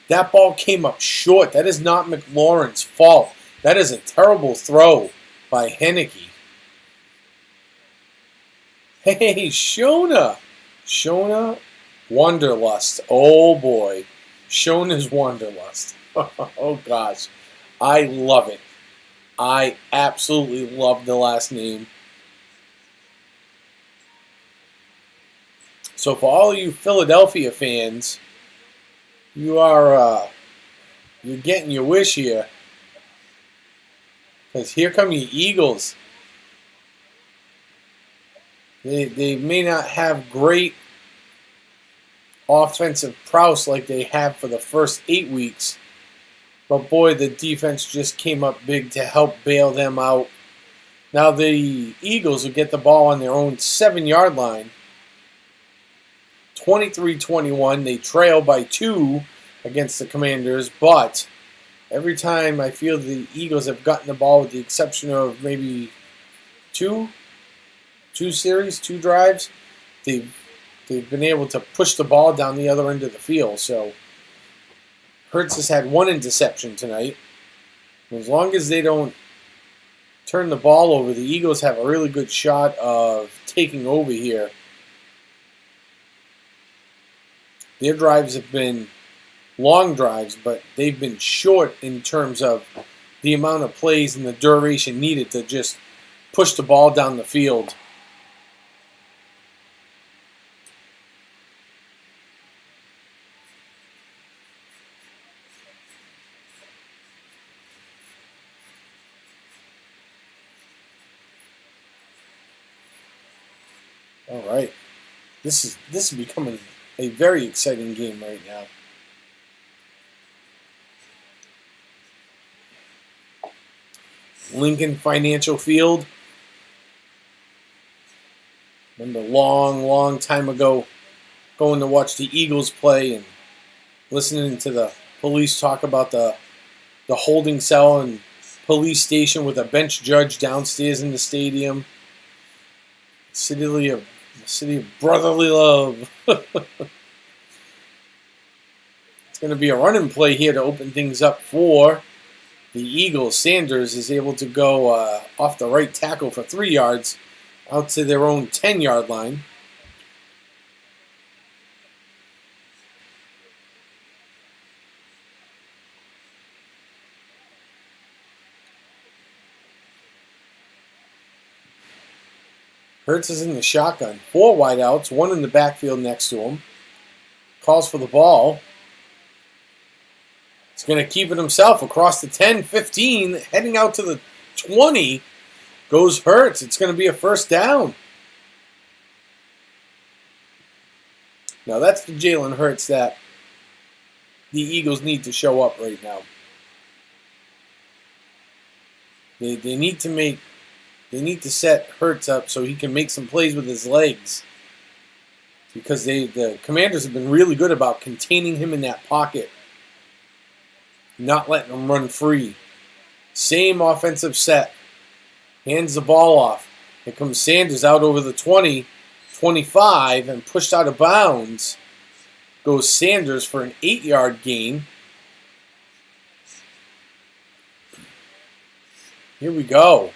That ball came up short. That is not McLaurin's fault. That is a terrible throw by Heineke. Hey, Shona. Shona Wanderlust. Oh, boy. Shona's Wanderlust. Oh, gosh. I love it. I absolutely love the last name. So for all you Philadelphia fans, you're getting your wish here. Because here come your Eagles. They may not have great offensive prowess like they have for the first 8 weeks. But boy, the defense just came up big to help bail them out. Now the Eagles will get the ball on their own 7-yard line. 23-21. They trail by 2 against the Commanders, but every time I feel the Eagles have gotten the ball, with the exception of maybe two drives, they've been able to push the ball down the other end of the field. So Hurts has had 1 interception tonight. As long as they don't turn the ball over, the Eagles have a really good shot of taking over here. Their drives have been long drives, but they've been short in terms of the amount of plays and the duration needed to just push the ball down the field. All right. This is becoming a very exciting game right now. Lincoln Financial Field. Remember long time ago going to watch the Eagles play and listening to the police talk about the holding cell and police station with a bench judge downstairs in the stadium. The city of brotherly love. It's going to be a running play here to open things up for the Eagles. Sanders is able to go off the right tackle for 3 yards out to their own 10-yard line. Hurts is in the shotgun. 4 wideouts, 1 in the backfield next to him. Calls for the ball. He's going to keep it himself across the 10, 15, heading out to the 20. Goes Hurts. It's going to be a first down. Now that's the Jalen Hurts that the Eagles need to show up right now. They need to set Hurts up so he can make some plays with his legs. Because the Commanders have been really good about containing him in that pocket not letting them run free. Same offensive set. Hands the ball off. Here comes Sanders out over the 20, 25, and pushed out of bounds. Goes Sanders for an 8-yard gain. Here we go.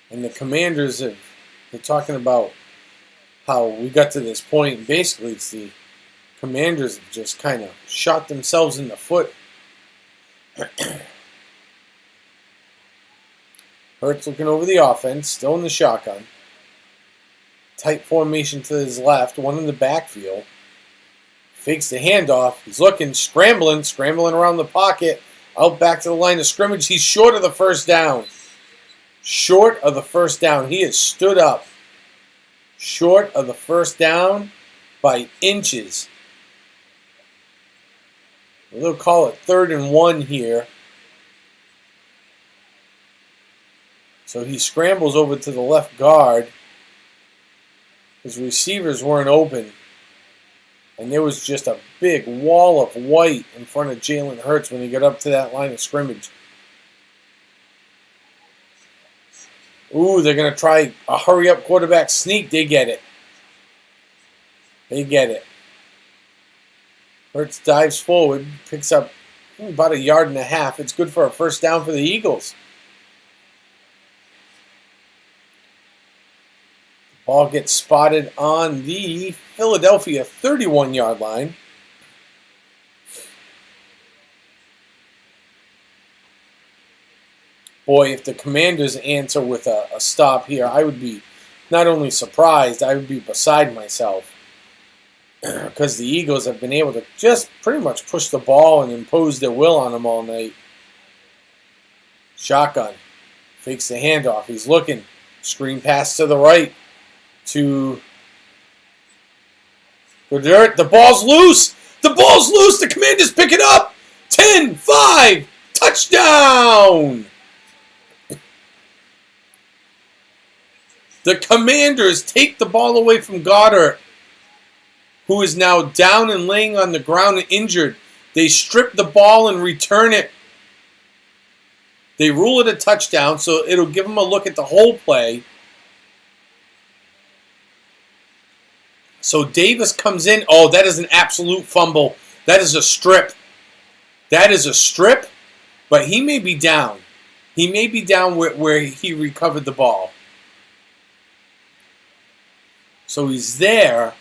And the Commanders they're talking about how we got to this point. Basically, it's the Commanders have just kind of shot themselves in the foot. Hurts looking over the offense, still in the shotgun. Tight formation to his left, one in the backfield. Fakes the handoff. He's looking, scrambling around the pocket. Out back to the line of scrimmage. He's short of the first down. Short of the first down. He has stood up. Short of the first down by inches. They'll call it 3rd and 1 here. So he scrambles over to the left guard. His receivers weren't open. And there was just a big wall of white in front of Jalen Hurts when he got up to that line of scrimmage. Ooh, they're going to try a hurry-up quarterback sneak. They get it. They get it. Hurts dives forward, picks up about 1.5 yards. It's good for a first down for the Eagles. Ball gets spotted on the Philadelphia 31-yard line. Boy, if the Commanders answer with a stop here, I would be not only surprised, I would be beside myself. Because the Eagles have been able to just pretty much push the ball and impose their will on them all night. Shotgun. Fakes the handoff. He's looking. Screen pass to the right. To Goddard. The ball's loose. The ball's loose. The Commanders pick it up. 10-5. Touchdown. The Commanders take the ball away from Goddard, who is now down and laying on the ground and injured. They strip the ball and return it. They rule it a touchdown, so it'll give them a look at the whole play. So Davis comes in. Oh, that is an absolute fumble. That is a strip. That is a strip, but he may be down. He may be down where he recovered the ball. So he's there.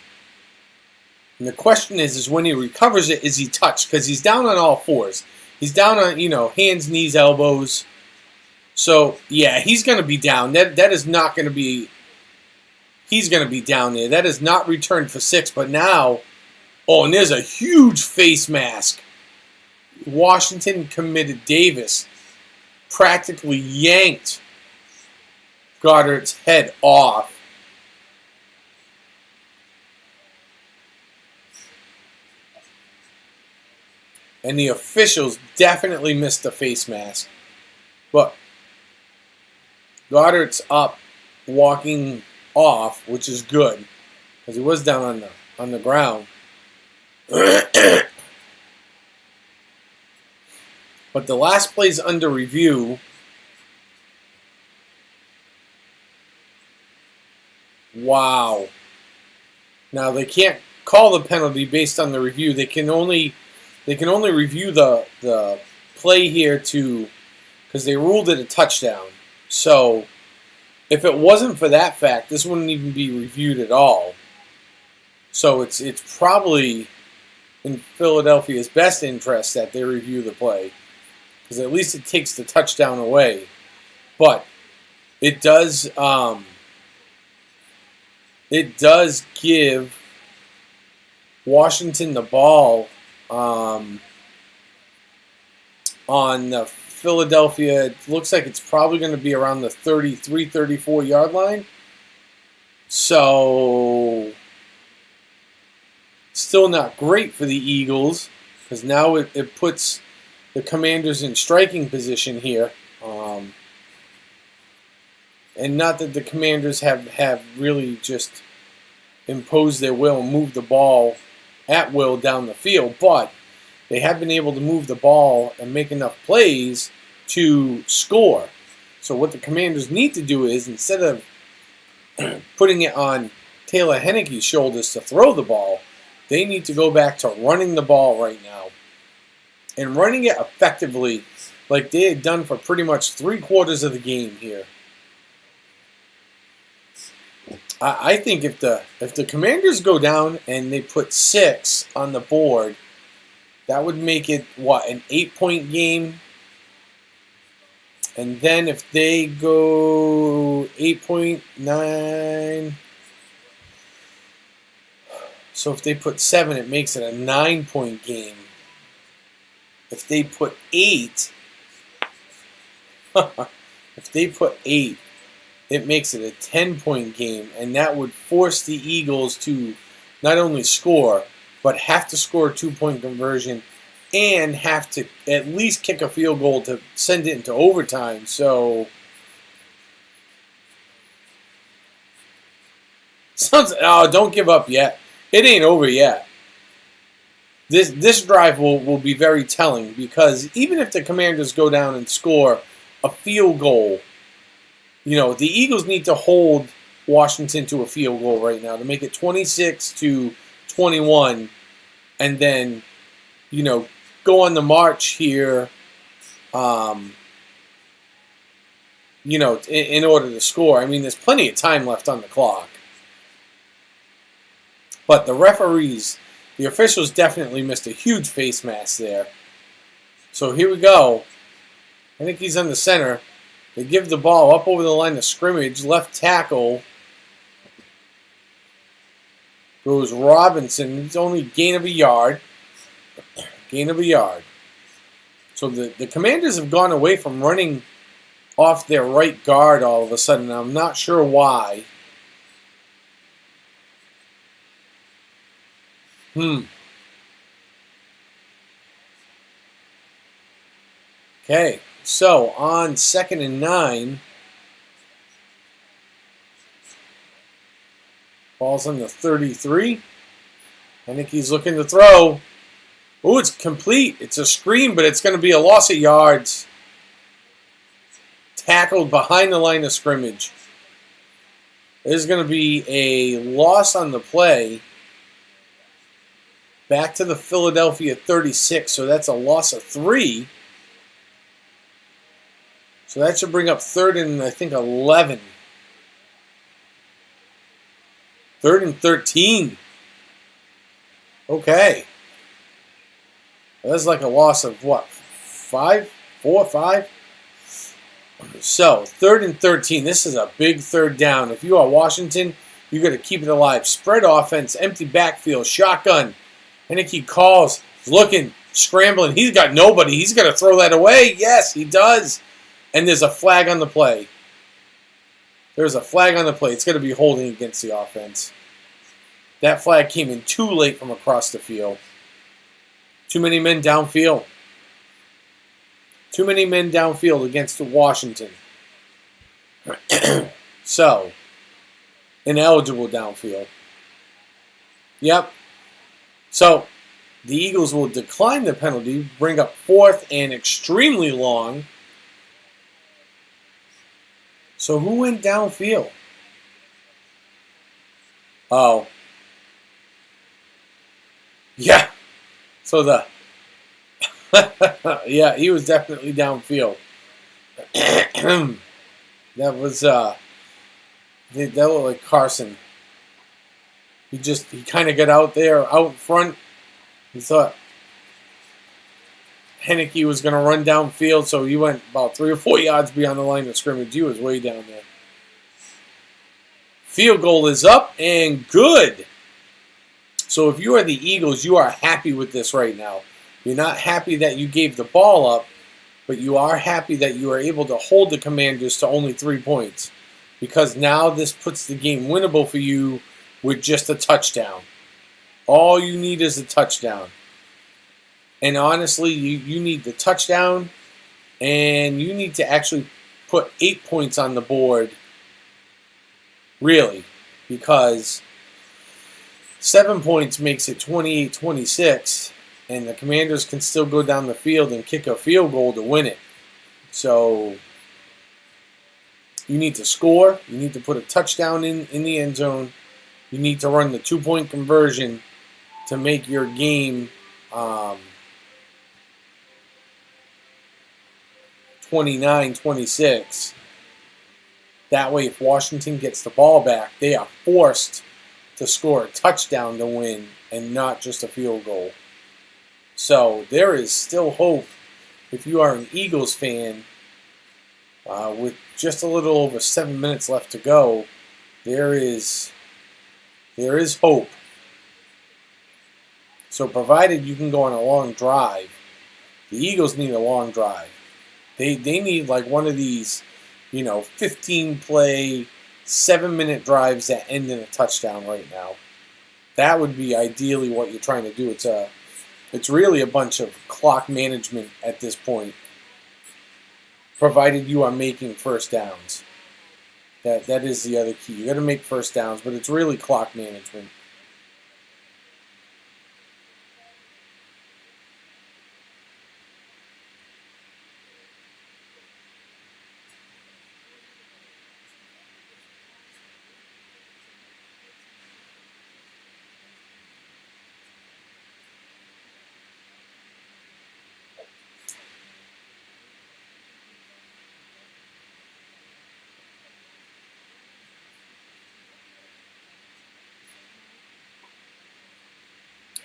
And the question is when he recovers it, is he touched? Because he's down on all fours. He's down on, hands, knees, elbows. So, yeah, he's going to be down. That is not going to be... He's going to be down there. That is not returned for 6. But now... Oh, and there's a huge face mask. Washington committed Davis. Practically yanked Goddard's head off. And the officials definitely missed the face mask. But Goddard's up, walking off, which is good. Because he was down on the ground. But the last play's under review. Wow. Now they can't call the penalty based on the review. They can only review the play here because they ruled it a touchdown. So if it wasn't for that fact, this wouldn't even be reviewed at all. So it's probably in Philadelphia's best interest that they review the play, because at least it takes the touchdown away. But it does give Washington the ball on the Philadelphia. It looks like it's probably going to be around the 33, 34 yard line. So still not great for the Eagles, because now it puts the Commanders in striking position here. And not that the Commanders have really just imposed their will and moved the ball at will down the field, but they have been able to move the ball and make enough plays to score. So what the Commanders need to do is, instead of putting it on Taylor Heinicke's shoulders to throw the ball, they need to go back to running the ball right now. And running it effectively like they had done for pretty much 3/4 of the game here. I think if the Commanders go down and they put 6 on the board, that would make it, what, an 8-point game? And then if they go 8.9, so if they put 7, it makes it a 9-point game. If they put 8, it makes it a 10-point game, and that would force the Eagles to not only score, but have to score a 2-point conversion and have to at least kick a field goal to send it into overtime. So, don't give up yet. It ain't over yet. This drive will be very telling, because even if the Commanders go down and score a field goal, the Eagles need to hold Washington to a field goal right now to make it 26-21, and then, go on the march here, in order to score. I mean, there's plenty of time left on the clock. But the referees, the officials definitely missed a huge face mask there. So here we go. I think he's on the center. They give the ball up over the line of scrimmage. Left tackle goes Robinson. It's only gain of a yard. Gain of a yard. So the Commanders have gone away from running off their right guard all of a sudden. I'm not sure why. Okay, so on 2nd and 9, ball's on the 33. I think he's looking to throw. Oh, it's complete. It's a screen, but it's going to be a loss of yards. Tackled behind the line of scrimmage. There's going to be a loss on the play. Back to the Philadelphia 36, so that's a loss of 3. So that should bring up 3rd and, I think, 11. 3rd and 13. Okay. That's like a loss of, what, 5? 4, 5? So, 3rd and 13. This is a big 3rd down. If you are Washington, you got to keep it alive. Spread offense, empty backfield, shotgun. I think he calls, looking, scrambling. He's got nobody. He's got to throw that away. Yes, he does. And there's a flag on the play. There's a flag on the play. It's going to be holding against the offense. That flag came in too late from across the field. Too many men downfield. Too many men downfield against Washington. So, ineligible downfield. Yep. So, the Eagles will decline the penalty, bring up 4th and extremely long. So, who went downfield? Oh. Yeah. So, yeah, he was definitely downfield. That was, that looked like Carson. He kind of got out there, out in front. He thought Heinicke was going to run downfield, so he went about 3 or 4 yards beyond the line of scrimmage. He was way down there. Field goal is up and good. So if you are the Eagles, you are happy with this right now. You're not happy that you gave the ball up, but you are happy that you are able to hold the Commanders to only 3 points. Because now this puts the game winnable for you with just a touchdown. All you need is a touchdown. And honestly, you need the touchdown, and you need to actually put 8 points on the board. Really. Because 7 points makes it 28-26, and the Commanders can still go down the field and kick a field goal to win it. So you need to score. You need to put a touchdown in the end zone. You need to run the 2-point conversion to make your game 29-26. That way, if Washington gets the ball back, they are forced to score a touchdown to win and not just a field goal. So there is still hope if you are an Eagles fan. With just a little over 7 minutes left to go, there is hope. So provided you can go on a long drive, the Eagles need a long drive. They need like one of these, 15-play, 7-minute drives that end in a touchdown right now. That would be ideally what you're trying to do. It's really a bunch of clock management at this point, provided you are making first downs. That is the other key. You got to make first downs, but it's really clock management.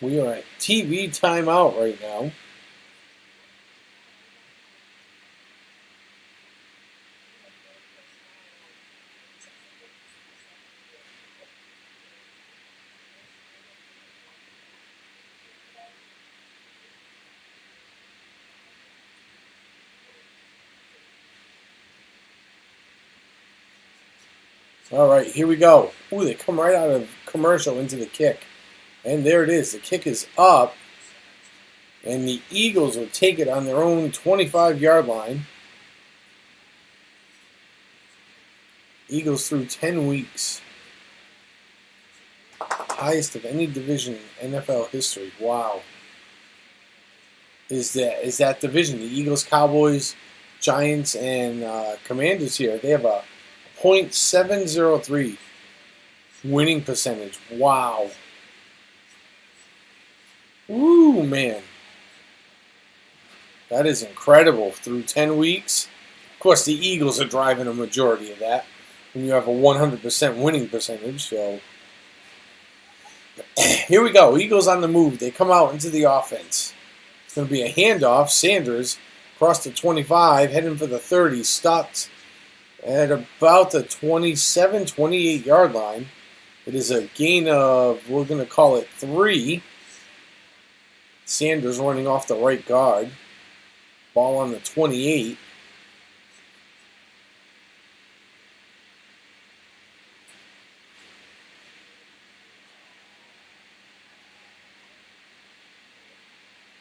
We are at TV timeout right now. All right, here we go. Ooh, they come right out of commercial into the kick. And there it is. The kick is up. And the Eagles will take it on their own 25-yard line. Eagles through 10 weeks. Highest of any division in NFL history. Wow. Is that division, the Eagles, Cowboys, Giants, and Commanders here. They have a .703 winning percentage. Wow. Ooh, man. That is incredible. Through 10 weeks. Of course, the Eagles are driving a majority of that when you have a 100% winning percentage. So here we go. Eagles on the move. They come out into the offense. It's going to be a handoff. Sanders across the 25, heading for the 30. Stopped at about the 27, 28-yard line. It is a gain of, we're going to call it 3. Sanders running off the right guard. Ball on the 28.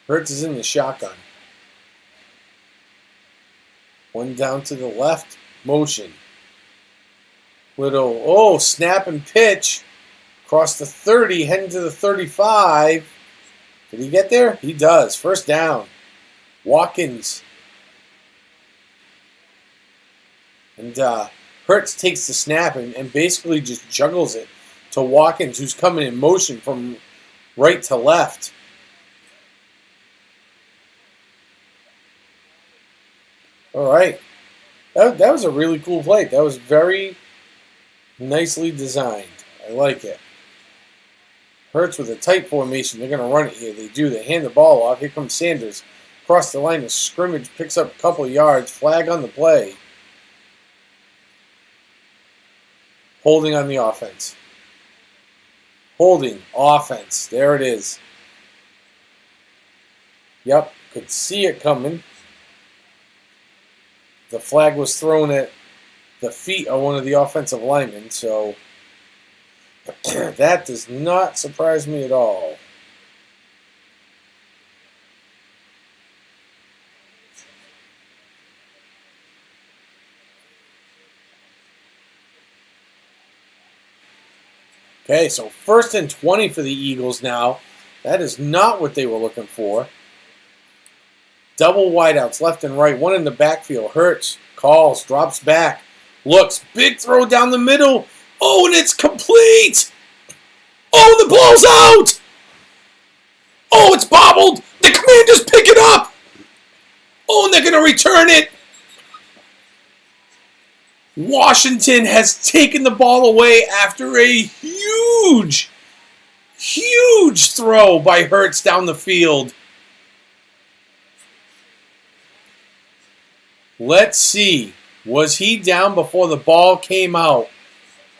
Hurts is in the shotgun. One down to the left. Motion. Little, snap and pitch. Across the 30, heading to the 35. Did he get there? He does. First down. Watkins. And Hurts takes the snap and basically just juggles it to Watkins, who's coming in motion from right to left. All right. That was a really cool play. That was very nicely designed. I like it. Hurts with a tight formation. They're going to run it here. They do. They hand the ball off. Here comes Sanders. Across the line of scrimmage. Picks up a couple yards. Flag on the play. Holding on the offense. Holding. Offense. There it is. Yep. Could see it coming. The flag was thrown at the feet of one of the offensive linemen, so that does not surprise me at all. Okay, so 1st and 20 for the Eagles now. That is not what they were looking for. Double wideouts left and right. One in the backfield. Hurts, calls, drops back. Looks, big throw down the middle. Oh, and it's complete. Oh, the ball's out. Oh, it's bobbled. The Commanders pick it up. Oh, and they're going to return it. Washington has taken the ball away after a huge throw by Hurts down the field. Let's see. Was he down before the ball came out?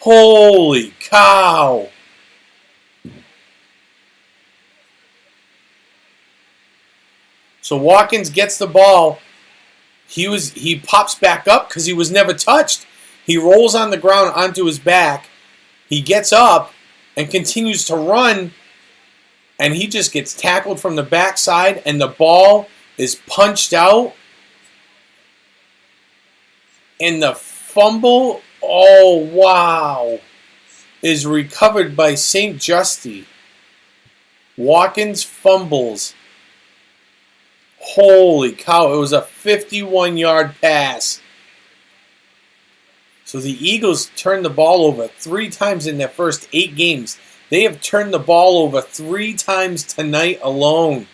Holy cow. So Watkins gets the ball. He pops back up because he was never touched. He rolls on the ground onto his back. He gets up and continues to run. And he just gets tackled from the backside. And the ball is punched out. And the fumble, oh wow, is recovered by St. Justy. Watkins fumbles. Holy cow, it was a 51-yard pass. So the Eagles turned the ball over 3 times in their first 8 games. They have turned the ball over 3 times tonight alone.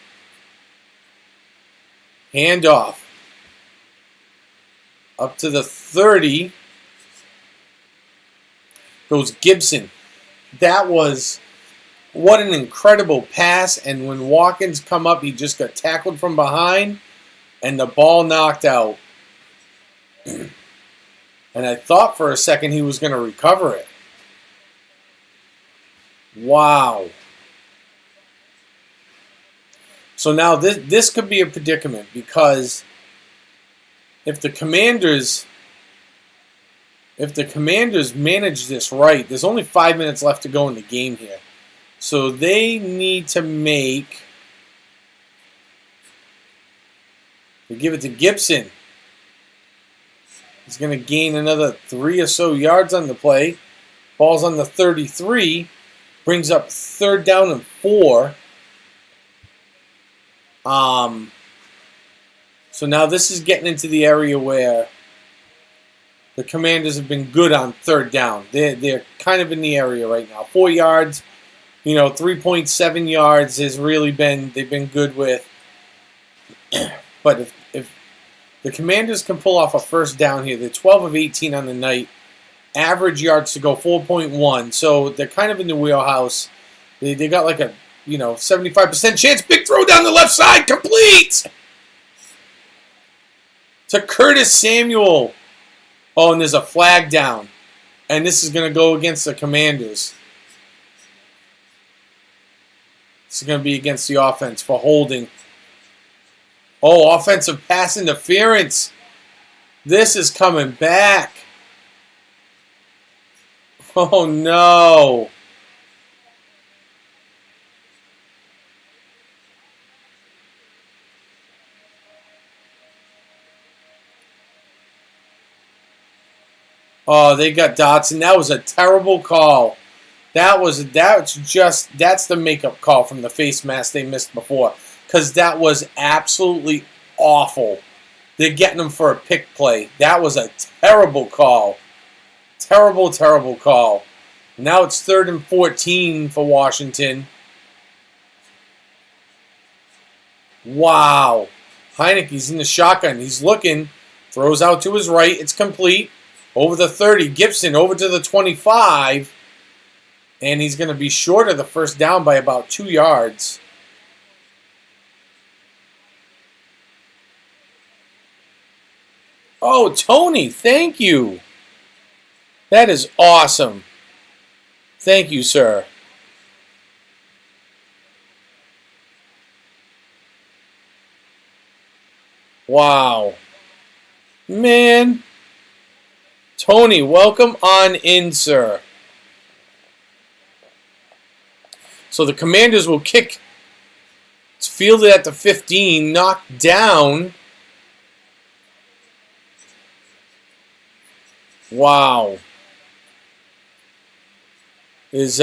Handoff. Up to the 30. Goes Gibson. That was... What an incredible pass, and when Watkins come up, he just got tackled from behind, and the ball knocked out. And I thought for a second he was going to recover it. Wow. So now this could be a predicament, because if the Commanders manage this right, there's only 5 minutes left to go in the game here. So they need to make... They give it to Gibson. He's going to gain another 3 or so yards on the play. Ball's on the 33. Brings up 3rd down and 4. So now this is getting into the area where the Commanders have been good on 3rd down. They're kind of in the area right now. 4 yards. 3.7 yards has really been, they've been good with. But if the Commanders can pull off a 1st down here, they're 12 of 18 on the night. Average yards to go 4.1. So they're kind of in the wheelhouse. They got like a, 75% chance. Big throw down the left side. Complete! To Curtis Samuel. Oh, and there's a flag down. And this is going to go against the Commanders. This is going to be against the offense for holding. Oh, offensive pass interference. This is coming back. Oh, no. Oh, they got Dotson. That was a terrible call. That's the makeup call from the face mask they missed before. Because that was absolutely awful. They're getting them for a pick play. That was a terrible call. Terrible, terrible call. Now it's 3rd and 14 for Washington. Wow. Heineke's in the shotgun. He's looking. Throws out to his right. It's complete. Over the 30. Gibson over to the 25. And he's going to be short of the 1st down by about 2 yards. Oh, Tony, thank you. That is awesome. Thank you, sir. Wow. Man. Tony, welcome on in, sir. So the Commanders will kick. It's fielded at the 15, knocked down. Wow. is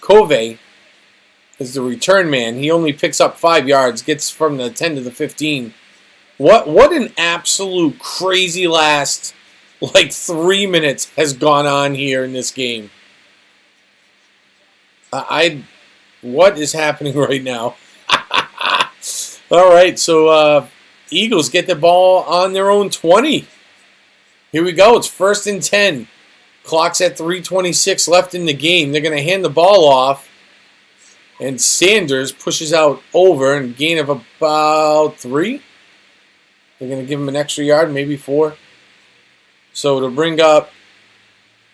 Covey is the return man. He only picks up 5 yards, gets from the 10 to the 15. What an absolute crazy last 3 minutes has gone on here in this game. What is happening right now? All right, so Eagles get the ball on their own 20. Here we go. It's 1st and 10. Clock's at 3:26 left in the game. They're going to hand the ball off, and Sanders pushes out over and gain of about 3. They're going to give him an extra yard, maybe 4. So to bring up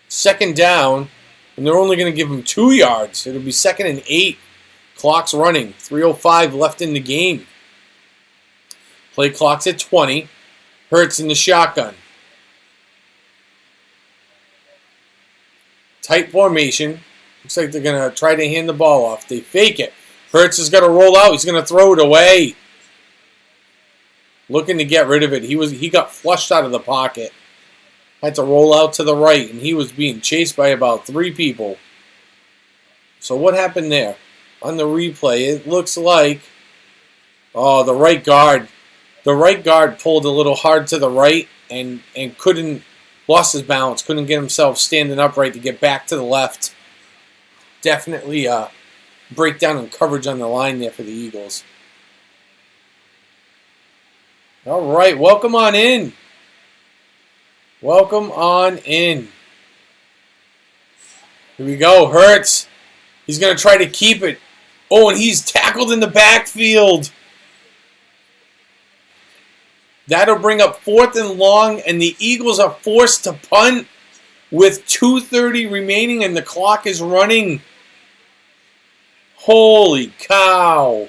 2nd down, and they're only going to give him 2 yards. It'll be 2nd and 8. Clock's running. 3:05 left in the game. Play clock's at 20. Hurts in the shotgun. Tight formation. Looks like they're going to try to hand the ball off. They fake it. Hurts is going to roll out. He's going to throw it away. Looking to get rid of it. He got flushed out of the pocket. Had to roll out to the right, and he was being chased by about 3 people. So what happened there? On the replay, it looks like the right guard. The right guard pulled a little hard to the right and lost his balance. Couldn't get himself standing upright to get back to the left. Definitely breakdown in coverage on the line there for the Eagles. All right, welcome on in. Welcome on in. Here we go. Hurts. He's going to try to keep it. Oh, and he's tackled in the backfield. That'll bring up 4th and long, and the Eagles are forced to punt with 2:30 remaining, and the clock is running. Holy cow.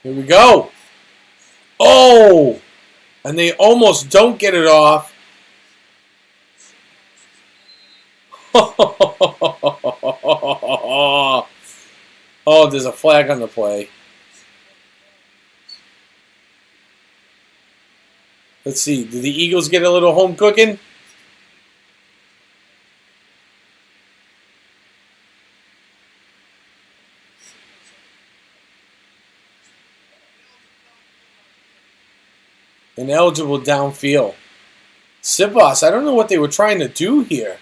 Here we go. Oh! And they almost don't get it off. Oh, there's a flag on the play. Let's see. Did the Eagles get a little home cooking? Ineligible downfield. Sibos, I don't know what they were trying to do here.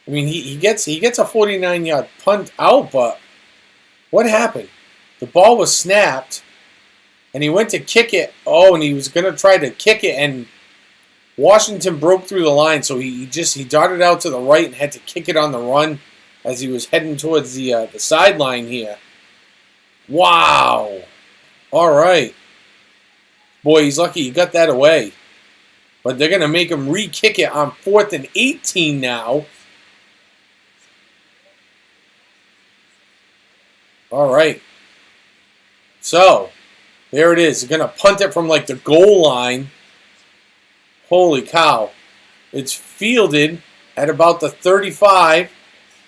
I mean, he gets a 49-yard punt out, but what happened? The ball was snapped, and he went to kick it. Oh, and he was going to try to kick it, and Washington broke through the line, so he darted out to the right and had to kick it on the run as he was heading towards the sideline here. Wow. All right. Boy, he's lucky he got that away. But they're going to make him re-kick it on 4th and 18 now. All right. So, there it is. They're going to punt it from like the goal line. Holy cow. It's fielded at about the 35.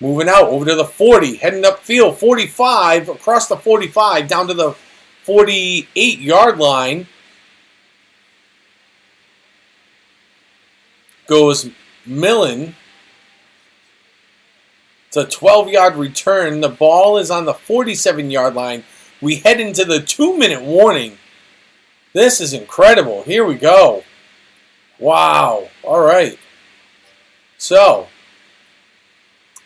Moving out over to the 40. Heading upfield. 45. Across the 45. Down to the 48-yard line. Goes Millen. It's a 12-yard return. The ball is on the 47-yard line. We head into the 2-minute warning. This is incredible. Here we go. Wow. All right. So,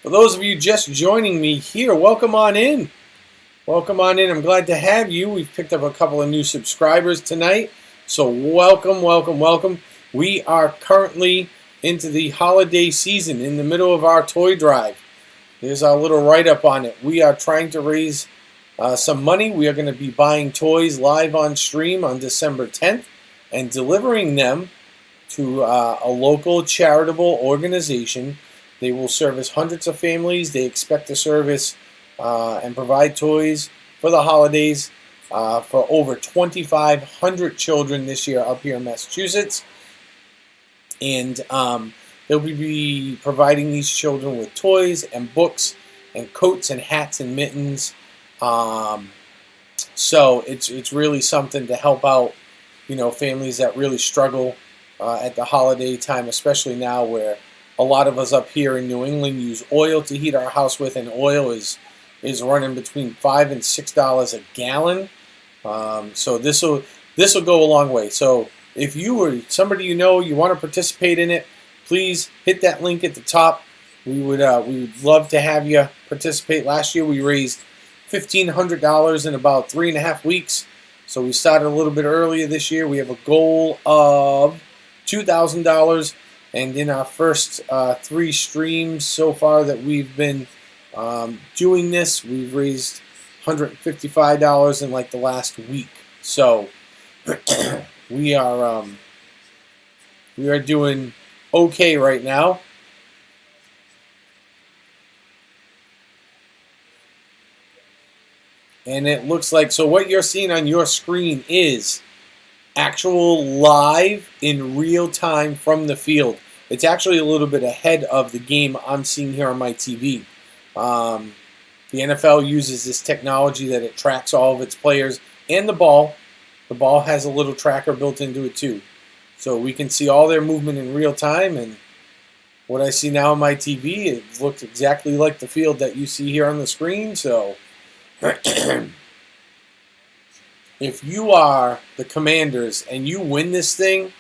for those of you just joining me here, welcome on in. Welcome on in. I'm glad to have you. We've picked up a couple of new subscribers tonight. So welcome, welcome, welcome. We are currently into the holiday season, in the middle of our toy drive. There's our little write-up on it. We are trying to raise some money. We are going to be buying toys live on stream on December 10th and delivering them to a local charitable organization. They will service hundreds of families. They expect to service and provide toys for the holidays for over 2,500 children this year up here in Massachusetts. And they'll be providing these children with toys and books and coats and hats and mittens. So it's really something to help out, families that really struggle at the holiday time, especially now where a lot of us up here in New England use oil to heat our house with, and oil is running between $5 and $6 a gallon. So this will go a long way. So if you or somebody you want to participate in it, please hit that link at the top. We would love to have you participate. Last year we raised $1,500 in about 3.5 weeks. So we started a little bit earlier this year. We have a goal of $2,000. And in our first 3 streams so far that we've been doing this, we've raised $155 in like the last week. So we are doing okay right now. And it looks like, so what you're seeing on your screen is actual live in real time from the field. It's actually a little bit ahead of the game I'm seeing here on my TV. The NFL uses this technology that it tracks all of its players and the ball. The ball has a little tracker built into it too. So we can see all their movement in real time, and what I see now on my TV, it looks exactly like the field that you see here on the screen. So if you are the Commanders and you win this thing,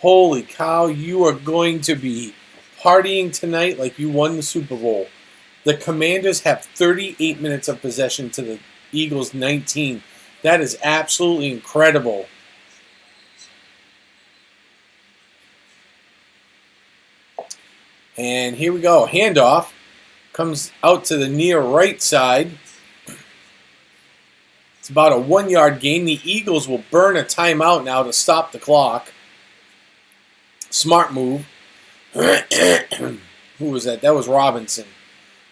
holy cow, you are going to be partying tonight like you won the Super Bowl. The Commanders have 38 minutes of possession to the Eagles 19. That is absolutely incredible. And here we go. Handoff comes out to the near right side. It's about a 1-yard gain. The Eagles will burn a timeout now to stop the clock. Smart move. Who was that? That was Robinson.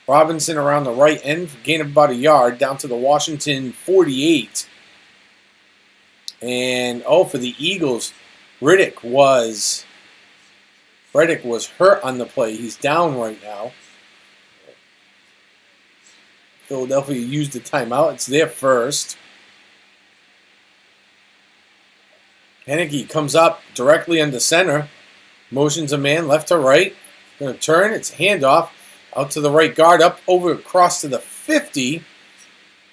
Robinson around the right end, gain of about a yard, down to the Washington 48. And, for the Eagles, Riddick was hurt on the play. He's down right now. Philadelphia used the timeout. It's their first. Henneke comes up directly under center. Motions a man left to right. Going to turn. It's handoff out to the right guard. Up over across to the 50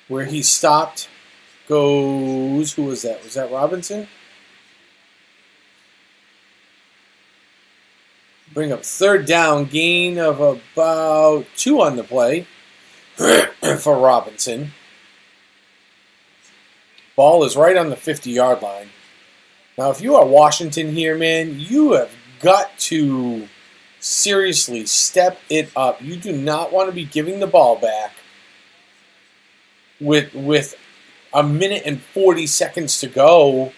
where he stopped. Goes, who was that? Was that Robinson? Bring up third down. Gain of about 2 on the play for Robinson. Ball is right on the 50-yard line. Now, if you are Washington here, man, you have got to seriously step it up. You do not want to be giving the ball back with 1 minute and 40 seconds to go.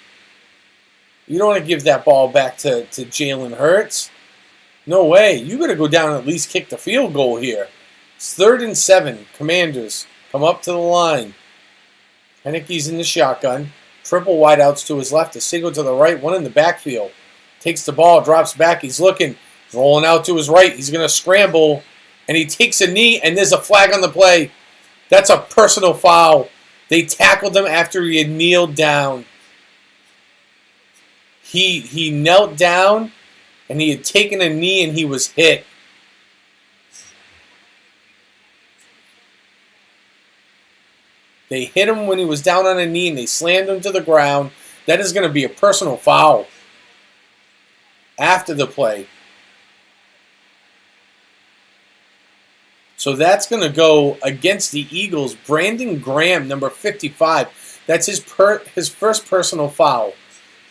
You don't want to give that ball back to Jalen Hurts. No way. You got to go down and at least kick the field goal here. It's 3rd and 7. Commanders come up to the line. Henneke's in the shotgun. Triple wideouts to his left, a single to the right, one in the backfield. Takes the ball, drops back. He's looking, rolling out to his right. He's going to scramble, and he takes a knee, and there's a flag on the play. That's a personal foul. They tackled him after he had kneeled down. He knelt down, and he had taken a knee, and he was hit. They hit him when he was down on a knee, and they slammed him to the ground. That is going to be a personal foul after the play. So that's going to go against the Eagles. Brandon Graham, number 55. That's his first personal foul.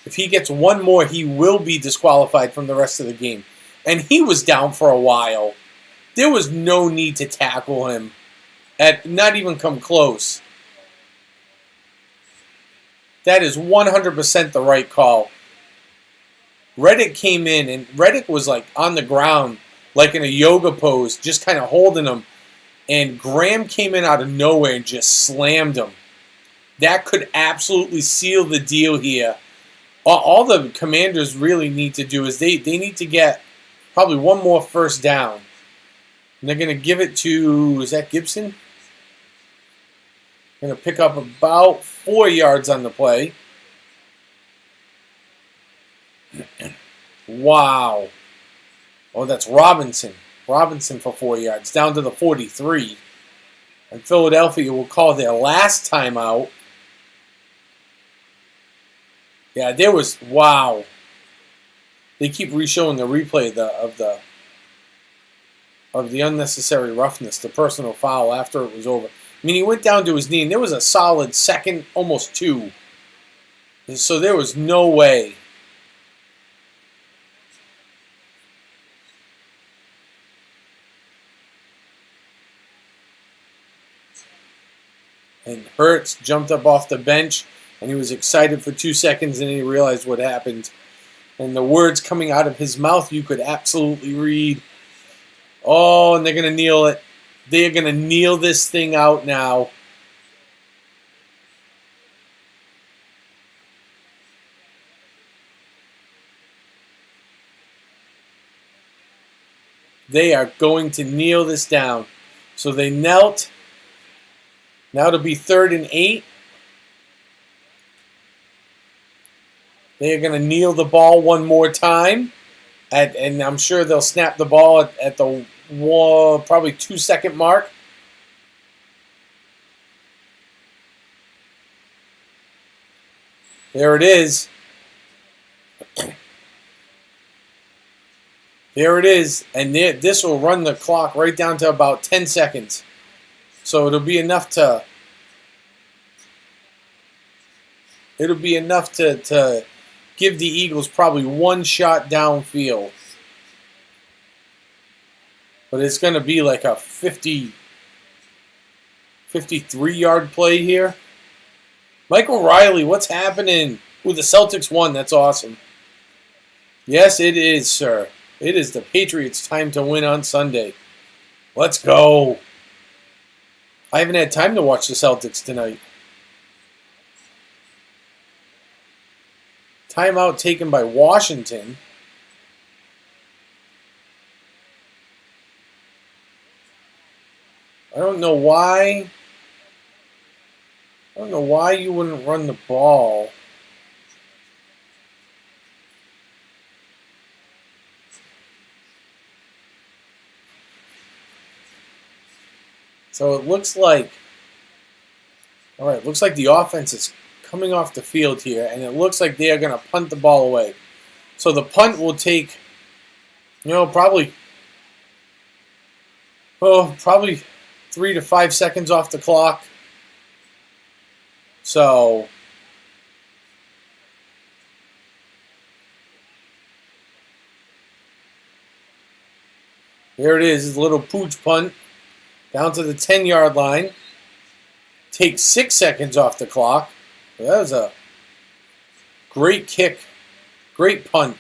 If he gets one more, he will be disqualified from the rest of the game. And he was down for a while. There was no need to tackle him. Not even come close. That is 100% the right call. Reddick came in, and Reddick was like on the ground, like in a yoga pose, just kind of holding him. And Graham came in out of nowhere and just slammed him. That could absolutely seal the deal here. All the Commanders really need to do is they need to get probably one more first down. And they're going to give it to, is that Gibson? Going to pick up about 4 yards on the play. Wow. Oh, that's Robinson. Robinson for 4 yards, down to the 43. And Philadelphia will call their last timeout. Yeah, there was, wow. They keep re-showing the replay of the unnecessary roughness, the personal foul after it was over. I mean, he went down to his knee, and there was a solid second, almost 2. And so there was no way. And Hurts jumped up off the bench, and he was excited for 2 seconds, and then he realized what happened. And the words coming out of his mouth, you could absolutely read. Oh, and they're going to kneel it. They're going to kneel this thing out now. They are going to kneel this down. So they knelt. Now it'll be 3rd and 8. They are going to kneel the ball one more time. And I'm sure they'll snap the ball at the probably 2-second mark. There it is. There it is. And this will run the clock right down to about 10 seconds. So it'll be enough to give the Eagles probably one shot downfield. But it's going to be like a 53-yard play here. Michael Riley, what's happening? Ooh, the Celtics won. That's awesome. Yes, it is, sir. It is the Patriots' time to win on Sunday. Let's go. I haven't had time to watch the Celtics tonight. Timeout taken by Washington. I don't know why you wouldn't run the ball. So it looks like, all right, looks like the offense is coming off the field here, and it looks like they are going to punt the ball away. So the punt will take, probably 3 to 5 seconds off the clock. So there it is, a little pooch punt down to the 10-yard line. Takes 6 seconds off the clock. That was a great kick, great punt.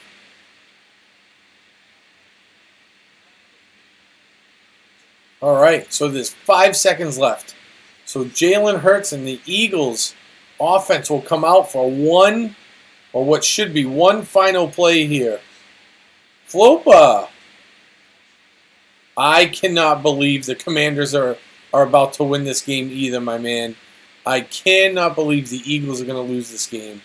All right, so there's 5 seconds left. So Jalen Hurts and the Eagles offense will come out for one, or what should be one final play here. Flopa. I cannot believe the Commanders are about to win this game either, my man. I cannot believe the Eagles are going to lose this game.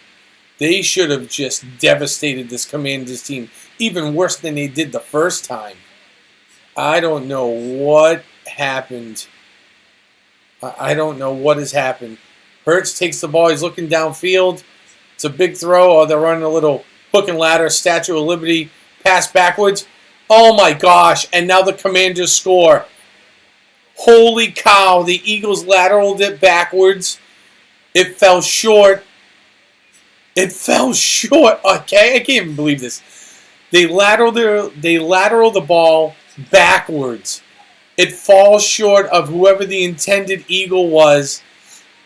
They should have just devastated this Commanders team, even worse than they did the first time. I don't know what happened. I don't know what has happened. Hurts takes the ball. He's looking downfield. It's a big throw. Oh, they're running a little hook and ladder, Statue of Liberty, pass backwards. Oh, my gosh. And now the Commanders score. Holy cow. The Eagles lateraled it backwards. It fell short. It fell short. Okay, I can't even believe this. They lateral the ball backwards. It falls short of whoever the intended Eagle was.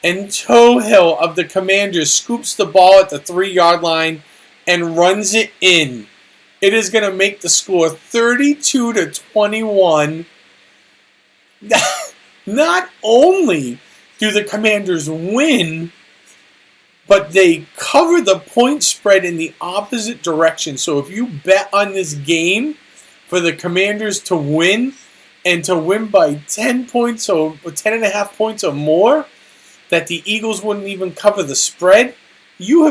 And Tohill of the Commanders scoops the ball at the 3-yard line and runs it in. It is going to make the score 32-21. Not only do the Commanders win, but they cover the point spread in the opposite direction. So if you bet on this game for the Commanders to win, and to win by 10 points or 10.5 points or more, that the Eagles wouldn't even cover the spread. You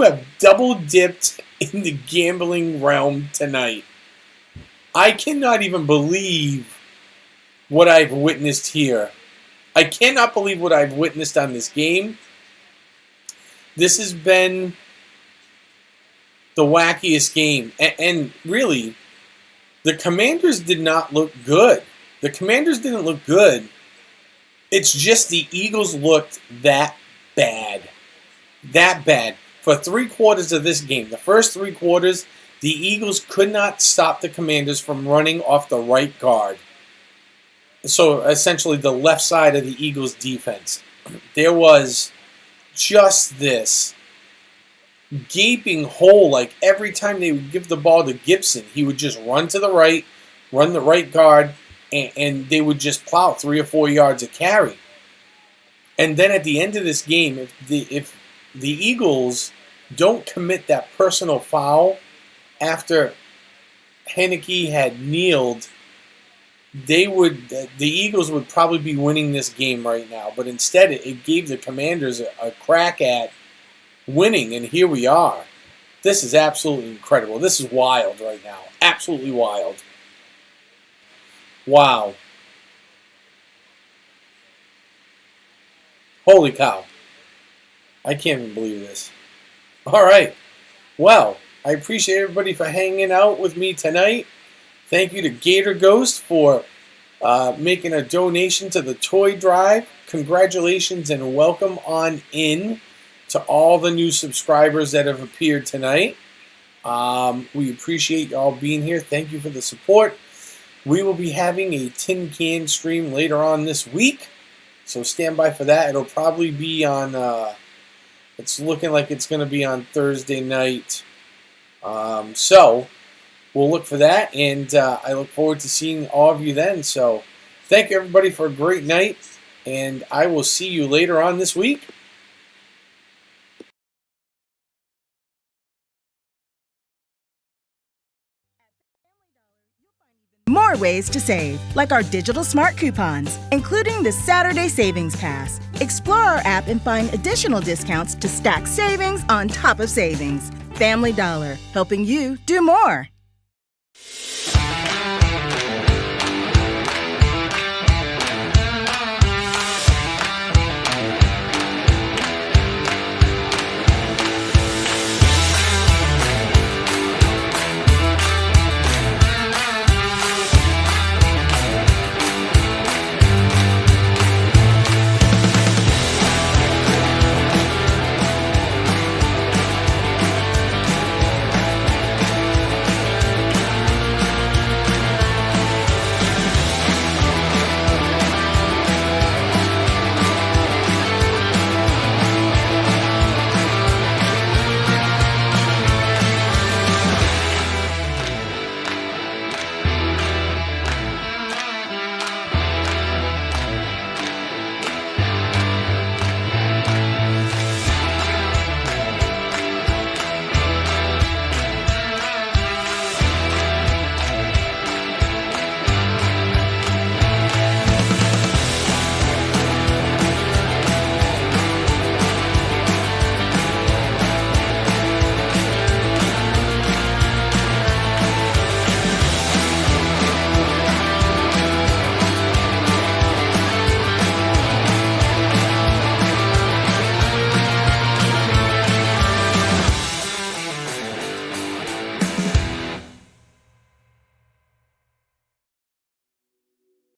have double dipped in the gambling realm tonight. I cannot even believe what I've witnessed here. I cannot believe what I've witnessed on this game. This has been the wackiest game. And really, the Commanders did not look good. The Commanders didn't look good. It's just the Eagles looked that bad. That bad. For 3 quarters of this game, the first 3 quarters, the Eagles could not stop the Commanders from running off the right guard. So essentially the left side of the Eagles defense. There was just this gaping hole. Like every time they would give the ball to Gibson, he would just run to the right, run the right guard, and they would just plow 3 or 4 yards a carry. And then at the end of this game, if the Eagles don't commit that personal foul after Heineke had kneeled, the Eagles would probably be winning this game right now. But instead, it gave the Commanders a crack at winning, and here we are. This is absolutely incredible. This is wild right now. Absolutely wild. Wow. Holy cow. I can't even believe this. All right. Well, I appreciate everybody for hanging out with me tonight. Thank you to Gator Ghost for making a donation to the toy drive. Congratulations and welcome on in to all the new subscribers that have appeared tonight. We appreciate y'all being here. Thank you for the support. We will be having a tin can stream later on this week, so stand by for that. It'll probably be on, it's looking like it's going to be on Thursday night. So we'll look for that, and I look forward to seeing all of you then. So thank you, everybody, for a great night, and I will see you later on this week. More ways to save, like our digital smart coupons, including the Saturday Savings Pass. Explore our app and find additional discounts to stack savings on top of savings. Family Dollar, helping you do more.